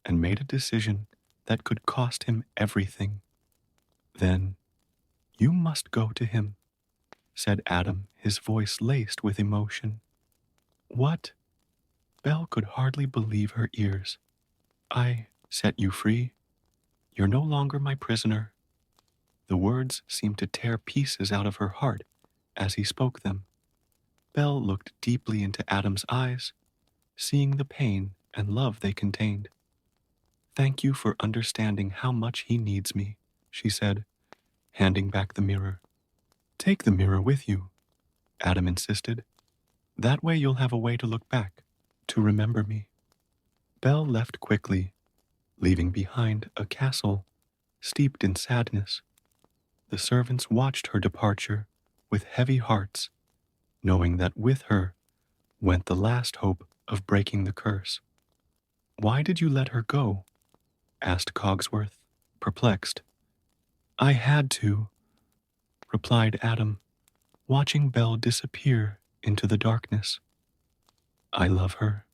and made a decision that could cost him everything. Then, you must go to him, said Adam, his voice laced with emotion. What? Belle could hardly believe her ears. I set you free. You're no longer my prisoner. The words seemed to tear pieces out of her heart as he spoke them. Belle looked deeply into Adam's eyes, seeing the pain and love they contained. Thank you for understanding how much he needs me, she said, handing back the mirror. Take the mirror with you, Adam insisted. That way you'll have a way to look back, to remember me. Belle left quickly, leaving behind a castle steeped in sadness. The servants watched her departure with heavy hearts, knowing that with her went the last hope of breaking the curse. Why did you let her go? Asked Cogsworth, perplexed. I had to, replied Adam, watching Belle disappear into the darkness. I love her.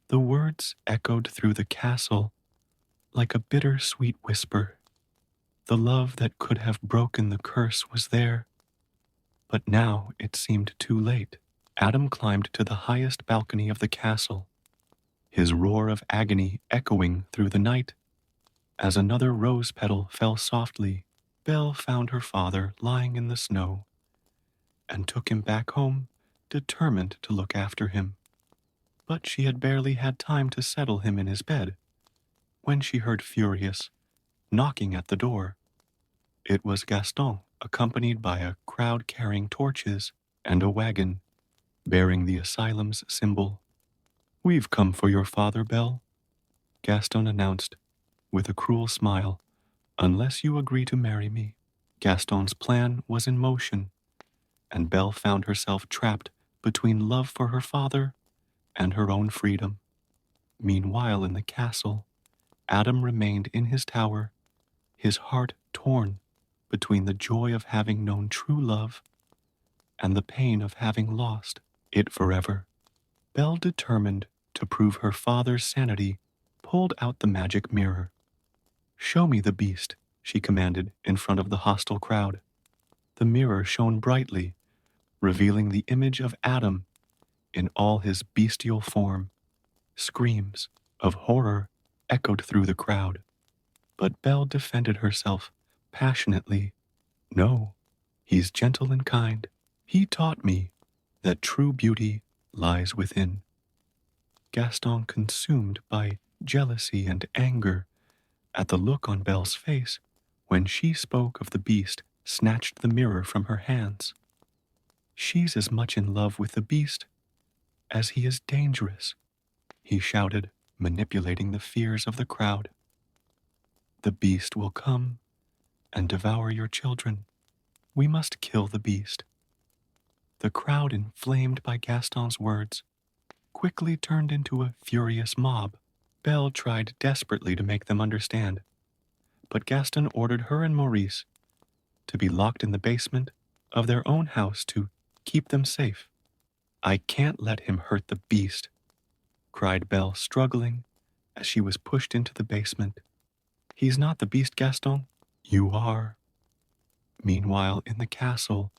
The words echoed through the castle like a bitter-sweet whisper. The love that could have broken the curse was there, but now it seemed too late. Adam climbed to the highest balcony of the castle, his roar of agony echoing through the night. As another rose petal fell softly, Belle found her father lying in the snow and took him back home, determined to look after him. But she had barely had time to settle him in his bed when she heard Furious knocking at the door. It was Gaston, accompanied by a crowd carrying torches and a wagon bearing the asylum's symbol. We've come for your father, Belle, Gaston announced with a cruel smile, unless you agree to marry me. Gaston's plan was in motion, and Belle found herself trapped between love for her father and her own freedom. Meanwhile, in the castle, Adam remained in his tower, his heart torn between the joy of having known true love and the pain of having lost it forever. Belle, determined to prove her father's sanity, pulled out the magic mirror. "Show me the beast," she commanded in front of the hostile crowd. The mirror shone brightly, revealing the image of Adam in all his bestial form. Screams of horror echoed through the crowd, but Belle defended herself passionately. "No, he's gentle and kind. He taught me that true beauty lies within." Gaston, consumed by jealousy and anger at the look on Belle's face when she spoke of the beast, snatched the mirror from her hands. "She's as much in love with the beast as he is dangerous," he shouted, manipulating the fears of the crowd. "The beast will come and devour your children. We must kill the beast." The crowd, inflamed by Gaston's words, quickly turned into a furious mob. Belle tried desperately to make them understand, but Gaston ordered her and Maurice to be locked in the basement of their own house to keep them safe. "I can't let him hurt the beast," cried Belle, struggling as she was pushed into the basement. "He's not the beast, Gaston. You are." Meanwhile, in the castle,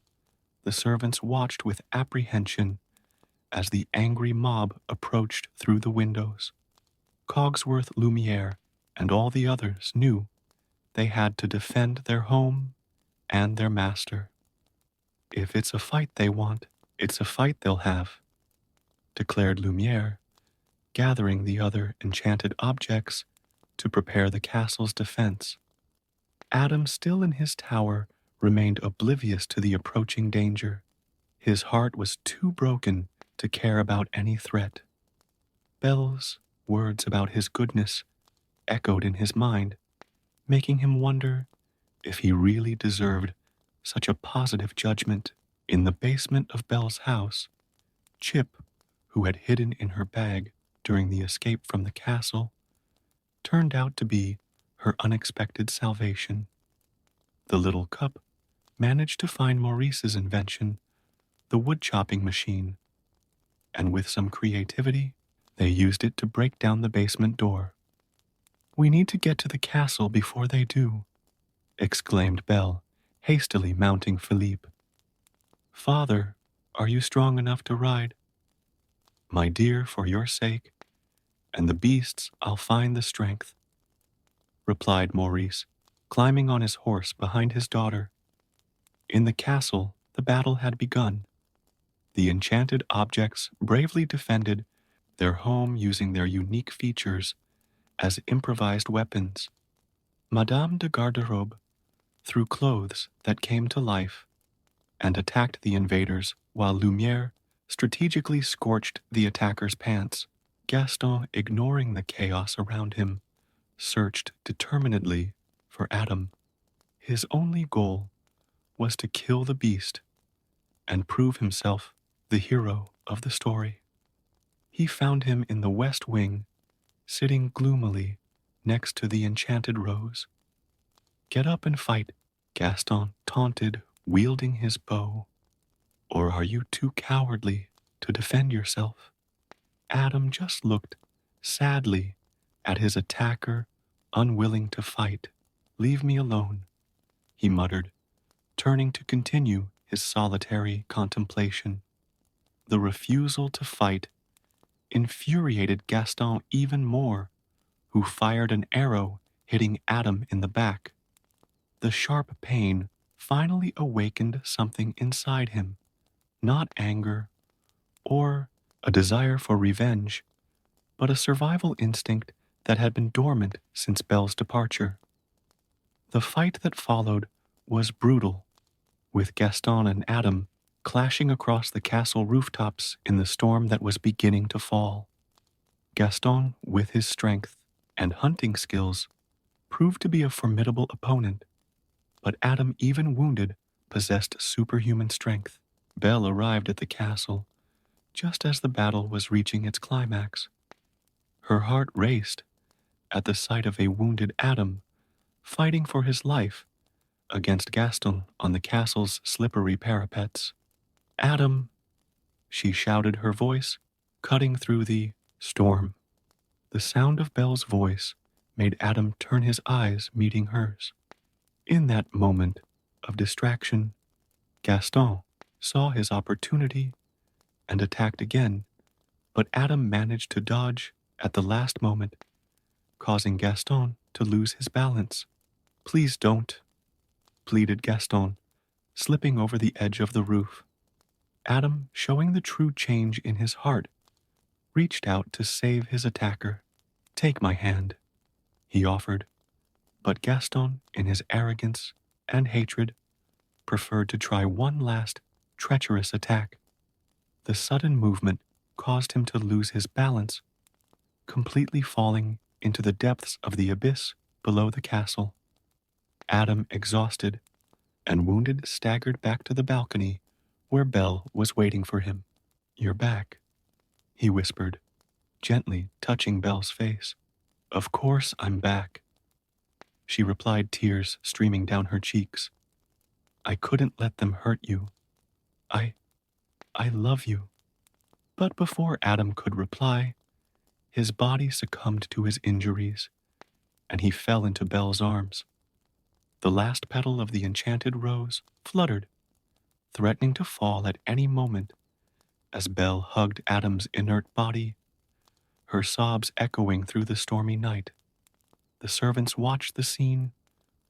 the servants watched with apprehension as the angry mob approached through the windows. Cogsworth, Lumiere, and all the others knew they had to defend their home and their master. "If it's a fight they want, it's a fight they'll have," declared Lumiere, gathering the other enchanted objects to prepare the castle's defense. Adam, still in his tower, remained oblivious to the approaching danger. His heart was too broken to care about any threat. Belle's words about his goodness echoed in his mind, making him wonder if he really deserved such a positive judgment. In the basement of Belle's house, Chip, who had hidden in her bag during the escape from the castle, turned out to be her unexpected salvation. The little cup managed to find Maurice's invention, the wood-chopping machine, and with some creativity, they used it to break down the basement door. "We need to get to the castle before they do," exclaimed Belle, hastily mounting Philippe. "Father, are you strong enough to ride?" "My dear, for your sake, and the beast's, I'll find the strength," replied Maurice, climbing on his horse behind his daughter. In the castle, the battle had begun. The enchanted objects bravely defended their home using their unique features as improvised weapons. Madame de Garderobe threw clothes that came to life and attacked the invaders, while Lumiere strategically scorched the attackers' pants. Gaston, ignoring the chaos around him, searched determinedly for Adam. His only goal was to kill the beast and prove himself the hero of the story. He found him in the west wing, sitting gloomily next to the enchanted rose. "Get up and fight," Gaston taunted, wielding his bow. "Or are you too cowardly to defend yourself?" Adam just looked sadly at his attacker, unwilling to fight. "Leave me alone," he muttered, turning to continue his solitary contemplation. The refusal to fight infuriated Gaston even more, who fired an arrow hitting Adam in the back. The sharp pain finally awakened something inside him, not anger or a desire for revenge, but a survival instinct that had been dormant since Belle's departure. The fight that followed was brutal, with Gaston and Adam clashing across the castle rooftops in the storm that was beginning to fall. Gaston, with his strength and hunting skills, proved to be a formidable opponent, but Adam, even wounded, possessed superhuman strength. Belle arrived at the castle just as the battle was reaching its climax. Her heart raced at the sight of a wounded Adam fighting for his life against Gaston on the castle's slippery parapets. Adam, she shouted, her voice cutting through the storm. The sound of Belle's voice made Adam turn his eyes, meeting hers. In that moment of distraction, Gaston saw his opportunity and attacked again, but Adam managed to dodge at the last moment, causing Gaston to lose his balance. "Please don't," pleaded Gaston, slipping over the edge of the roof. Adam, showing the true change in his heart, reached out to save his attacker. "Take my hand," he offered, but Gaston, in his arrogance and hatred, preferred to try one last treacherous attack. The sudden movement caused him to lose his balance, completely falling into the depths of the abyss below the castle. Adam, exhausted and wounded, staggered back to the balcony where Belle was waiting for him. "You're back," he whispered, gently touching Belle's face. "Of course I'm back," she replied, tears streaming down her cheeks. "I couldn't let them hurt you. I love you." But before Adam could reply, his body succumbed to his injuries, and he fell into Belle's arms. The last petal of the enchanted rose fluttered, threatening to fall at any moment as Belle hugged Adam's inert body, her sobs echoing through the stormy night. The servants watched the scene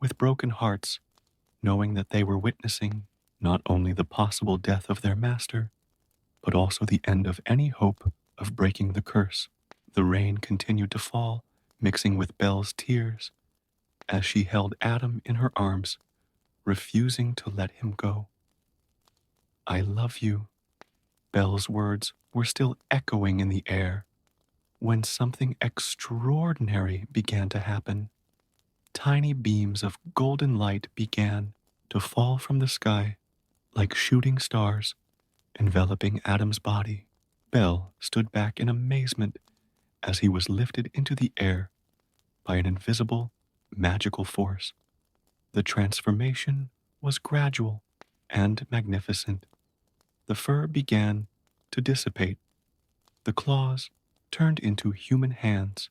with broken hearts, knowing that they were witnessing not only the possible death of their master, but also the end of any hope of breaking the curse. The rain continued to fall, mixing with Belle's tears, as she held Adam in her arms, refusing to let him go. "I love you." Belle's words were still echoing in the air when something extraordinary began to happen. Tiny beams of golden light began to fall from the sky like shooting stars, enveloping Adam's body. Belle stood back in amazement as he was lifted into the air by an invisible, magical force. The transformation was gradual and magnificent. The fur began to dissipate, the claws turned into human hands,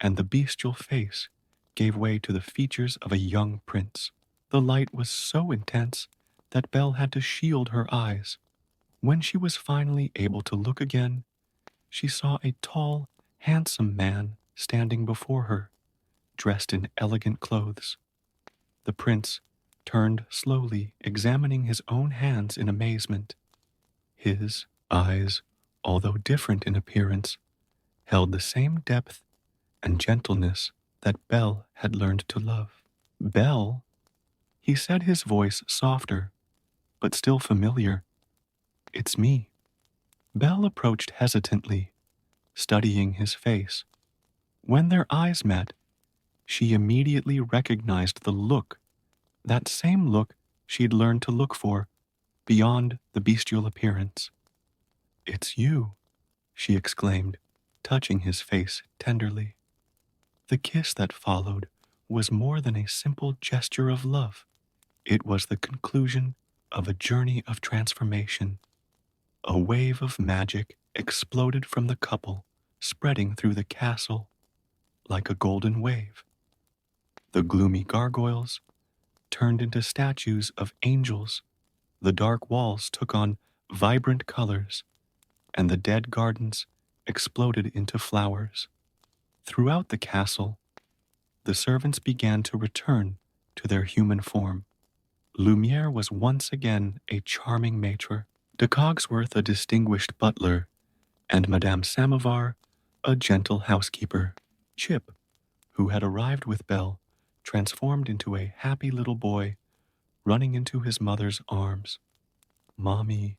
and the bestial face gave way to the features of a young prince. The light was so intense that Belle had to shield her eyes. When she was finally able to look again, she saw a tall, handsome man standing before her, dressed in elegant clothes. The prince turned slowly, examining his own hands in amazement. His eyes, although different in appearance, held the same depth and gentleness that Belle had learned to love. "Belle," he said, his voice softer, but still familiar. "It's me." Belle approached hesitantly, studying his face. When their eyes met, she immediately recognized the look, that same look she'd learned to look for beyond the bestial appearance. "It's you," she exclaimed, touching his face tenderly. The kiss that followed was more than a simple gesture of love. It was the conclusion of a journey of transformation. A wave of magic exploded from the couple, spreading through the castle like a golden wave. The gloomy gargoyles turned into statues of angels, the dark walls took on vibrant colors, and the dead gardens exploded into flowers. Throughout the castle, the servants began to return to their human form. Lumiere was once again a charming maitre, de Cogsworth a distinguished butler, and Madame Samovar a gentle housekeeper. Chip, who had arrived with Belle, transformed into a happy little boy, running into his mother's arms. "Mommy,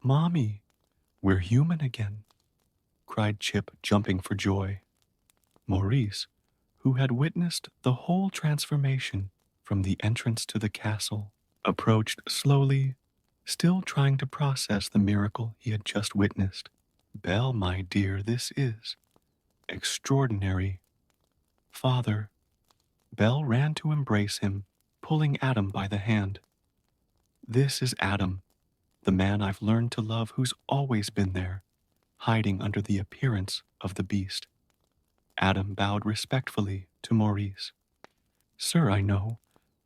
Mommy, we're human again," cried Chip, jumping for joy. Maurice, who had witnessed the whole transformation from the entrance to the castle, approached slowly, still trying to process the miracle he had just witnessed. "Belle, my dear, this is extraordinary. Father! Belle ran to embrace him, pulling Adam by the hand. This is Adam, the man I've learned to love who's always been there, hiding under the appearance of the beast. Adam bowed respectfully to Maurice. Sir, I know.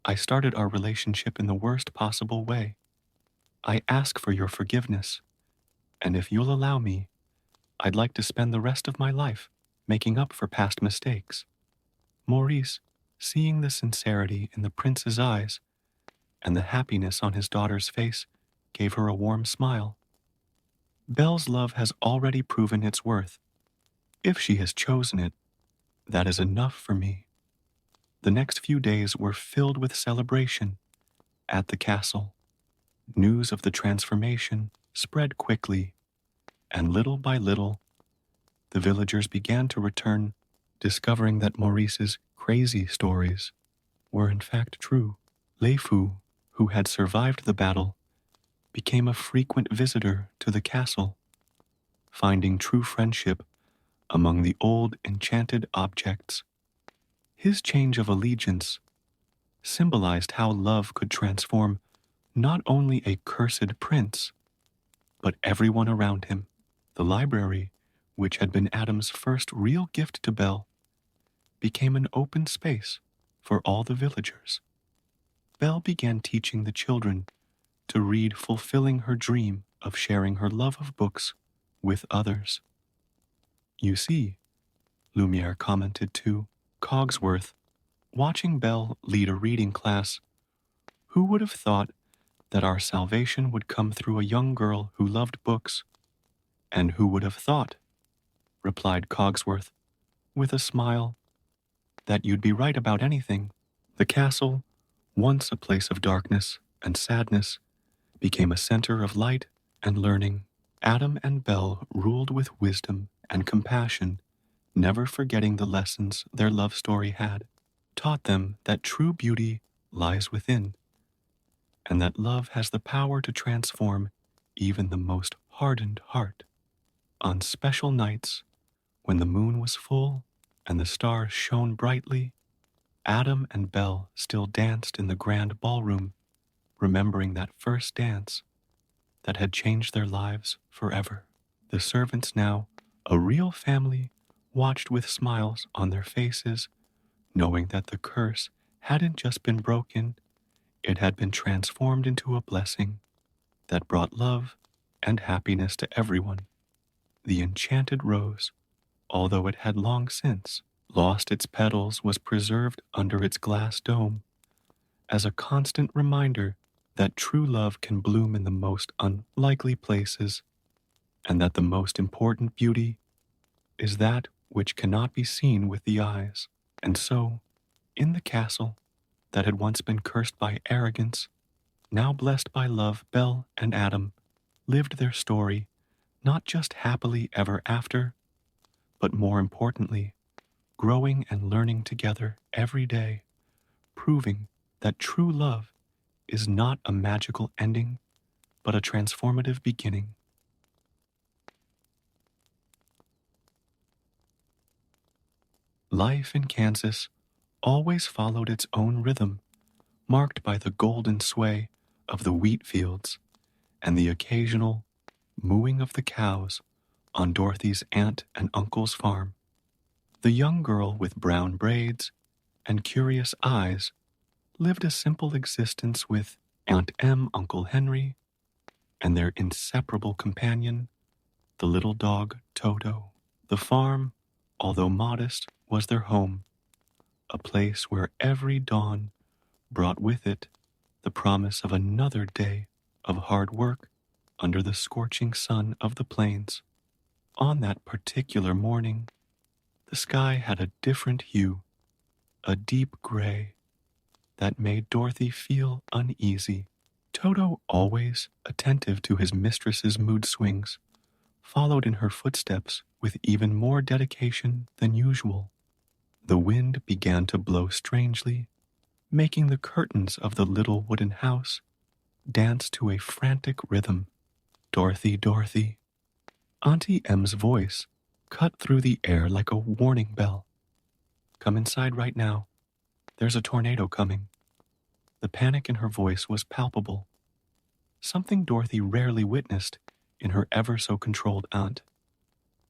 I started our relationship in the worst possible way. I ask for your forgiveness, and if you'll allow me, I'd like to spend the rest of my life making up for past mistakes. Maurice, seeing the sincerity in the prince's eyes and the happiness on his daughter's face, gave her a warm smile. Belle's love has already proven its worth. If she has chosen it, that is enough for me. The next few days were filled with celebration at the castle. News of the transformation spread quickly, and little by little, the villagers began to return, discovering that Maurice's crazy stories were in fact true. Lei Fu, who had survived the battle, became a frequent visitor to the castle, finding true friendship among the old enchanted objects. His change of allegiance symbolized how love could transform not only a cursed prince, but everyone around him. The library, which had been Adam's first real gift to Belle, became an open space for all the villagers. Belle began teaching the children to read, fulfilling her dream of sharing her love of books with others. You see, Lumiere commented to Cogsworth, watching Belle lead a reading class, who would have thought that our salvation would come through a young girl who loved books? And who would have thought, replied Cogsworth, with a smile, that you'd be right about anything. The castle, once a place of darkness and sadness, became a center of light and learning. Adam and Belle ruled with wisdom and compassion, never forgetting the lessons their love story had taught them, that true beauty lies within, and that love has the power to transform even the most hardened heart. On special nights, when the moon was full and the stars shone brightly, Adam and Belle still danced in the grand ballroom, remembering that first dance that had changed their lives forever. The servants now, a real family, watched with smiles on their faces, knowing that the curse hadn't just been broken, it had been transformed into a blessing that brought love and happiness to everyone. The enchanted rose, although it had long since lost its petals, was preserved under its glass dome as a constant reminder that true love can bloom in the most unlikely places, and that the most important beauty is that which cannot be seen with the eyes. And so, in the castle that had once been cursed by arrogance, now blessed by love, Belle and Adam lived their story not just happily ever after, but more importantly, growing and learning together every day, proving that true love is not a magical ending, but a transformative beginning. Life in Kansas always followed its own rhythm, marked by the golden sway of the wheat fields and the occasional mooing of the cows on Dorothy's aunt and uncle's farm. The young girl with brown braids and curious eyes lived a simple existence with Aunt Em, Uncle Henry, and their inseparable companion, the little dog Toto. The farm, although modest, was their home, a place where every dawn brought with it the promise of another day of hard work under the scorching sun of the plains. On that particular morning, the sky had a different hue, a deep gray, that made Dorothy feel uneasy. Toto, always attentive to his mistress's mood swings, followed in her footsteps with even more dedication than usual. The wind began to blow strangely, making the curtains of the little wooden house dance to a frantic rhythm. Dorothy, Dorothy. Auntie Em's voice cut through the air like a warning bell. Come inside right now. There's a tornado coming. The panic in her voice was palpable, something Dorothy rarely witnessed in her ever-so-controlled aunt.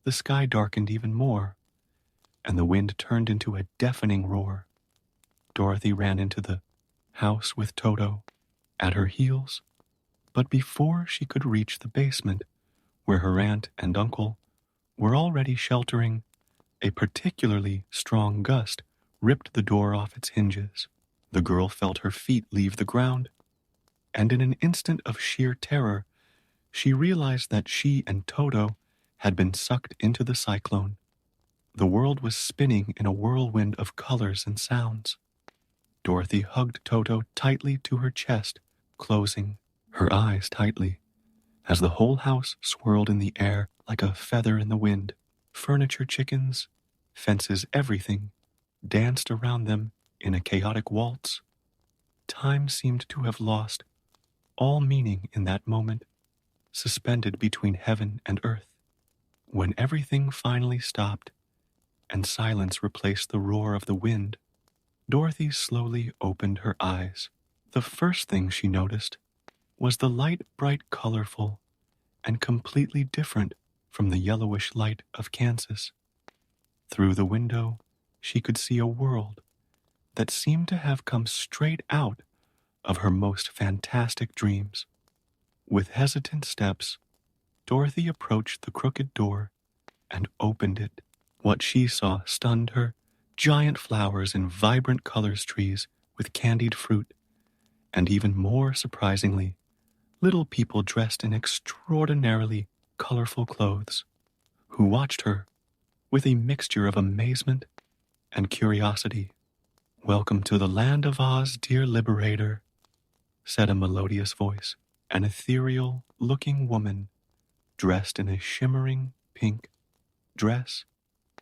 The sky darkened even more, and the wind turned into a deafening roar. Dorothy ran into the house with Toto at her heels, but before she could reach the basement, where her aunt and uncle were already sheltering, a particularly strong gust ripped the door off its hinges. The girl felt her feet leave the ground, and in an instant of sheer terror, she realized that she and Toto had been sucked into the cyclone. The world was spinning in a whirlwind of colors and sounds. Dorothy hugged Toto tightly to her chest, closing her eyes tightly, as the whole house swirled in the air like a feather in the wind. Furniture, chickens, fences, everything danced around them in a chaotic waltz. Time seemed to have lost all meaning in that moment, suspended between heaven and earth. When everything finally stopped and silence replaced the roar of the wind, Dorothy slowly opened her eyes. The first thing she noticed was the light, bright, colorful, and completely different from the yellowish light of Kansas. Through the window, she could see a world that seemed to have come straight out of her most fantastic dreams. With hesitant steps, Dorothy approached the crooked door and opened it. What she saw stunned her. Giant flowers in vibrant colors, trees with candied fruit, and even more surprisingly, little people dressed in extraordinarily colorful clothes, who watched her with a mixture of amazement and curiosity. "Welcome to the land of Oz, dear liberator," said a melodious voice. An ethereal-looking woman, dressed in a shimmering pink dress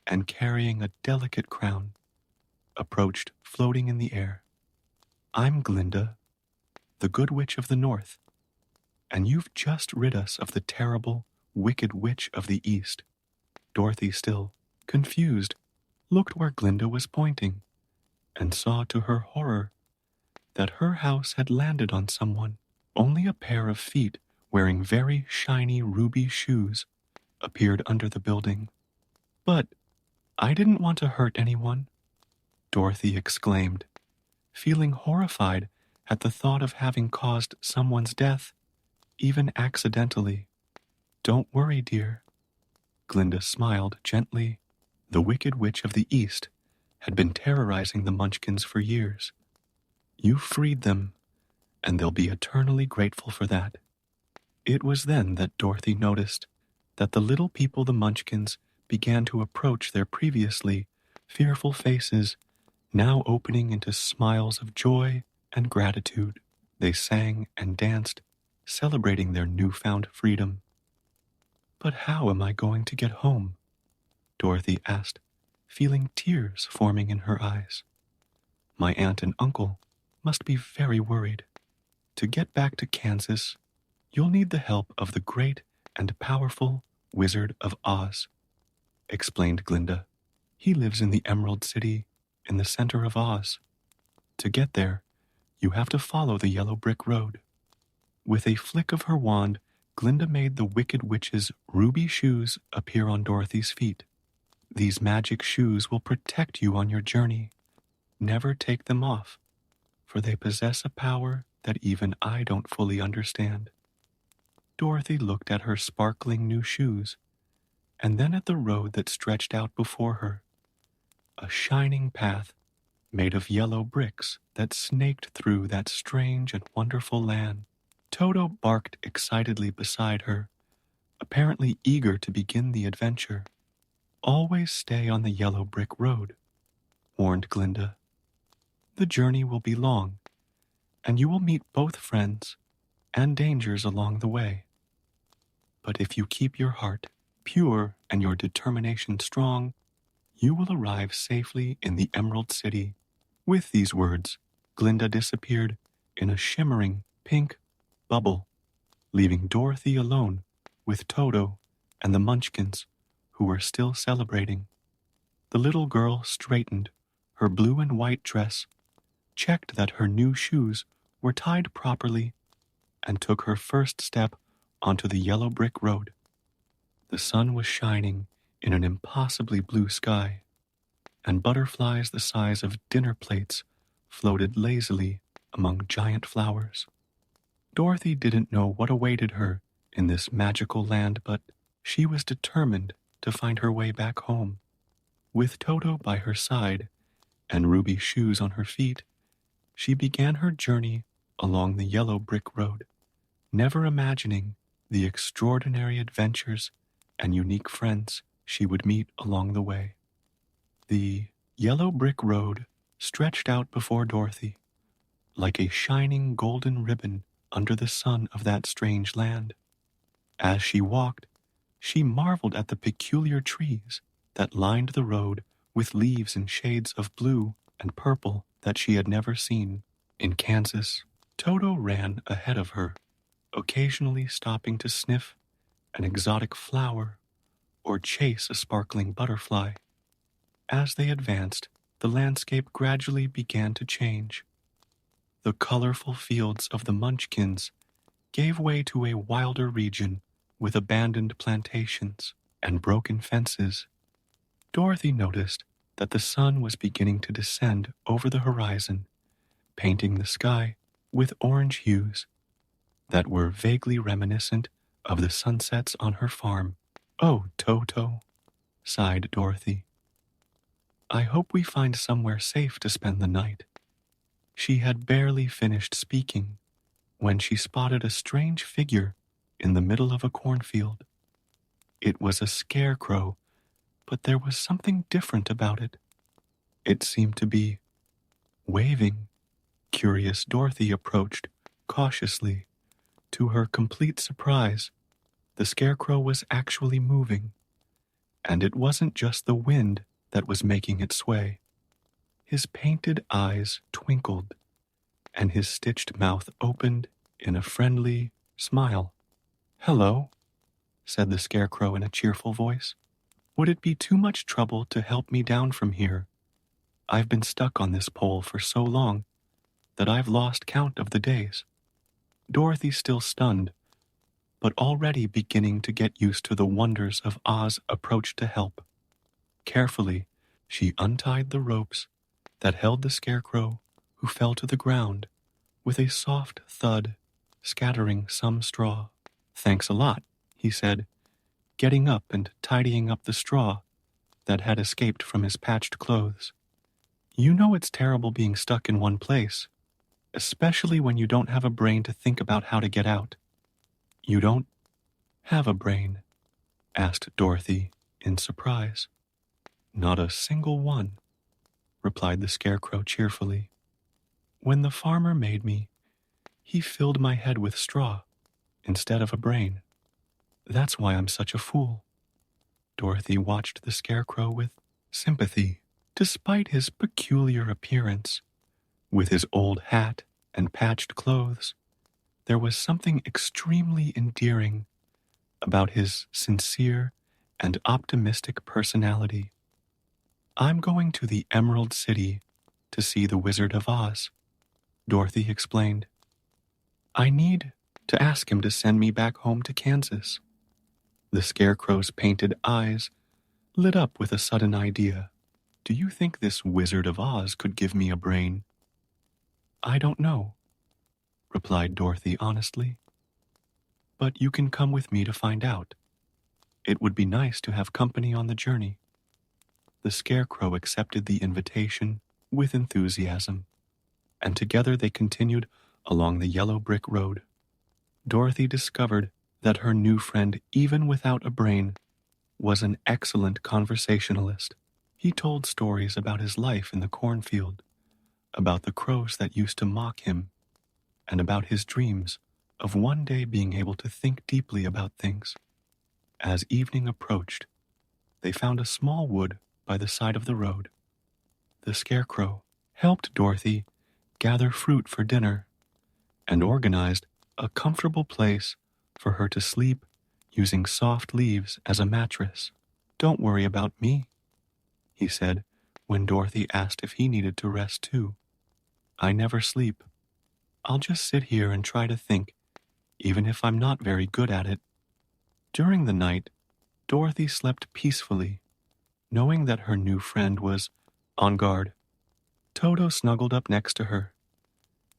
and carrying a delicate crown, approached, floating in the air. "I'm Glinda, the Good Witch of the North, and you've just rid us of the terrible, wicked Witch of the East." Dorothy, still confused, looked where Glinda was pointing, and saw to her horror that her house had landed on someone. Only a pair of feet wearing very shiny ruby shoes appeared under the building. "But I didn't want to hurt anyone," Dorothy exclaimed, feeling horrified at the thought of having caused someone's death, even accidentally. "Don't worry, dear." Glinda smiled gently. The Wicked Witch of the East had been terrorizing the Munchkins for years. "You freed them, and they'll be eternally grateful for that." It was then that Dorothy noticed that the little people, the Munchkins, began to approach their previously fearful faces, now opening into smiles of joy and gratitude. They sang and danced, celebrating their newfound freedom. "But how am I going to get home?" Dorothy asked, feeling tears forming in her eyes. "My aunt and uncle must be very worried. To get back to Kansas, you'll need the help of the great and powerful Wizard of Oz," explained Glinda. "He lives in the Emerald City, in the center of Oz. To get there, you have to follow the yellow brick road." With a flick of her wand, Glinda made the Wicked Witch's ruby shoes appear on Dorothy's feet. "These magic shoes will protect you on your journey. Never take them off, for they possess a power that even I don't fully understand." Dorothy looked at her sparkling new shoes, and then at the road that stretched out before her, a shining path made of yellow bricks that snaked through that strange and wonderful land. Toto barked excitedly beside her, apparently eager to begin the adventure. "Always stay on the yellow brick road," warned Glinda. "The journey will be long, and you will meet both friends and dangers along the way. But if you keep your heart pure and your determination strong, you will arrive safely in the Emerald City." With these words, Glinda disappeared in a shimmering pink bubble, leaving Dorothy alone with Toto and the Munchkins, who were still celebrating. The little girl straightened, her blue and white dress, checked that her new shoes were tied properly, and took her first step onto the yellow brick road. The sun was shining in an impossibly blue sky, and butterflies the size of dinner plates floated lazily among giant flowers. Dorothy didn't know what awaited her in this magical land, but she was determined to find her way back home. With Toto by her side and ruby shoes on her feet, she began her journey along the yellow brick road, never imagining the extraordinary adventures and unique friends she would meet along the way. The yellow brick road stretched out before Dorothy like a shining golden ribbon under the sun of that strange land. As she walked, she marveled at the peculiar trees that lined the road with leaves in shades of blue and purple that she had never seen. In Kansas, Toto ran ahead of her, occasionally stopping to sniff an exotic flower or chase a sparkling butterfly. As they advanced, the landscape gradually began to change. The colorful fields of the Munchkins gave way to a wilder region with abandoned plantations and broken fences. Dorothy noticed that the sun was beginning to descend over the horizon, painting the sky with orange hues that were vaguely reminiscent of the sunsets on her farm. "Oh, Toto," sighed Dorothy. "I hope we find somewhere safe to spend the night." She had barely finished speaking when she spotted a strange figure in the middle of a cornfield. It was a scarecrow, but there was something different about it. It seemed to be waving. Curious Dorothy approached cautiously. To her complete surprise, the scarecrow was actually moving, and it wasn't just the wind that was making it sway. His painted eyes twinkled, and his stitched mouth opened in a friendly smile. "Hello," said the scarecrow in a cheerful voice. "Would it be too much trouble to help me down from here? I've been stuck on this pole for so long that I've lost count of the days." Dorothy, still stunned, but already beginning to get used to the wonders of Oz, approached to help. Carefully, she untied the ropes that held the scarecrow, who fell to the ground with a soft thud, scattering some straw. "Thanks a lot," he said, getting up and tidying up the straw that had escaped from his patched clothes. "You know it's terrible being stuck in one place, especially when you don't have a brain to think about how to get out." "You don't have a brain?" asked Dorothy in surprise. "Not a single one," replied the scarecrow cheerfully. "When the farmer made me, he filled my head with straw instead of a brain. That's why I'm such a fool." Dorothy watched the scarecrow with sympathy. Despite his peculiar appearance, with his old hat and patched clothes, there was something extremely endearing about his sincere and optimistic personality. "I'm going to the Emerald City to see the Wizard of Oz," Dorothy explained. "I need to ask him to send me back home to Kansas." The scarecrow's painted eyes lit up with a sudden idea. "Do you think this Wizard of Oz could give me a brain?" "I don't know," replied Dorothy honestly. "But you can come with me to find out. It would be nice to have company on the journey." The scarecrow accepted the invitation with enthusiasm, and together they continued along the yellow brick road. Dorothy discovered that her new friend, even without a brain, was an excellent conversationalist. He told stories about his life in the cornfield, about the crows that used to mock him, and about his dreams of one day being able to think deeply about things. As evening approached, they found a small wood by the side of the road. The scarecrow helped Dorothy gather fruit for dinner and organized a comfortable place for her to sleep using soft leaves as a mattress. "Don't worry about me," he said when Dorothy asked if he needed to rest too. I never sleep. I'll just sit here and try to think, even if I'm not very good at it. During the night, Dorothy slept peacefully, knowing that her new friend was on guard. Toto snuggled up next to her,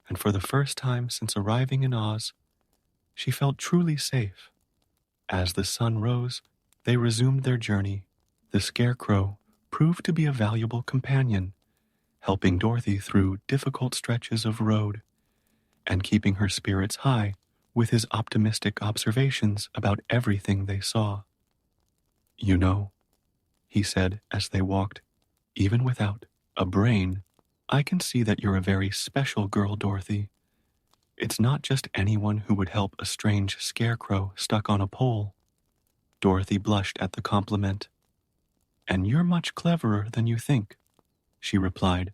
and for the first time since arriving in Oz, she felt truly safe. As the sun rose, they resumed their journey. The Scarecrow proved to be a valuable companion, helping Dorothy through difficult stretches of road and keeping her spirits high with his optimistic observations about everything they saw. You know, he said as they walked, even without a brain, I can see that you're a very special girl, Dorothy. It's not just anyone who would help a strange scarecrow stuck on a pole. Dorothy blushed at the compliment. And you're much cleverer than you think, she replied.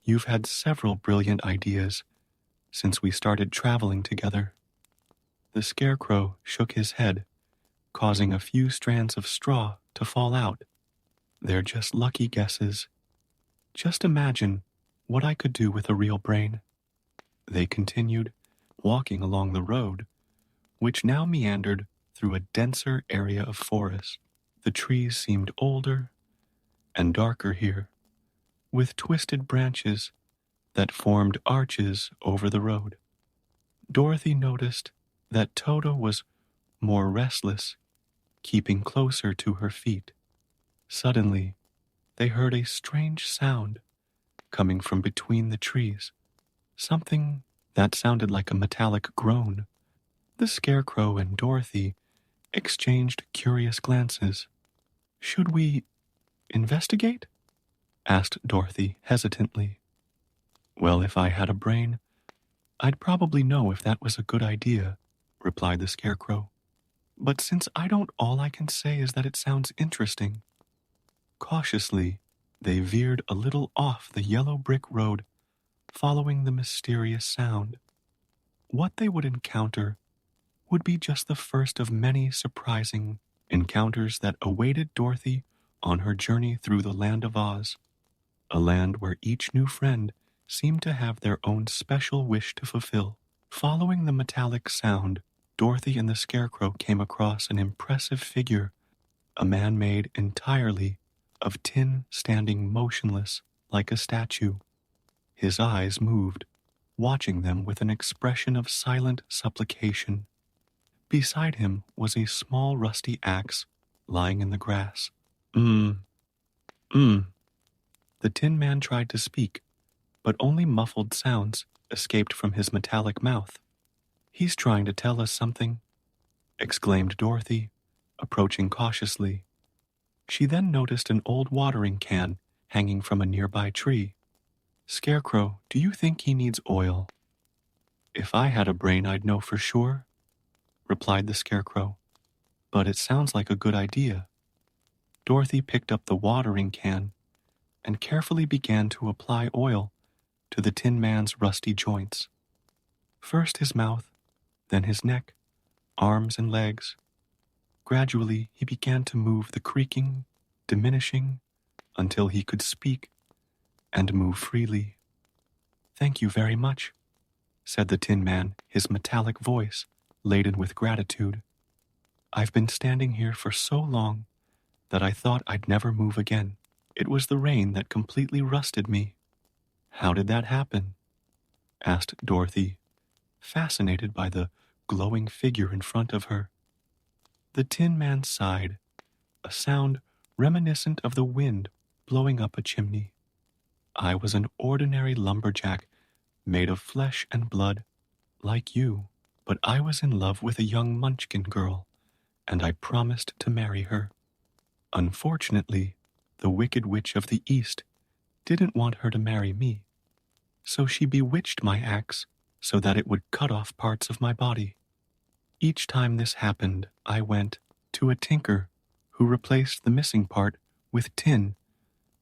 You've had several brilliant ideas since we started traveling together. The scarecrow shook his head, causing a few strands of straw to fall out. They're just lucky guesses. Just imagine what I could do with a real brain. They continued, walking along the road, which now meandered through a denser area of forest. The trees seemed older and darker here, with twisted branches that formed arches over the road. Dorothy noticed that Toto was more restless, keeping closer to her feet. Suddenly, they heard a strange sound coming from between the trees, something that sounded like a metallic groan. The Scarecrow and Dorothy exchanged curious glances. Should we investigate? Asked Dorothy hesitantly. Well, if I had a brain, I'd probably know if that was a good idea, replied the Scarecrow. But since I don't, all I can say is that it sounds interesting. Cautiously, they veered a little off the yellow brick road, following the mysterious sound. What they would encounter would be just the first of many surprising encounters that awaited Dorothy on her journey through the land of Oz, a land where each new friend seemed to have their own special wish to fulfill. Following the metallic sound, Dorothy and the Scarecrow came across an impressive figure, a man made entirely of tin standing motionless like a statue. His eyes moved, watching them with an expression of silent supplication. Beside him was a small rusty axe lying in the grass. The Tin Man tried to speak, but only muffled sounds escaped from his metallic mouth. He's trying to tell us something, exclaimed Dorothy, approaching cautiously. She then noticed an old watering can hanging from a nearby tree. Scarecrow, do you think he needs oil? If I had a brain, I'd know for sure, replied the Scarecrow. But it sounds like a good idea. Dorothy picked up the watering can and carefully began to apply oil to the Tin Man's rusty joints. First his mouth, then his neck, arms and legs. Gradually he began to move the creaking, diminishing, until he could speak and move freely. Thank you very much, said the Tin Man, his metallic voice laden with gratitude. I've been standing here for so long that I thought I'd never move again. It was the rain that completely rusted me. How did that happen? Asked Dorothy, fascinated by the glowing figure in front of her. The Tin Man sighed, a sound reminiscent of the wind blowing up a chimney. I was an ordinary lumberjack made of flesh and blood, like you, but I was in love with a young Munchkin girl, and I promised to marry her. Unfortunately, the Wicked Witch of the East didn't want her to marry me, so she bewitched my axe so that it would cut off parts of my body. Each time this happened, I went to a tinker who replaced the missing part with tin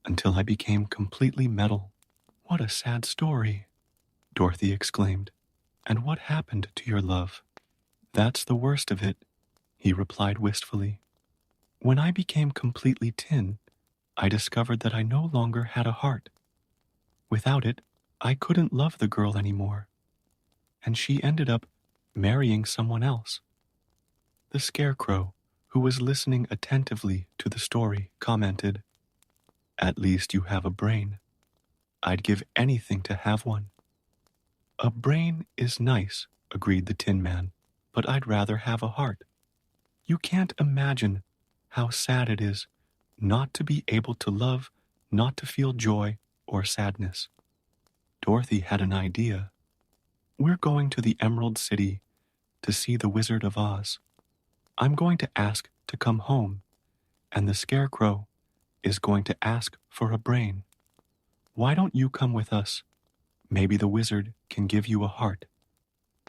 until I became completely metal. What a sad story, Dorothy exclaimed. And what happened to your love? That's the worst of it, he replied wistfully. When I became completely tin, I discovered that I no longer had a heart. Without it, I couldn't love the girl anymore, and she ended up marrying someone else. The Scarecrow, who was listening attentively to the story, commented, "At least you have a brain. I'd give anything to have one." "A brain is nice," agreed the Tin Man, "but I'd rather have a heart. You can't imagine how sad it is not to be able to love, not to feel joy or sadness." Dorothy had an idea. "We're going to the Emerald City to see the Wizard of Oz. I'm going to ask to come home, and the Scarecrow is going to ask for a brain. Why don't you come with us? Maybe the wizard can give you a heart."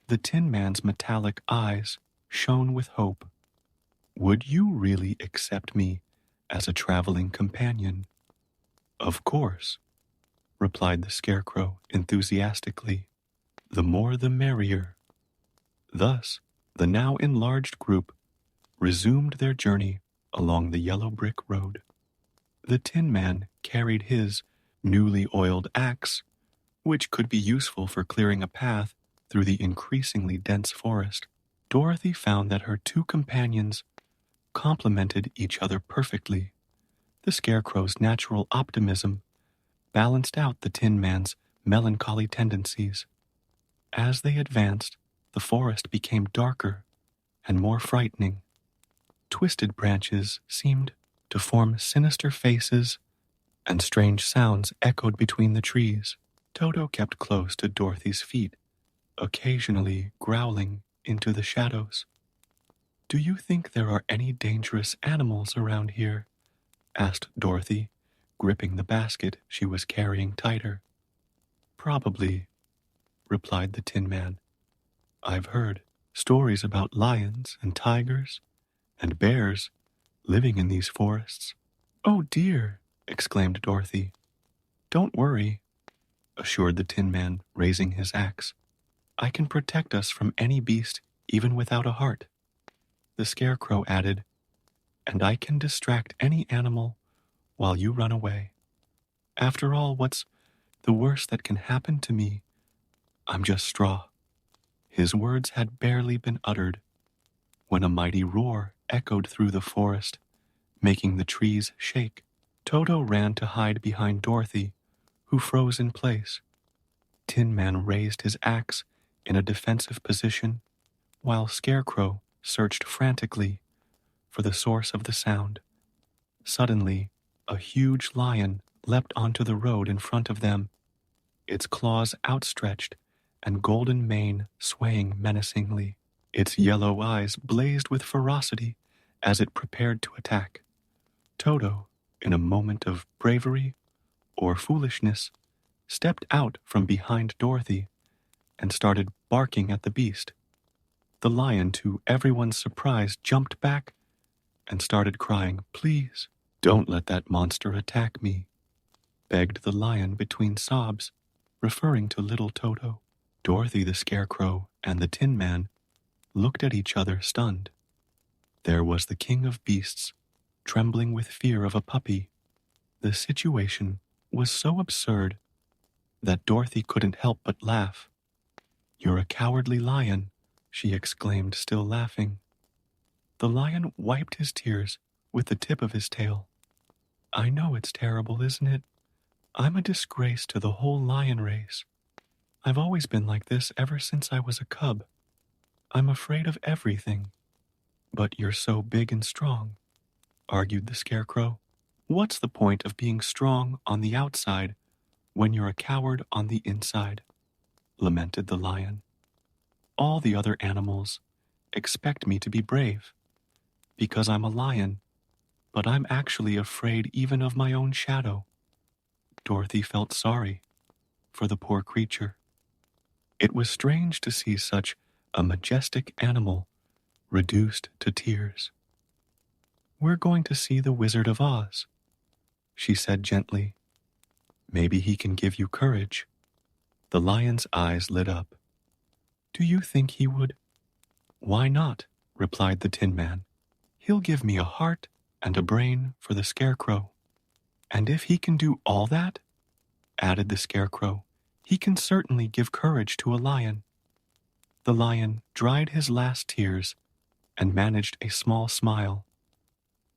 The Tin Man's metallic eyes shone with hope. "Would you really accept me as a traveling companion?" "Of course," replied the Scarecrow enthusiastically. "The more the merrier." Thus, the now enlarged group resumed their journey along the yellow brick road. The Tin Man carried his newly oiled axe, which could be useful for clearing a path through the increasingly dense forest. Dorothy found that her two companions complemented each other perfectly. The Scarecrow's natural optimism balanced out the Tin Man's melancholy tendencies. As they advanced, the forest became darker and more frightening. Twisted branches seemed to form sinister faces, and strange sounds echoed between the trees. Toto kept close to Dorothy's feet, occasionally growling into the shadows. "Do you think there are any dangerous animals around here?" asked Dorothy, gripping the basket she was carrying tighter. "Probably," replied the Tin Man. "I've heard stories about lions and tigers and bears living in these forests." "Oh dear!" exclaimed Dorothy. "Don't worry," assured the Tin Man, raising his axe. "I can protect us from any beast even without a heart." The Scarecrow added, "And I can distract any animal while you run away. After all, what's the worst that can happen to me? I'm just straw." His words had barely been uttered when a mighty roar echoed through the forest, making the trees shake. Toto ran to hide behind Dorothy, who froze in place. Tin Man raised his axe in a defensive position, while Scarecrow searched frantically for the source of the sound. Suddenly, a huge lion leapt onto the road in front of them, its claws outstretched and golden mane swaying menacingly. Its yellow eyes blazed with ferocity as it prepared to attack. Toto, in a moment of bravery or foolishness, stepped out from behind Dorothy and started barking at the beast. The lion, to everyone's surprise, jumped back and started crying, "Please, don't let that monster attack me," begged the lion between sobs, referring to little Toto. Dorothy the Scarecrow and the Tin Man looked at each other stunned. There was the king of beasts, trembling with fear of a puppy. The situation was so absurd that Dorothy couldn't help but laugh. "You're a cowardly lion," she exclaimed, still laughing. The lion wiped his tears with the tip of his tail. "I know it's terrible, isn't it? I'm a disgrace to the whole lion race. I've always been like this ever since I was a cub. I'm afraid of everything." "But you're so big and strong," argued the Scarecrow. "What's the point of being strong on the outside when you're a coward on the inside?" lamented the lion. "All the other animals expect me to be brave because I'm a lion, but I'm actually afraid even of my own shadow." Dorothy felt sorry for the poor creature. It was strange to see such a majestic animal reduced to tears. "We're going to see the Wizard of Oz," she said gently. "Maybe he can give you courage." The lion's eyes lit up. "Do you think he would?" "Why not?" replied the Tin Man. "He'll give me a heart and a brain for the Scarecrow." "And if he can do all that," added the Scarecrow, "he can certainly give courage to a lion." The lion dried his last tears and managed a small smile.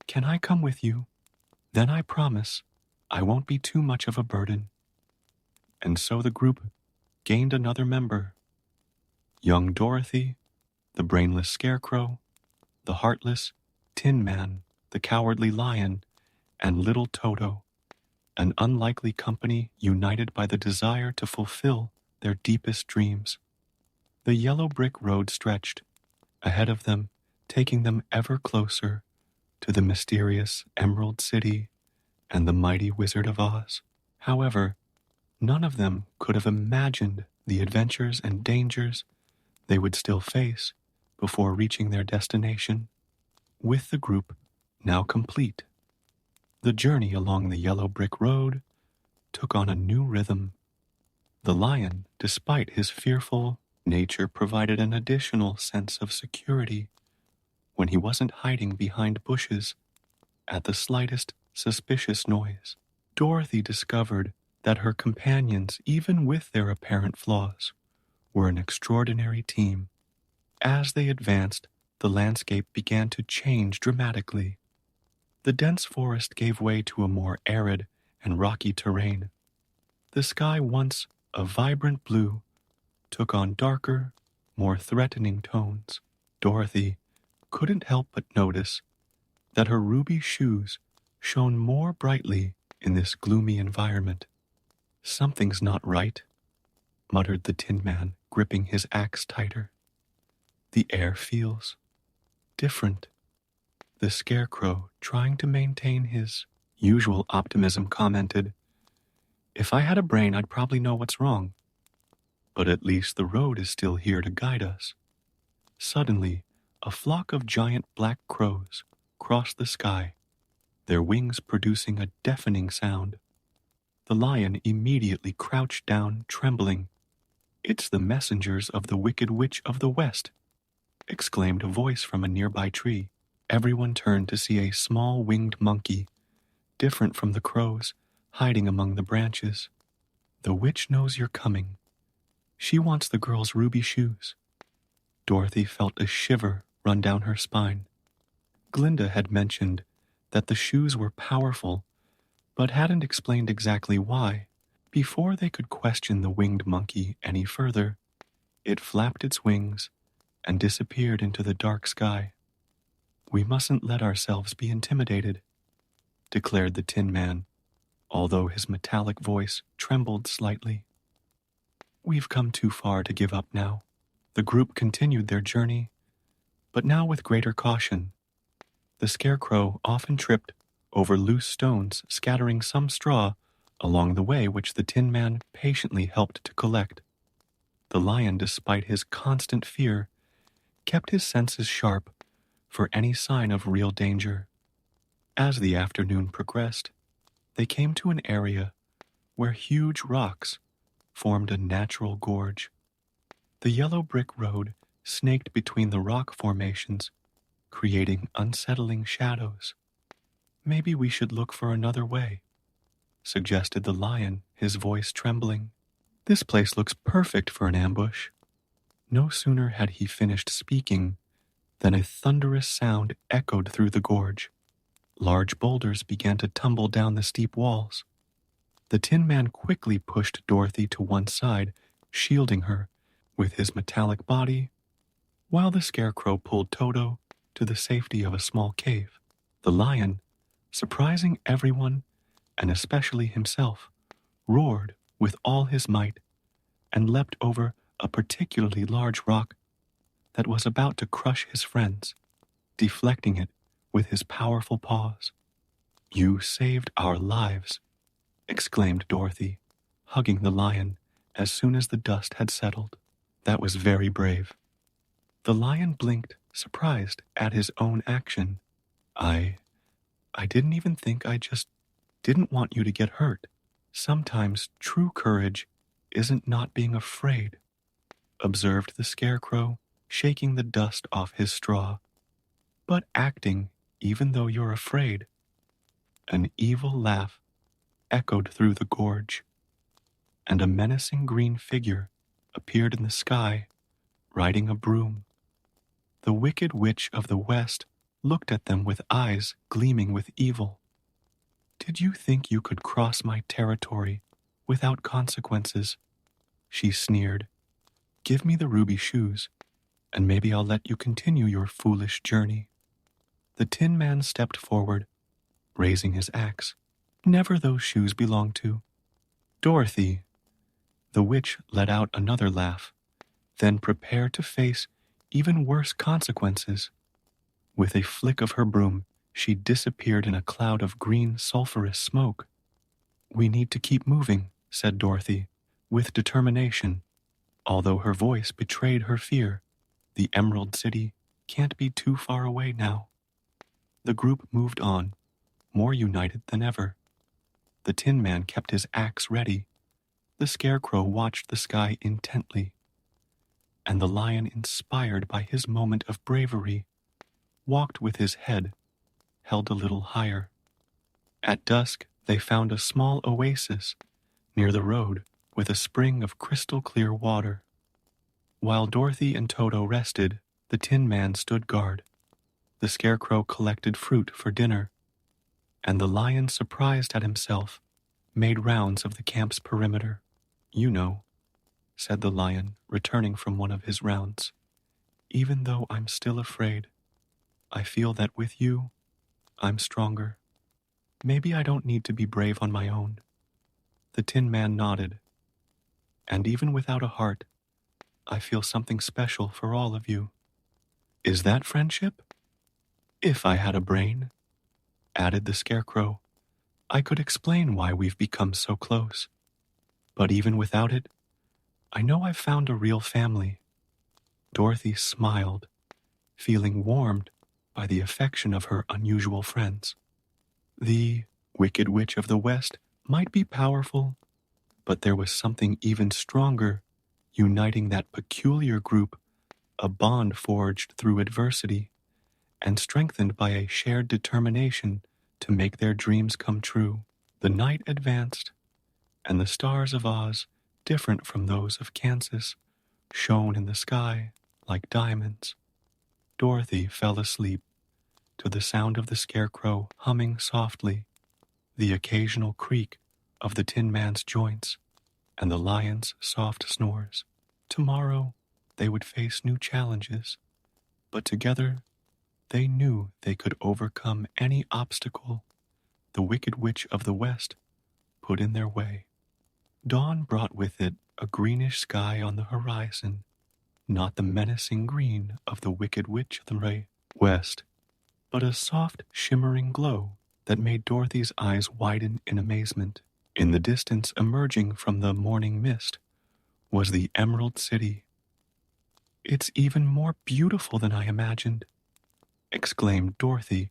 "Can I come with you? Then I promise I won't be too much of a burden." And so the group gained another member. Young Dorothy, the brainless Scarecrow, the heartless Tin Man, the cowardly Lion, and little Toto, an unlikely company united by the desire to fulfill their deepest dreams. The yellow brick road stretched ahead of them, taking them ever closer to the mysterious Emerald City and the mighty Wizard of Oz. However, none of them could have imagined the adventures and dangers they would still face before reaching their destination. With the group now complete, the journey along the yellow brick road took on a new rhythm. The lion, despite his fearful nature, provided an additional sense of security when he wasn't hiding behind bushes at the slightest suspicious noise. Dorothy discovered that her companions, even with their apparent flaws, were an extraordinary team. As they advanced, the landscape began to change dramatically. The dense forest gave way to a more arid and rocky terrain. The sky, once a vibrant blue, took on darker, more threatening tones. Dorothy couldn't help but notice that her ruby shoes shone more brightly in this gloomy environment. "Something's not right," muttered the Tin Man, gripping his axe tighter. "The air feels different." The Scarecrow, trying to maintain his usual optimism, commented, "If I had a brain, I'd probably know what's wrong. But at least the road is still here to guide us." Suddenly, a flock of giant black crows crossed the sky, their wings producing a deafening sound. The lion immediately crouched down, trembling. "It's the messengers of the Wicked Witch of the West," exclaimed a voice from a nearby tree. Everyone turned to see a small winged monkey, different from the crows, hiding among the branches. "The witch knows you're coming. She wants the girl's ruby shoes." Dorothy felt a shiver run down her spine. Glinda had mentioned that the shoes were powerful, but hadn't explained exactly why. Before they could question the winged monkey any further, it flapped its wings and disappeared into the dark sky. "We mustn't let ourselves be intimidated," declared the Tin Man, although his metallic voice trembled slightly. "We've come too far to give up now." The group continued their journey, but now with greater caution. The Scarecrow often tripped over loose stones, scattering some straw along the way, which the Tin Man patiently helped to collect. The lion, despite his constant fear, kept his senses sharp for any sign of real danger. As the afternoon progressed, they came to an area where huge rocks formed a natural gorge. The yellow brick road snaked between the rock formations, creating unsettling shadows. "Maybe we should look for another way," suggested the lion, his voice trembling. "This place looks perfect for an ambush." No sooner had he finished speaking than a thunderous sound echoed through the gorge. Large boulders began to tumble down the steep walls. The Tin Man quickly pushed Dorothy to one side, shielding her with his metallic body, while the Scarecrow pulled Toto to the safety of a small cave. The lion, surprising everyone, and especially himself, roared with all his might and leapt over a particularly large rock that was about to crush his friends, deflecting it with his powerful paws. "You saved our lives," exclaimed Dorothy, hugging the lion as soon as the dust had settled. "That was very brave." The lion blinked, surprised at his own action. I didn't even think. I just didn't want you to get hurt. Sometimes true courage isn't not being afraid," observed the Scarecrow, shaking the dust off his straw, "but acting even though you're afraid." An evil laugh echoed through the gorge, and a menacing green figure appeared in the sky, riding a broom. The Wicked Witch of the West looked at them with eyes gleaming with evil. "Did you think you could cross my territory without consequences?" she sneered. "Give me the ruby shoes, and maybe I'll let you continue your foolish journey." The Tin Man stepped forward, raising his axe. "Never those shoes belong to Dorothy." The witch let out another laugh, then prepared to face even worse consequences. With a flick of her broom, she disappeared in a cloud of green sulphurous smoke. "We need to keep moving," said Dorothy, with determination. Although her voice betrayed her fear, the Emerald City can't be too far away now. The group moved on, more united than ever. The Tin Man kept his axe ready. The Scarecrow watched the sky intently, and the Lion, inspired by his moment of bravery, walked with his head held a little higher. At dusk, they found a small oasis near the road with a spring of crystal clear water. While Dorothy and Toto rested, the Tin Man stood guard. The Scarecrow collected fruit for dinner, and the Lion, surprised at himself, made rounds of the camp's perimeter. "You know," said the Lion, returning from one of his rounds, "even though I'm still afraid, I feel that with you, I'm stronger. Maybe I don't need to be brave on my own." The Tin Man nodded. "And even without a heart, I feel something special for all of you." "Is that friendship?" "If I had a brain," added the Scarecrow, "I could explain why we've become so close. But even without it, I know I've found a real family." Dorothy smiled, feeling warmed by the affection of her unusual friends. The Wicked Witch of the West might be powerful, but there was something even stronger uniting that peculiar group, a bond forged through adversity and strengthened by a shared determination to make their dreams come true. The night advanced, and the stars of Oz, different from those of Kansas, shone in the sky like diamonds. Dorothy fell asleep to the sound of the Scarecrow humming softly, the occasional creak of the Tin Man's joints, and the Lion's soft snores. Tomorrow they would face new challenges, but together they knew they could overcome any obstacle the Wicked Witch of the West put in their way. Dawn brought with it a greenish sky on the horizon, not the menacing green of the Wicked Witch of the West, but a soft, shimmering glow that made Dorothy's eyes widen in amazement. In the distance, emerging from the morning mist, was the Emerald City. "It's even more beautiful than I imagined," exclaimed Dorothy,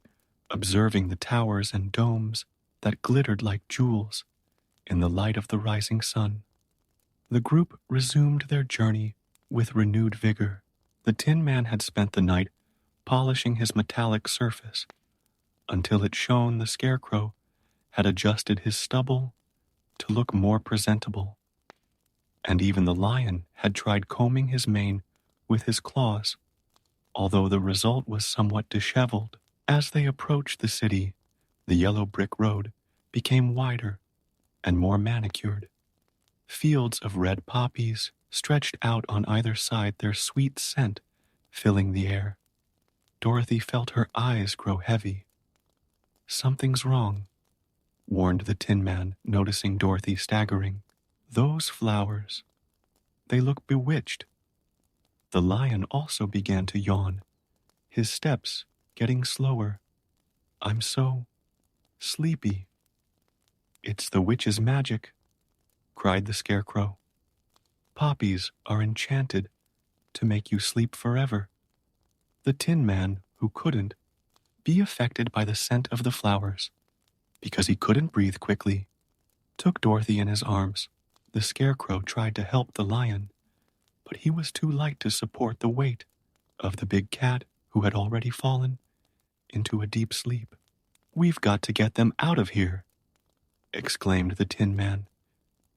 observing the towers and domes that glittered like jewels in the light of the rising sun. The group resumed their journey with renewed vigor. The Tin Man had spent the night polishing his metallic surface until it shone. The Scarecrow had adjusted his stubble to look more presentable, and even the Lion had tried combing his mane with his claws, although the result was somewhat disheveled. As they approached the city, the yellow brick road became wider and more manicured. Fields of red poppies stretched out on either side, their sweet scent filling the air. Dorothy felt her eyes grow heavy. "Something's wrong," warned the Tin Man, noticing Dorothy staggering. "Those flowers, they look bewitched." The Lion also began to yawn, his steps getting slower. "I'm so sleepy." "It's the witch's magic," cried the Scarecrow. "Poppies are enchanted to make you sleep forever." The Tin Man, who couldn't be affected by the scent of the flowers because he couldn't breathe quickly, took Dorothy in his arms. The Scarecrow tried to help the Lion, but he was too light to support the weight of the big cat who had already fallen into a deep sleep. "We've got to get them out of here," exclaimed the Tin Man,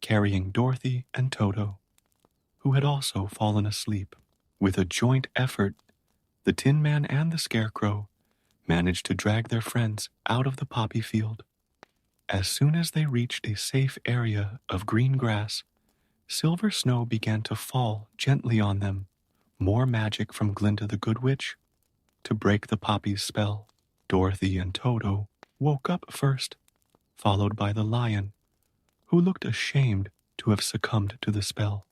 carrying Dorothy and Toto, who had also fallen asleep. With a joint effort, the Tin Man and the Scarecrow managed to drag their friends out of the poppy field. As soon as they reached a safe area of green grass, silver snow began to fall gently on them. More magic from Glinda the Good Witch to break the poppy's spell. Dorothy and Toto woke up first, followed by the lion, who looked ashamed to have succumbed to the spell.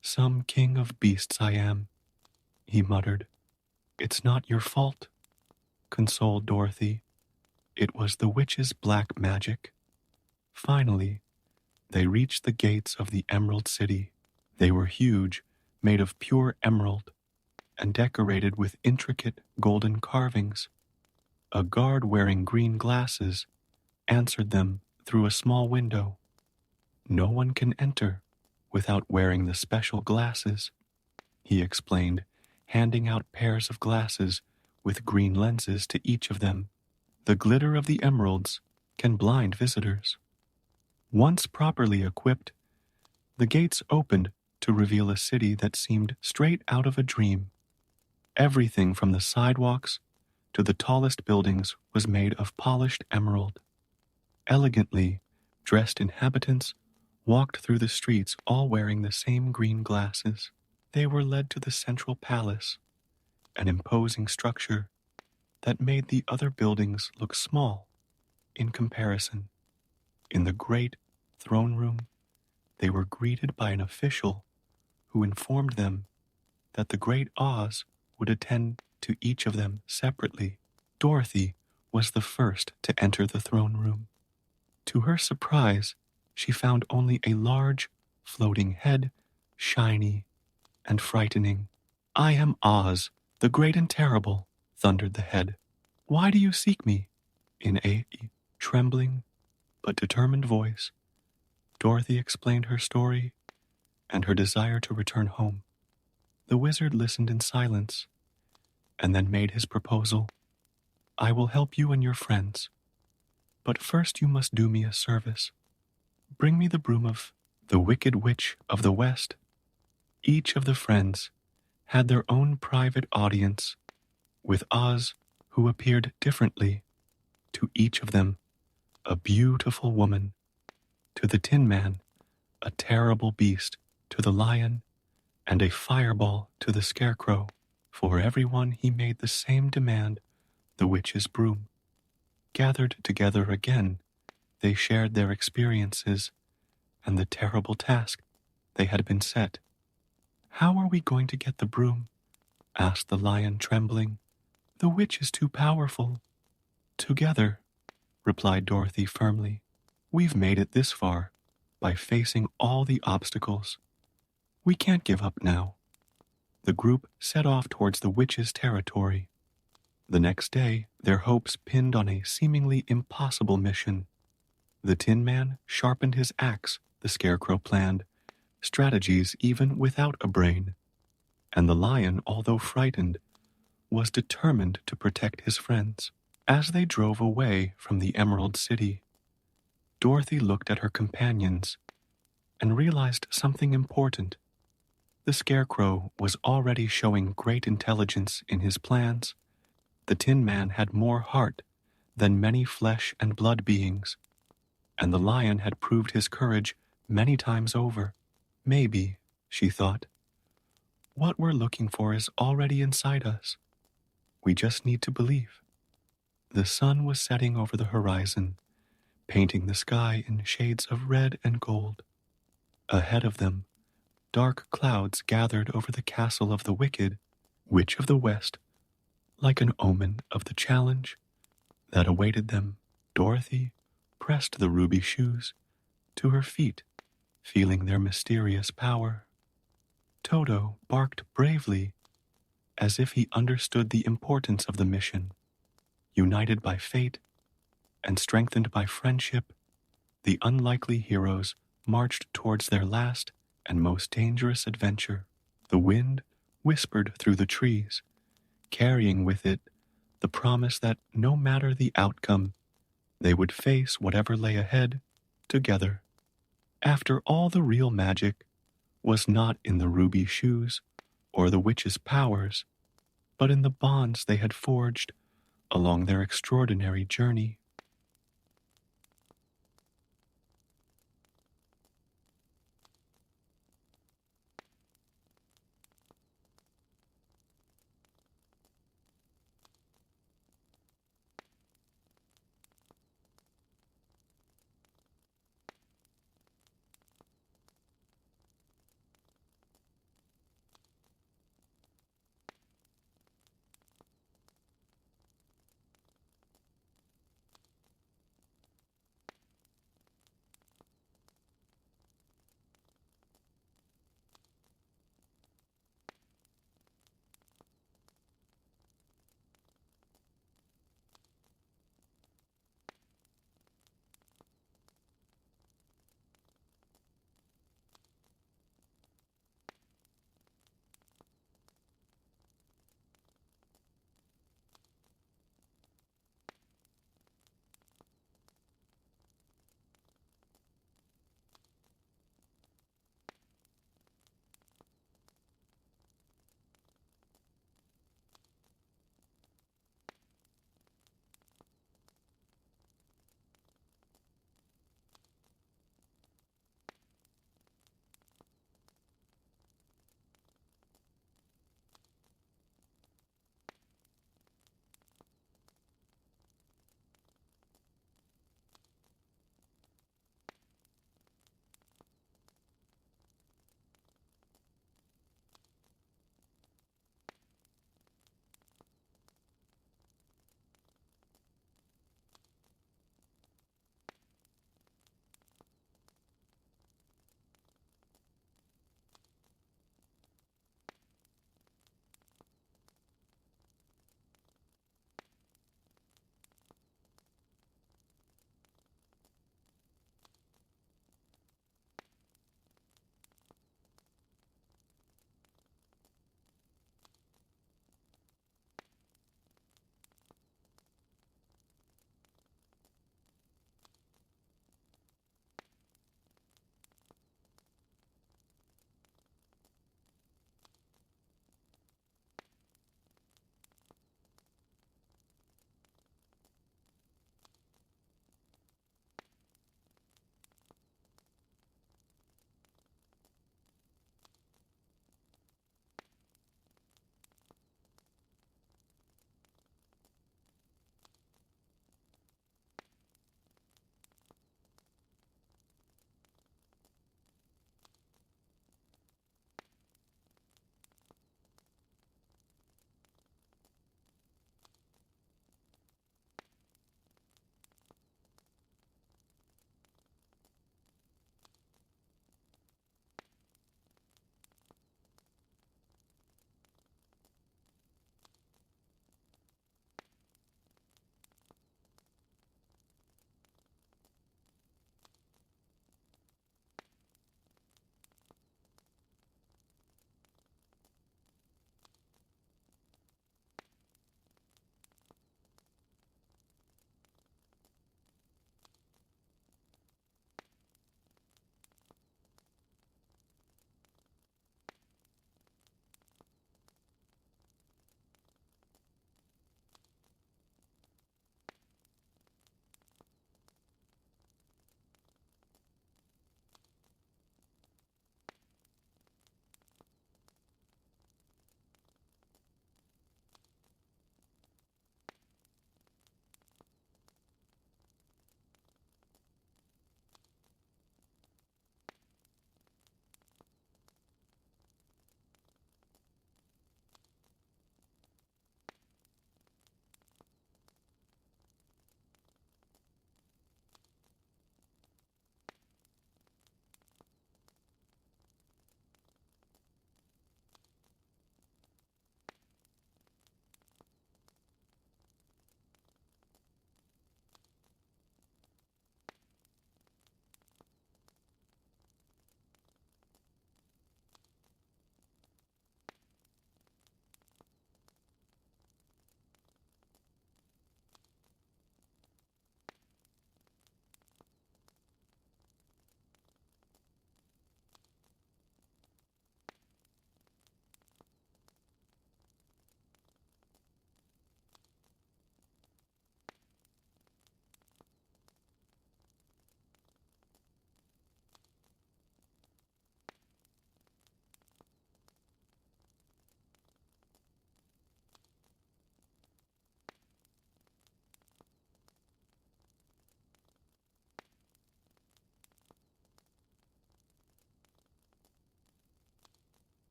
"Some king of beasts I am," he muttered. "It's not your fault," consoled Dorothy. "It was the witch's black magic." Finally, they reached the gates of the Emerald City. They were huge, made of pure emerald, and decorated with intricate golden carvings. A guard wearing green glasses answered them through a small window. "No one can enter without wearing the special glasses," he explained, handing out pairs of glasses with green lenses to each of them. "The glitter of the emeralds can blind visitors." Once properly equipped, the gates opened to reveal a city that seemed straight out of a dream. Everything from the sidewalks to the tallest buildings was made of polished emerald. Elegantly dressed inhabitants walked through the streets all wearing the same green glasses. They were led to the central palace, an imposing structure that made the other buildings look small in comparison. In the great throne room, they were greeted by an official who informed them that the Great Oz would attend to each of them separately. Dorothy was the first to enter the throne room. To her surprise, she found only a large, floating head, shiny and frightening. "I am Oz, the great and terrible," thundered the head. "Why do you seek me?" In a trembling but determined voice, Dorothy explained her story and her desire to return home. The wizard listened in silence and then made his proposal. "I will help you and your friends, but first you must do me a service. Bring me the broom of the Wicked Witch of the West." Each of the friends had their own private audience with Oz, who appeared differently. To each of them, a beautiful woman. To the Tin Man, a terrible beast. To the lion, and a fireball to the Scarecrow. For everyone he made the same demand, the witch's broom. Gathered together again, they shared their experiences and the terrible task they had been set. "How are we going to get the broom?" asked the lion, trembling. "The witch is too powerful." "Together," replied Dorothy firmly. "We've made it this far by facing all the obstacles. We can't give up now." The group set off towards the witch's territory. The next day, their hopes pinned on a seemingly impossible mission. The Tin Man sharpened his axe, the Scarecrow planned, strategies even without a brain. And the lion, although frightened, was determined to protect his friends. As they drove away from the Emerald City, Dorothy looked at her companions and realized something important. The Scarecrow was already showing great intelligence in his plans. The Tin Man had more heart than many flesh and blood beings, and the lion had proved his courage many times over. Maybe, she thought, what we're looking for is already inside us. We just need to believe. The sun was setting over the horizon, painting the sky in shades of red and gold. Ahead of them, dark clouds gathered over the castle of the Wicked Witch of the West, like an omen of the challenge that awaited them. Dorothy pressed the ruby shoes to her feet, feeling their mysterious power. Toto barked bravely, as if he understood the importance of the mission. United by fate and strengthened by friendship, the unlikely heroes marched towards their last and most dangerous adventure. The wind whispered through the trees, carrying with it the promise that no matter the outcome, they would face whatever lay ahead together. After all, the real magic was not in the ruby shoes or the witch's powers, but in the bonds they had forged along their extraordinary journey.